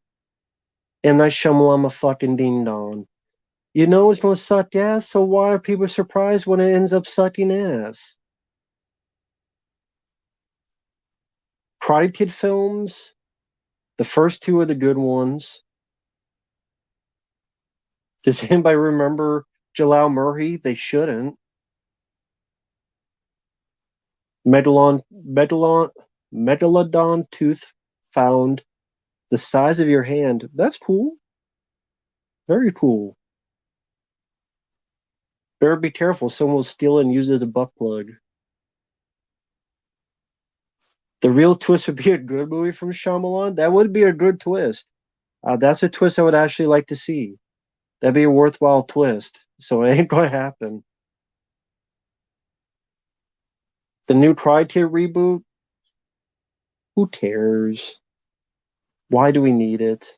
M Night Shyamalan a fucking ding dong. You know it's gonna suck ass, so why are people surprised when it ends up sucking ass? Karate Kid films, the first two are the good ones. Does anybody remember Jalal Murray? They shouldn't. Megalon, Megalodon tooth found the size of your hand. That's cool. Very cool. Better be careful. Someone will steal it and use it as a butt plug. The real twist would be a good movie from Shyamalan. That would be a good twist. That's a twist I would actually like to see. That'd be a worthwhile twist. So it ain't gonna happen. The new Cry Kid reboot. Who cares? Why do we need it?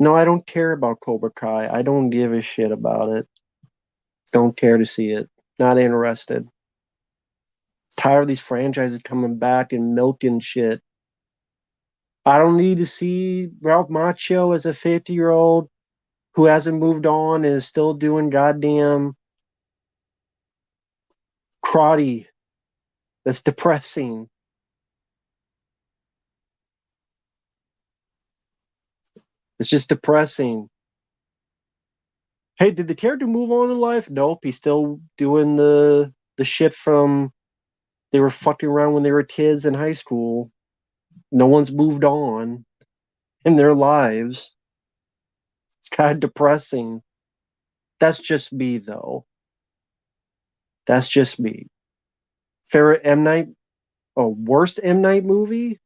No, I don't care about Cobra Kai. I don't give a shit about it. Don't care to see it. Not interested. Tired of these franchises coming back and milking shit. I don't need to see Ralph Macchio as a 50-year-old who hasn't moved on and is still doing goddamn karate. That's depressing. It's just depressing. Hey, did the character move on in life? Nope, he's still doing the shit from they were fucking around when they were kids in high school. No one's moved on in their lives. It's kind of depressing. That's just me, though. That's just me. Favorite M Night? Oh, worst M Night movie?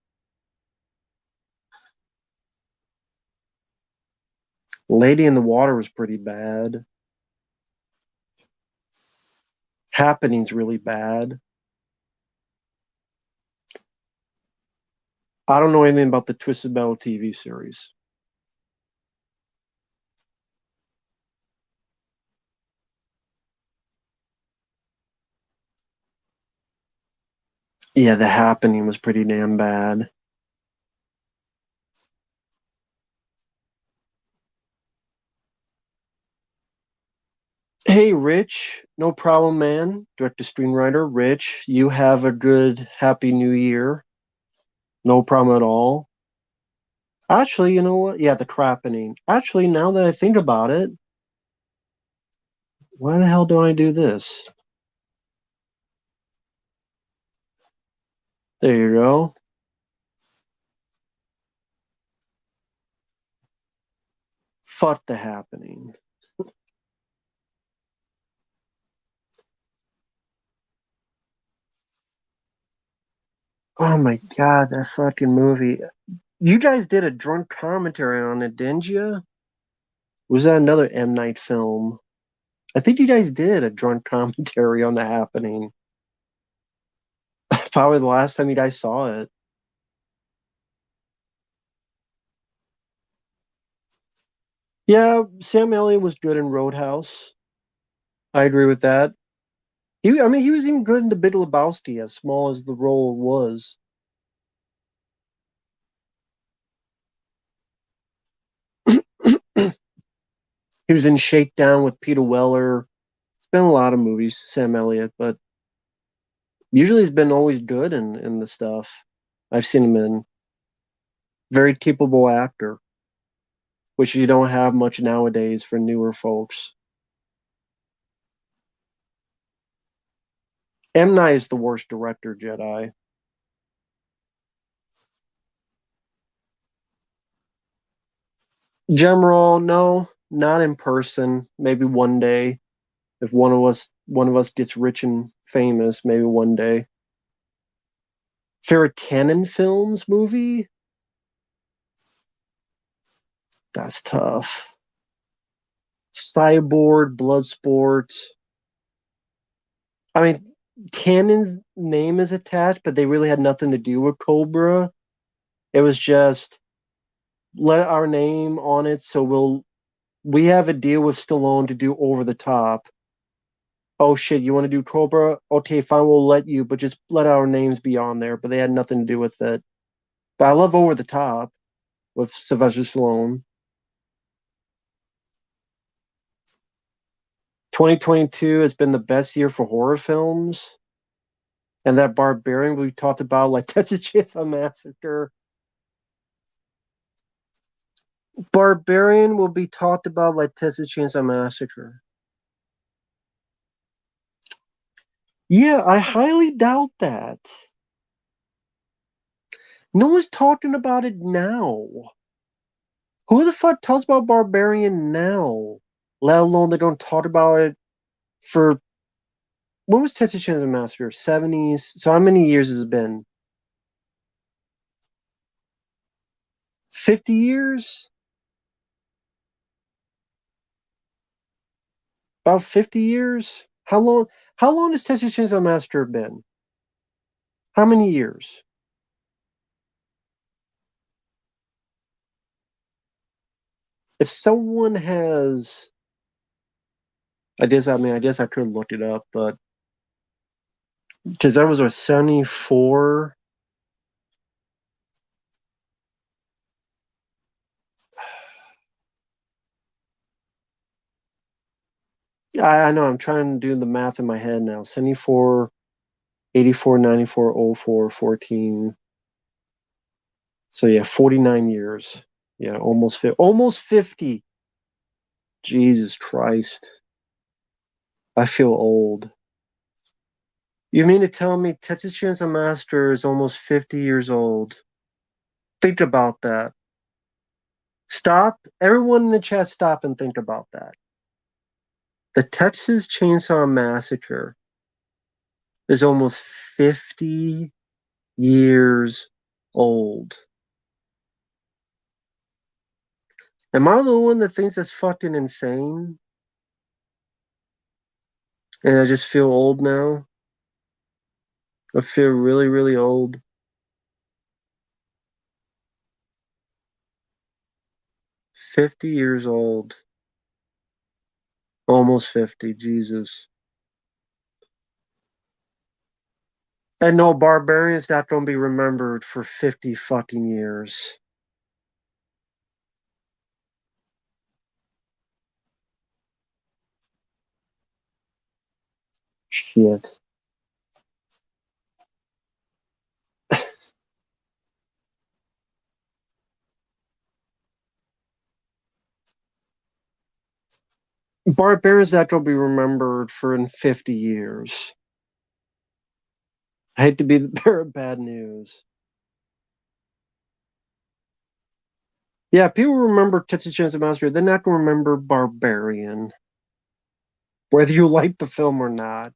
Lady in the Water was pretty bad. Happening's really bad. I don't know anything about the Twisted Metal TV series. Yeah, The Happening was pretty damn bad. Hey, Rich, no problem, man. Director, screenwriter, Rich, you have a good, happy new year. No problem at all. Actually, you know what? Yeah, the crappening. Actually, now that I think about it, why the hell don't I do this? There you go. Fuck the happening. Oh my god, that fucking movie. You guys did a drunk commentary on it, didn't you? Was that another M. Night film? I think you guys did a drunk commentary on the happening. Probably the last time you guys saw it. Yeah, Sam Elliott was good in Roadhouse. I agree with that. I mean, he was even good in The Big Lebowski, as small as the role was. He was in Shakedown with Peter Weller. It's been a lot of movies, Sam Elliott, but usually he's been always good in the stuff I've seen him in. Very capable actor. which you don't have much nowadays for newer folks. M. Night is the worst director, Jedi. General, no, not in person. Maybe one day, if one of us gets rich and famous, maybe one day. Favorite canon films movie? That's tough. Cyborg, Bloodsport. I mean, Canon's name is attached, but they really had nothing to do with Cobra. It was just let our name on it, so we have a deal with Stallone to do Over the Top. Oh shit, you want to do Cobra? Okay, fine, we'll let you, but just let our names be on there. But they had nothing to do with it. But I love Over the Top with Sylvester Stallone. 2022 has been the best year for horror films. And that Barbarian we talked about, like Texas Chainsaw Massacre. Barbarian will be talked about like Texas Chainsaw Massacre. Yeah, I highly doubt that. No one's talking about it now. Who the fuck talks about Barbarian now? Let alone they don't talk about it for when was Texas Chainsaw Massacre? 70s. So how many years has it been? 50 years? About 50 years? How long has Texas Chainsaw Massacre been? How many years? If someone has I guess I could look it up, but because that was a 74. I know I'm trying to do the math in my head now. 74, 84, 94, 04, 14. So yeah, 49 years. Yeah, almost 50. Jesus Christ. I feel old. You mean to tell me Texas Chainsaw Massacre is almost 50 years old? Think about that. Stop. Everyone in the chat, stop and think about that. The Texas Chainsaw Massacre is almost 50 years old. Am I the one that thinks that's fucking insane? And I just feel old now? I feel really, really old. 50 years old. Almost 50. Jesus. And no, Barbarian's not going to be remembered for 50 fucking years. Shit. Barbarian's not going to be remembered for in 50 years. I hate to be the bearer of bad news. Yeah, people remember Texas Chainsaw Massacre. They're not going to remember Barbarian, whether you like the film or not.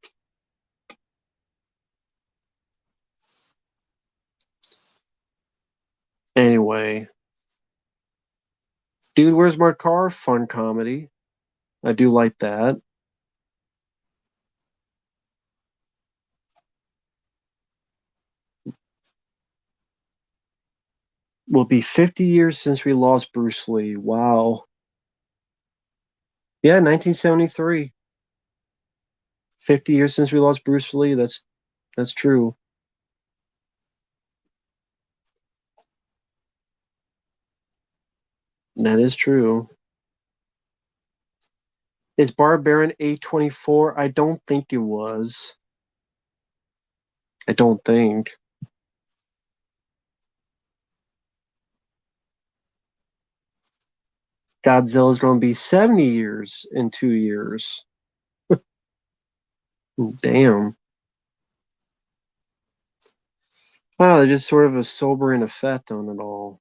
Anyway, Dude, Where's My Car? Fun comedy. I do like that. Will be 50 years since we lost Bruce Lee. Wow. Yeah, 1973. 50 years since we lost Bruce Lee. That's true. That is true. Is Barbarian A24? I don't think it was. I don't think. Godzilla's going to be 70 years in 2 years. Damn. Wow, there's just sort of a sobering effect on it all.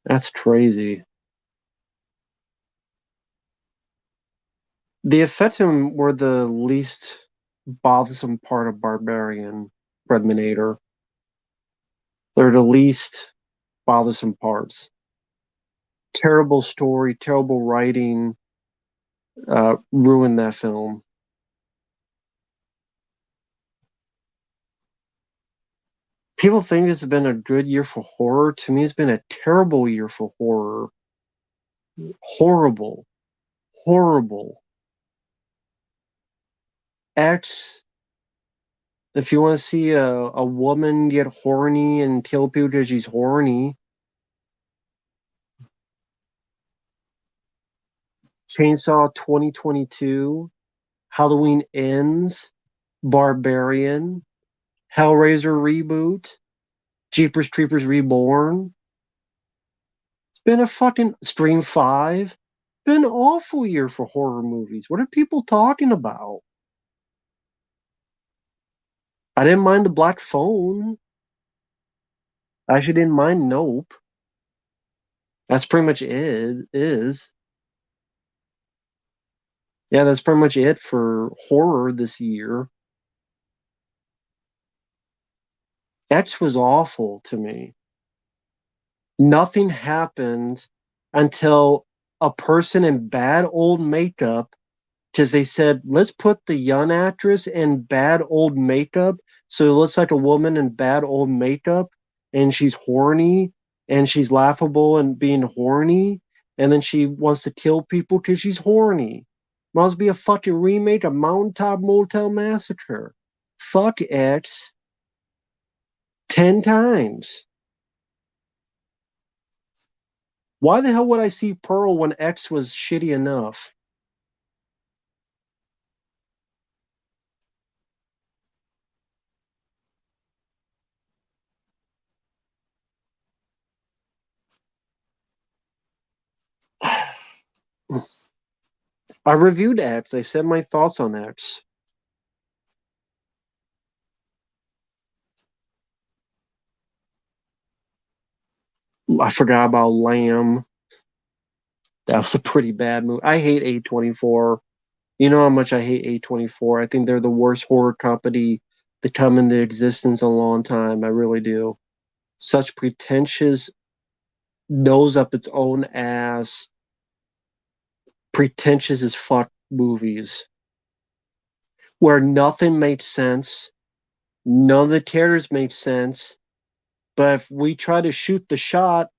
That's crazy. The Effetum were the least bothersome part of Barbarian Redminator. They're the least bothersome parts. Terrible story, terrible writing, ruined that film. People think this has been a good year for horror. To me, it's been a terrible year for horror. Horrible. Horrible. X, if you want to see a woman get horny and kill people because she's horny, Chainsaw 2022, Halloween Ends, Barbarian, Hellraiser reboot, Jeepers Creepers Reborn. It's been a fucking Stream 5. Been an awful year for horror movies. What are people talking about? I didn't mind the Black Phone. I actually didn't mind Nope. That's pretty much it. Is Yeah, that's pretty much it for horror this year. X was awful to me. Nothing happened until a person in bad old makeup, because they said, let's put the young actress in bad old makeup so it looks like a woman in bad old makeup and she's horny and she's laughable and being horny and then she wants to kill people because she's horny. Must be a fucking remake of Mountaintop Motel Massacre. Fuck X 10 times. Why the hell would I see Pearl when X was shitty enough? I reviewed X. I said my thoughts on X. I forgot about Lamb. That was a pretty bad movie. I hate A24. You know how much I hate A24. I think they're the worst horror company to come into existence in a long time. I really do. Such pretentious, nose up its own ass, pretentious as fuck movies where nothing makes sense. None of the characters make sense. But if we try to shoot the shot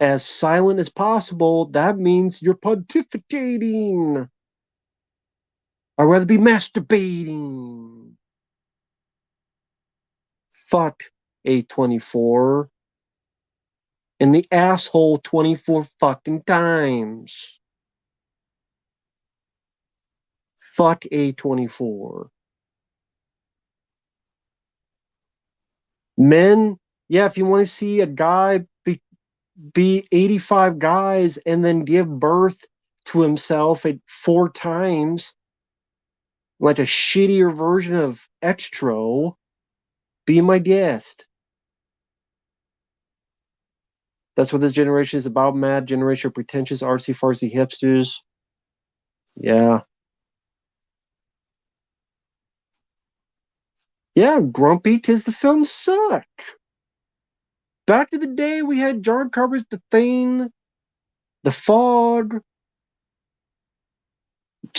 as silent as possible, that means you're pontificating. I'd rather be masturbating. Fuck A24 in the asshole 24 fucking times. Fuck A24. Men, yeah, if you want to see a guy be 85 guys and then give birth to himself at 4 times, like a shittier version of Extro, be my guest. That's what this generation is about, mad generation of pretentious artsy fartsy hipsters. Yeah. Yeah, grumpy because the films suck. Back to the day we had John Carpenter's The Thing, The Fog,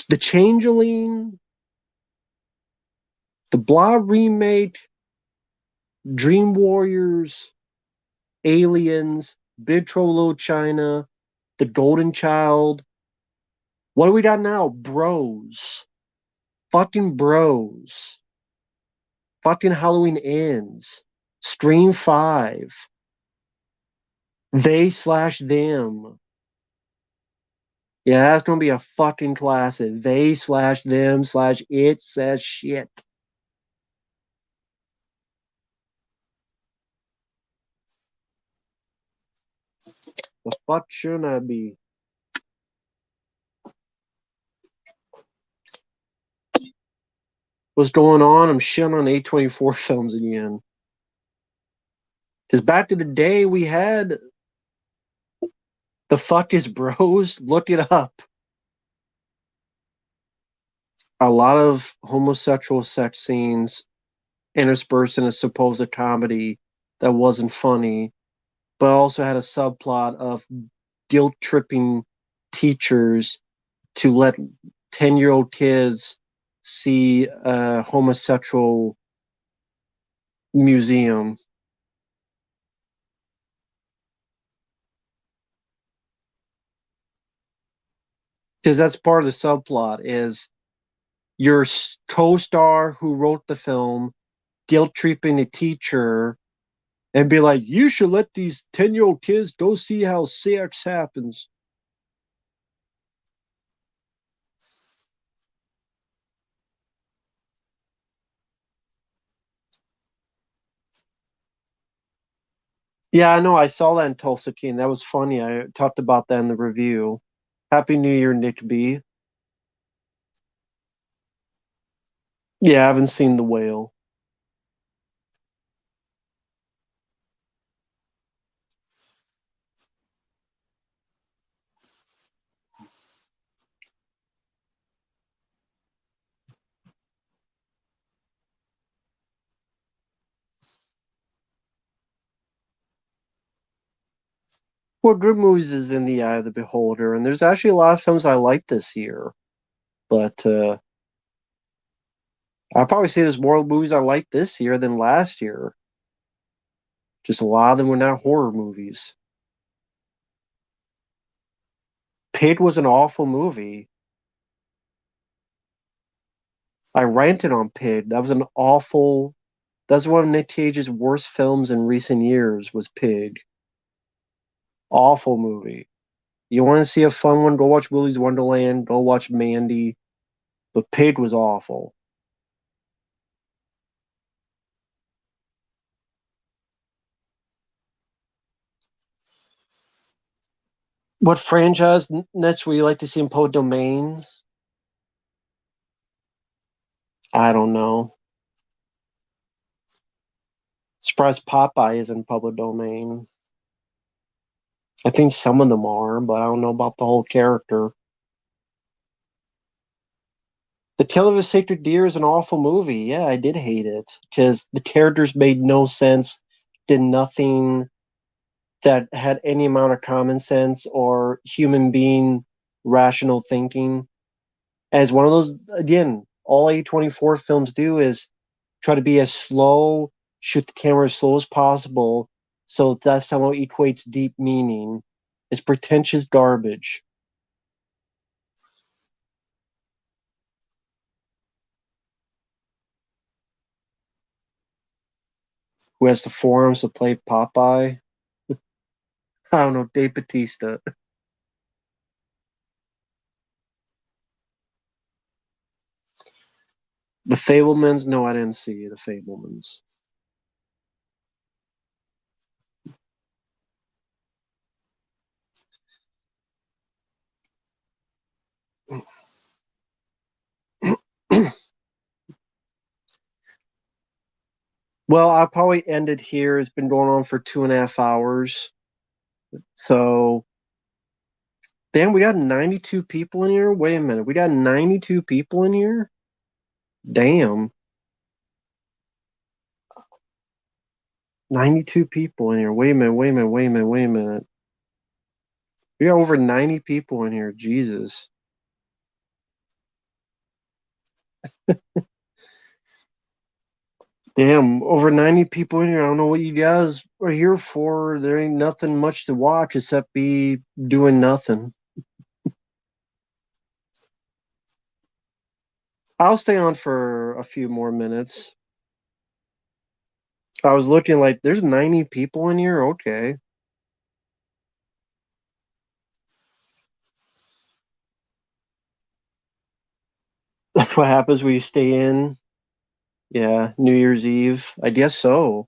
The Changeling, The Blob remake, Dream Warriors, Aliens, Big Trouble Little China, The Golden Child. What do we got now? Bros. Fucking bros. Fucking Halloween Ends. Stream 5. They slash them. Yeah, that's gonna be a fucking classic. They slash them slash it slash shit. The fuck shouldn't I be? What's going on? I'm shitting on A24 films again. Because back in the day, we had the fuck is bros. Look it up. A lot of homosexual sex scenes interspersed in a supposed comedy that wasn't funny, but also had a subplot of guilt tripping teachers to let 10-year-old kids see a homosexual museum. Because that's part of the subplot is your co-star who wrote the film guilt tripping a teacher and be like, you should let these 10-year-old kids go see how sex happens. Yeah, I know. I saw that in Tulsa King. That was funny. I talked about that in the review. Happy New Year, Nick B. Yeah, I haven't seen The Whale. Well, good movies is in the eye of the beholder, and there's actually a lot of films I like this year. But I'll probably say there's more movies I like this year than last year. Just a lot of them were not horror movies. Pig was an awful movie. I ranted on Pig. That was an awful. That's one of Nick Cage's worst films in recent years. Was Pig. Awful movie. You want to see a fun one? Go watch Willy's Wonderland. Go watch Mandy. But Pig was awful. What franchise next would you like to see in public domain? I don't know. Surprised Popeye is in public domain. I think some of them are, but I don't know about the whole character. The Tale of a Sacred Deer is an awful movie. Yeah, I did hate it because the characters made no sense, did nothing that had any amount of common sense or human being rational thinking. As one of those, again, all A24 films do is try to be as slow, shoot the camera as slow as possible, so that's how it equates deep meaning. It's pretentious garbage. Who has the forearms to play Popeye? I don't know, Dave Batista. The Fablemans? No, I didn't see the Fablemans. Well, I'll probably end it here. It's been going on for 2.5 hours. So, damn, we got 92 people in here. Wait a minute. We got 92 people in here? Damn. 92 people in here. Wait a minute. Wait a minute. Wait a minute. Wait a minute. We got over 90 people in here. Jesus. Damn, over 90 people in here. I don't know what you guys are here for. There ain't nothing much to watch except be doing nothing. I'll stay on for a few more minutes. I was looking like there's 90 people in here. Okay. That's what happens when you stay in. Yeah, New Year's Eve. I guess so.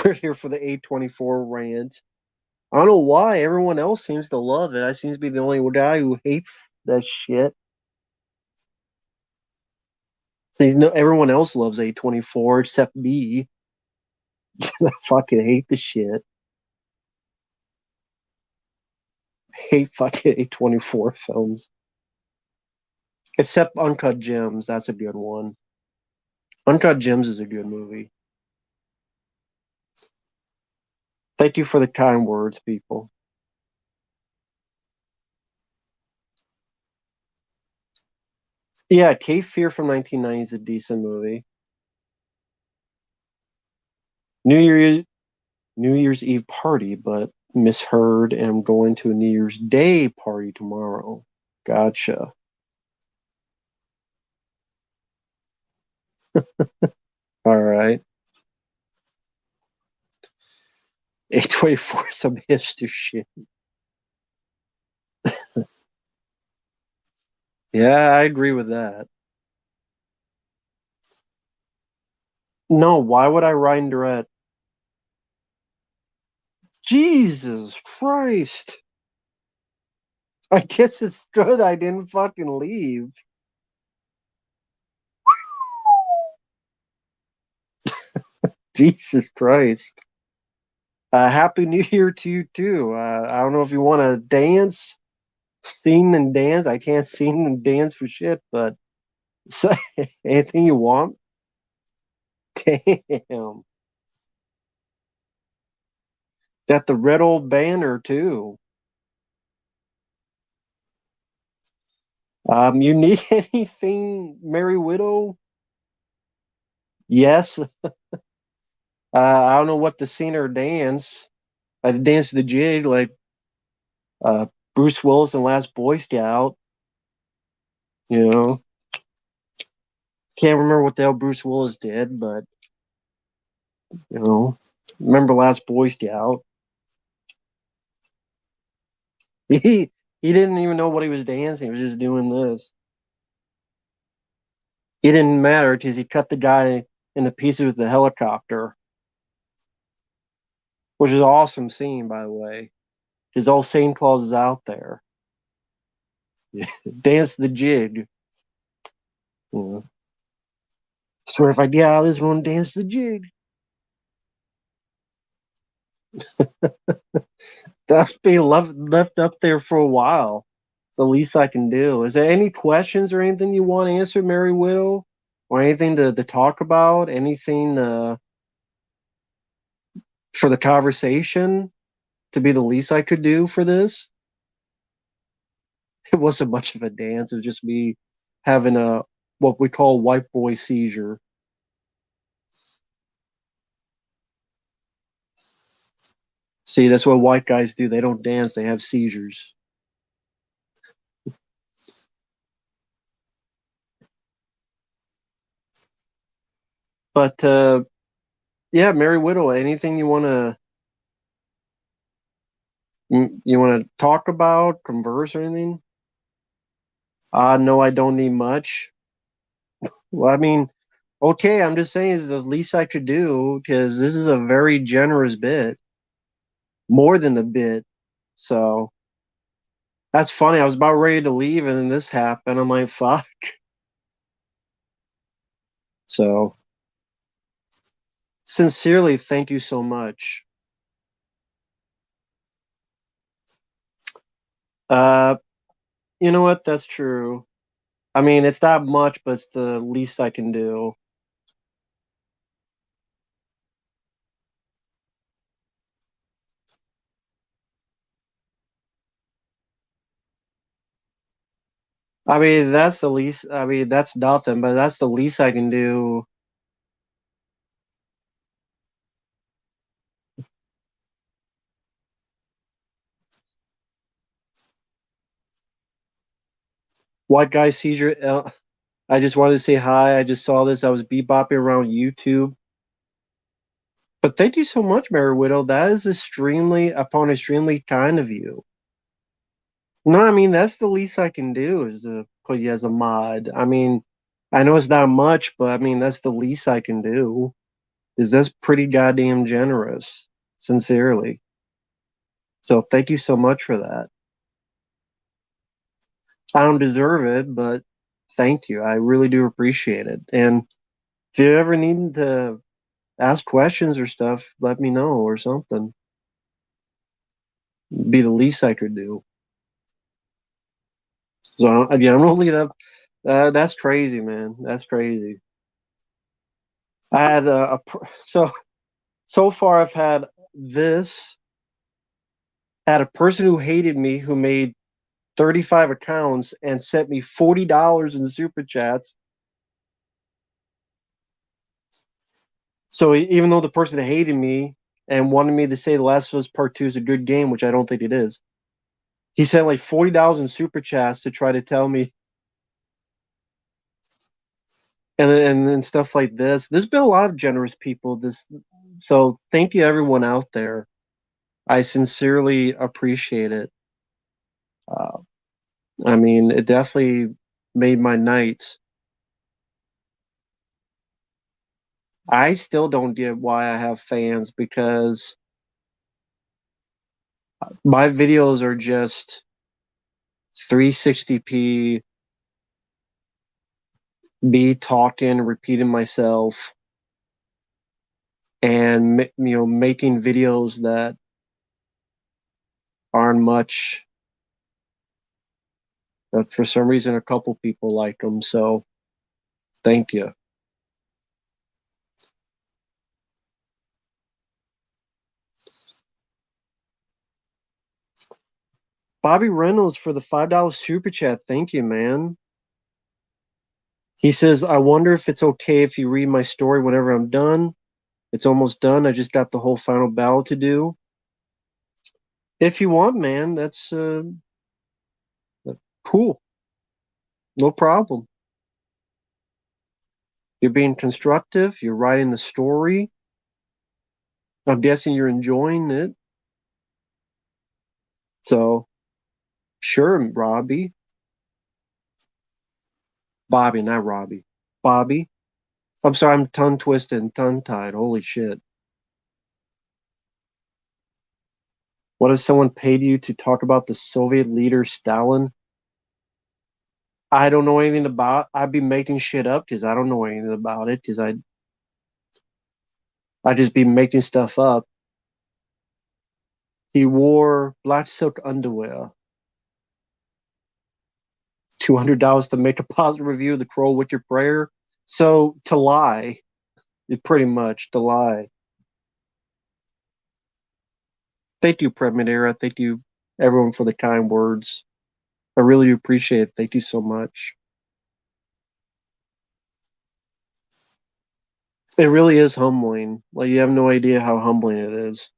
We're here for the A24 rant. I don't know why everyone else seems to love it. I seem to be the only guy who hates that shit. Seems no everyone else loves A24 except me. I fucking hate the shit. I hate fucking A24 films. Except Uncut Gems, that's a good one. Uncut Gems is a good movie. Thank you for the kind words, people. Yeah, Cape Fear from 1990 is a decent movie. New Year's New Year's Eve party, but misheard and I'm going to a New Year's Day party tomorrow. Gotcha. All right. A24 some hipster shit. Yeah, I agree with that. No, why would I ride direct? Jesus Christ. I guess it's good I didn't fucking leave. Jesus Christ. Happy New Year to you too. I don't know if you want to dance, sing and dance. I can't sing and dance for shit, but say anything you want. Damn. Got the red old banner too. You need anything, Merry Widow? Yes. I don't know what to sing or dance. I dance the jig like uh, Bruce Willis and Last Boy Scout. You know, can't remember what the hell Bruce Willis did, but you know, remember Last Boy Scout. He didn't even know what he was dancing. He was just doing this. It didn't matter because he cut the guy into pieces with the helicopter, which is an awesome scene, by the way. His old Santa Claus is out there. Dance the jig. You know. Swear if I get out of this one, dance the jig. That's being left up there for a while. It's the least I can do. Is there any questions or anything you want answered, Mary Widow? Or anything to talk about? Anything for the conversation to be the least I could do for this? It wasn't much of a dance. It was just me having a what we call white boy seizure. See, that's what white guys do. They don't dance, they have seizures. But yeah, Mary Widow, anything you want to talk about, converse or anything? No, I don't need much. Well, I mean, okay, I'm just saying it's the least I could do because this is a very generous bit, more than a bit. So that's funny. I was about ready to leave and then this happened. I'm like, fuck. So sincerely, thank you so much. Uh, you know what? That's true. I mean, it's not much, but it's the least I can do. I mean, that's the least. I mean, that's nothing, but that's the least I can do. White guy seizure. I just wanted to say hi. I just saw this. I was bebopping around YouTube. But thank you so much, Mary Widow. That is extremely kind of you. No, I mean that's the least I can do is to put you as a mod. I mean, I know it's not much, but I mean that's the least I can do. Because that's pretty goddamn generous, sincerely. So thank you so much for that. I don't deserve it, but thank you. I really do appreciate it. And if you ever need to ask questions or stuff, let me know or something. Be the least I could do. So again, I'm rolling it up. That's crazy, man. That's crazy. I had so far I've had this. Had a person who hated me who made 35 accounts and sent me $40 in super chats. So even though the person hated me and wanted me to say The Last of Us Part 2 is a good game, which I don't think it is, he sent like $40 in super chats to try to tell me, and stuff like this. There's been a lot of generous people. So thank you everyone out there. I sincerely appreciate it. Uh, I mean, it definitely made my night. I still don't get why I have fans because my videos are just 360p, me talking, repeating myself, and making videos that aren't much. But for some reason, a couple people like them. So thank you. Bobby Reynolds for the $5 super chat. Thank you, man. He says, I wonder if it's okay if you read my story whenever I'm done. It's almost done. I just got the whole final battle to do. If you want, man, that's cool. No problem. You're being constructive. You're writing the story. I'm guessing you're enjoying it. So, sure, Robbie. Bobby, not Robbie. Bobby. I'm sorry, I'm tongue twisted and tongue tied. Holy shit. What if someone paid you to talk about the Soviet leader Stalin? I don't know anything about. I'd be making shit up because I don't know anything about it because I just be making stuff up. He wore black silk underwear. $200 to make a positive review of The Crow with your prayer. So to lie, pretty much to lie. Thank you, Premedera. Thank you, everyone, for the kind words. I really appreciate it. Thank you so much. It really is humbling. Like you have no idea how humbling it is.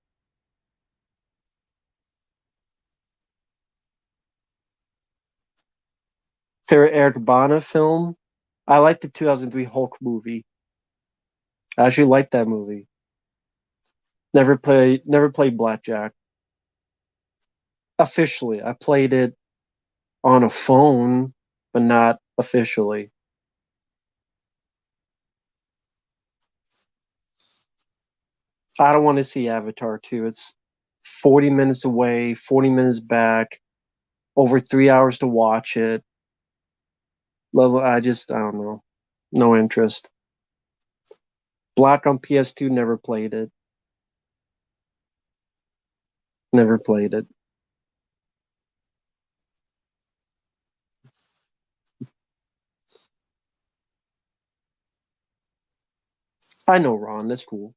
Favorite Eric Bana film? I like the 2003 Hulk movie. I actually like that movie. Never played Blackjack. Officially, I played it on a phone, but not officially. I don't want to see Avatar 2. It's 40 minutes away, 40 minutes back, over 3 hours to watch it. I don't know. No interest. Black on PS2, never played it. Never played it. I know Ron. That's cool.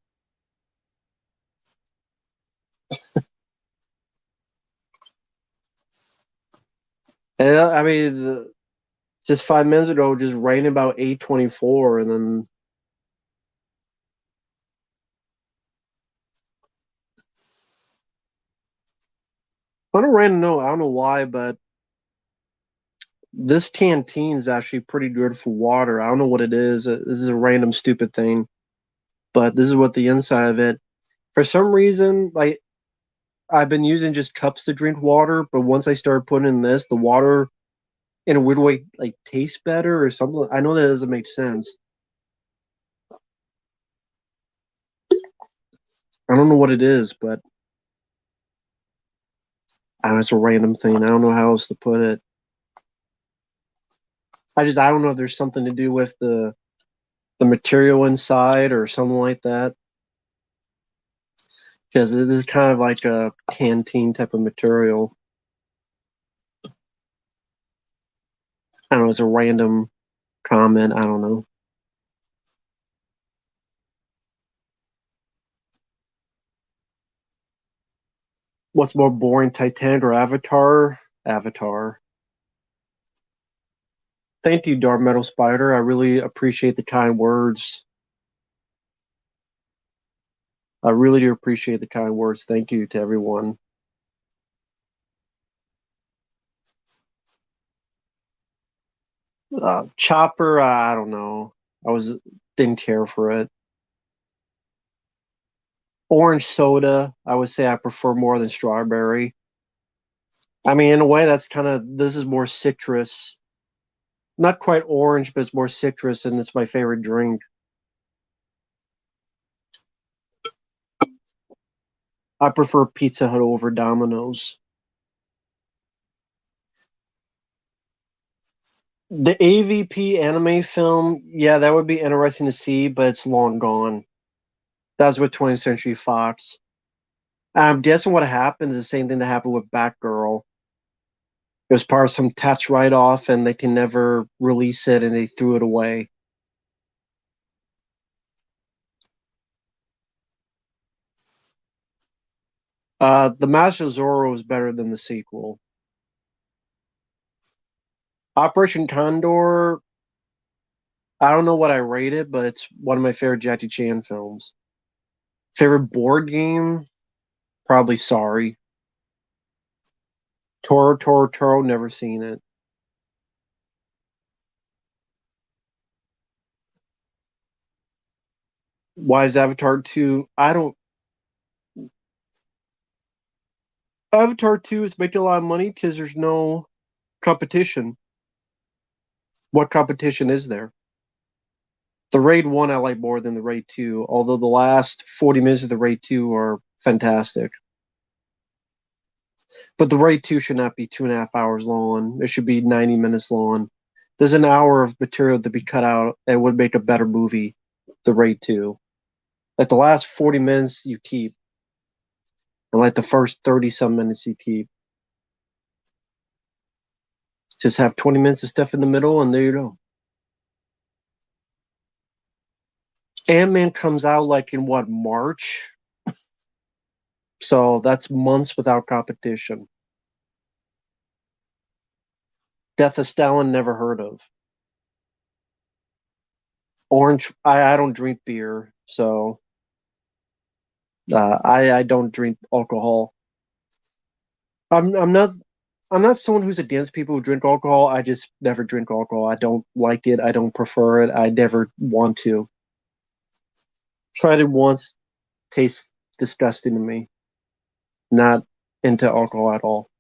And I mean, just 5 minutes ago, just writing about 824, and then on a random note, I don't know why, but this canteen is actually pretty good for water. I don't know what it is. This is a random stupid thing, but this is what the inside of it. For some reason, like I've been using just cups to drink water, but once I started putting in this, the water in a weird way like tastes better or something. I know that doesn't make sense. I don't know what it is, but it's a random thing. I don't know how else to put it. I don't know if there's something to do with the material inside or something like that. Because it is kind of like a canteen type of material. I don't know, it's a random comment. I don't know. What's more boring, Titanic or Avatar? Avatar. Thank you, Dark Metal Spider. I really appreciate the kind words. I really do appreciate the kind words. Thank you to everyone. Chopper, I don't know. I was didn't care for it. Orange soda, I would say I prefer more than strawberry. I mean, in a way, that's kind of this is more citrus. Not quite orange, but it's more citrus, and it's my favorite drink. I prefer Pizza Hut over Domino's. The AVP anime film, yeah, that would be interesting to see, but it's long gone. That was with 20th Century Fox. I'm guessing what happened is the same thing that happened with Batgirl. It was part of some tax write-off, and they can never release it, and they threw it away. The Master of Zorro is better than the sequel. Operation Condor, I don't know what I rated, but it's one of my favorite Jackie Chan films. Favorite board game? Probably Sorry. Toro, never seen it. Why is Avatar 2? I don't. Avatar 2 is making a lot of money because there's no competition. What competition is there? The Raid 1 I like more than the Raid 2, although the last 40 minutes of the Raid 2 are fantastic. But the Raid 2 should not be 2.5 hours long. It should be 90 minutes long. There's an hour of material to be cut out and would make a better movie, the Raid 2. Like the last 40 minutes you keep, and like the first 30 some minutes you keep. Just have 20 minutes of stuff in the middle, and there you go. Ant-Man comes out like in what, March? So that's months without competition. Death of Stalin, never heard of. Orange, I don't drink beer, so I don't drink alcohol. I'm not someone who's against people who drink alcohol. I just never drink alcohol. I don't like it. I don't prefer it. I never want to. Tried it once, tastes disgusting to me. Not into alcohol at all.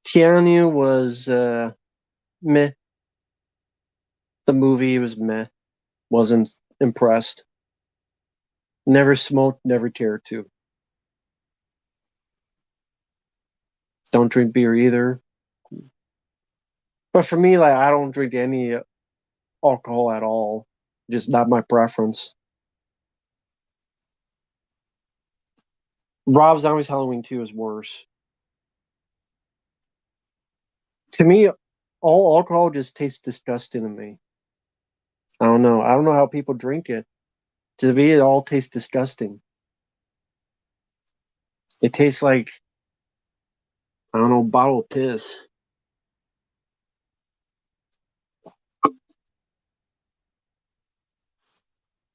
Keanu was meh. The movie was meh. Wasn't impressed. Never smoked, never cared to. Don't drink beer either. But for me, like I don't drink any alcohol at all. Just not my preference. Rob Zombie's Halloween 2 is worse. To me, all alcohol just tastes disgusting to me. I don't know. I don't know how people drink it. To me, it all tastes disgusting. It tastes like, I don't know, bottle of piss.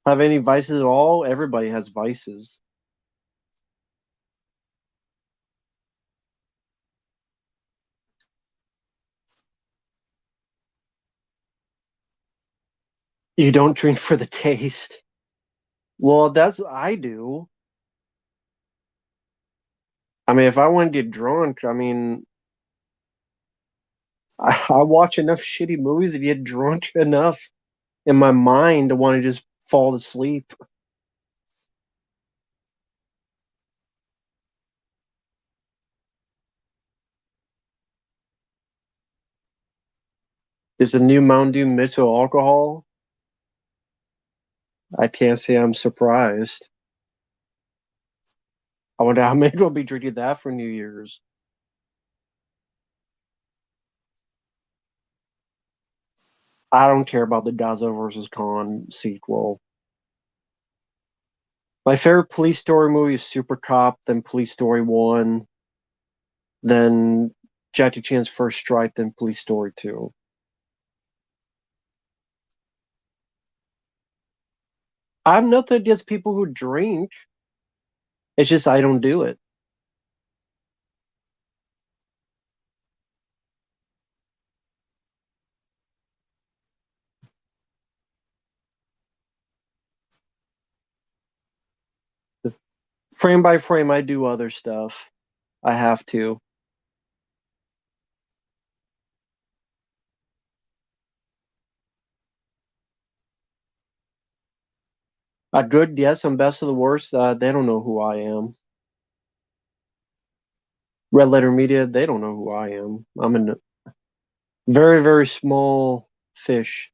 Have any vices at all? Everybody has vices. You don't drink for the taste. Well, that's what I do. I mean, if I want to get drunk, I mean, I watch enough shitty movies to get drunk enough in my mind to want to just fall asleep. There's a new Mountain Dew mixed with alcohol. I can't say I'm surprised. I wonder how many will be drinking that for New Year's. I don't care about the Godzilla versus Kong sequel. My favorite Police Story movie is Super Cop, then Police Story 1, then Jackie Chan's First Strike, then Police Story 2. I have nothing against people who drink. It's just I don't do it. Frame by frame, I do other stuff. I have to. Good, yes, and best of the worst, they don't know who I am. Red Letter Media, they don't know who I am. I'm a very, very small fish.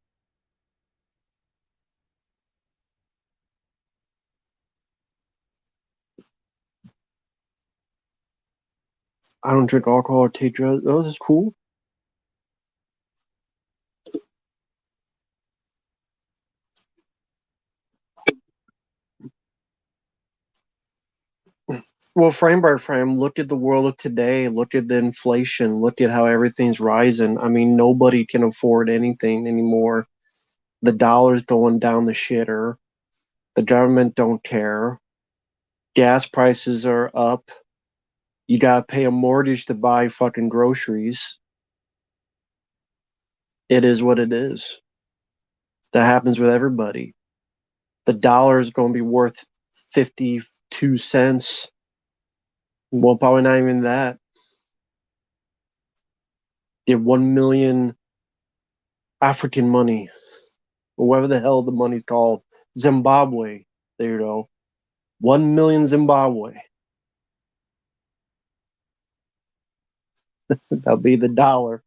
I don't drink alcohol or take drugs. Oh, this is cool. Well, frame by frame, look at the world of today. Look at the inflation. Look at how everything's rising. I mean, nobody can afford anything anymore. The dollar's going down the shitter. The government don't care. Gas prices are up. You gotta pay a mortgage to buy fucking groceries. It is what it is. That happens with everybody. The dollar is going to be worth 52 cents. Well, probably not even that. Get 1 million African money, or whatever the hell the money's called. Zimbabwe. There you go. 1 million Zimbabwe. That'll be the dollar.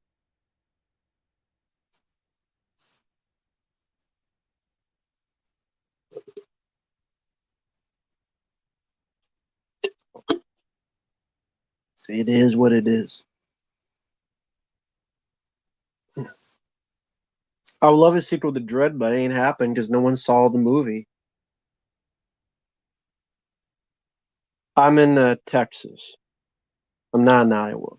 See, it is what it is. I would love a sequel to Dread, but it ain't happened because no one saw the movie. I'm in Texas. I'm not in Iowa.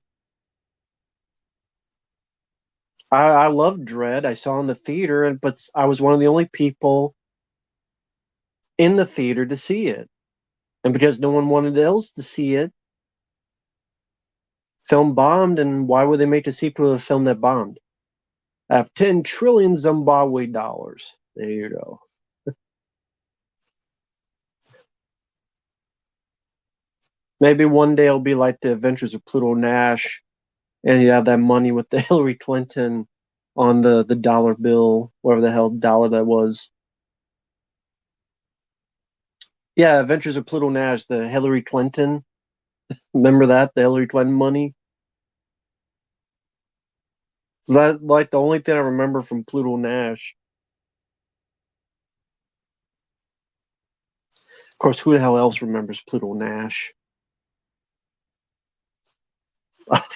I love Dread. I saw it in the theater, but I was one of the only people in the theater to see it. And because no one wanted else to see it, film bombed. And why would they make a sequel to a film that bombed? I have 10 trillion Zimbabwe dollars. There you go. Maybe one day it'll be like the Adventures of Pluto Nash, and you have that money with the Hillary Clinton on the dollar bill, whatever the hell dollar that was. Yeah, Adventures of Pluto Nash, the Hillary Clinton. Remember that? The Hillary Clinton money? Is that like the only thing I remember from Pluto Nash? Of course, who the hell else remembers Pluto Nash?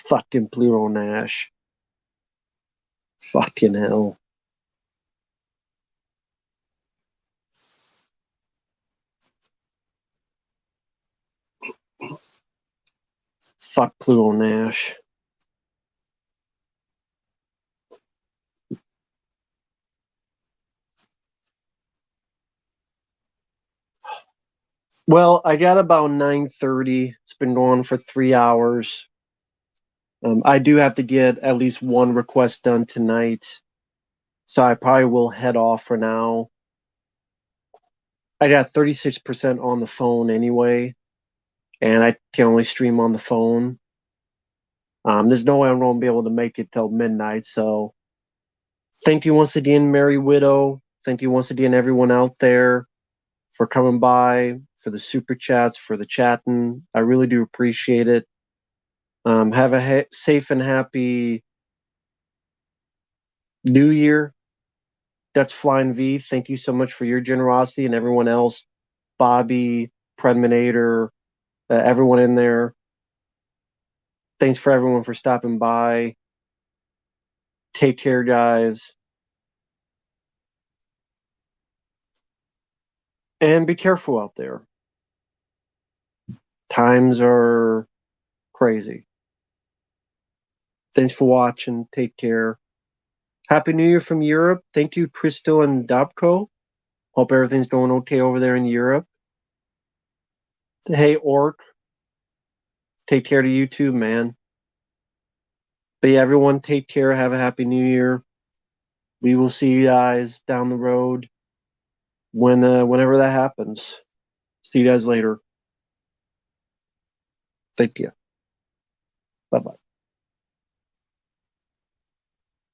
Fucking Pluto Nash. Fucking hell. Fuck Pluto Nash. Well, I got about 9:30. It's been going for 3 hours. I do have to get at least one request done tonight, so I probably will head off for now. I got 36% on the phone anyway, and I can only stream on the phone. There's no way I'm going to be able to make it till midnight, so thank you once again, Mary Widow. Thank you once again, everyone out there, for coming by, for the super chats, for the chatting. I really do appreciate it. Have a safe and happy New Year, that's Flying V. Thank you so much for your generosity and everyone else. Bobby, Predminator, everyone in there. Thanks for everyone for stopping by. Take care, guys. And be careful out there. Times are crazy. Thanks for watching. Take care. Happy New Year from Europe. Thank you, Crystal and Dobko. Hope everything's going okay over there in Europe. Hey, Orc. Take care to you too, man. But yeah, everyone, take care. Have a happy New Year. We will see you guys down the road whenever that happens. See you guys later. Thank you. Bye bye.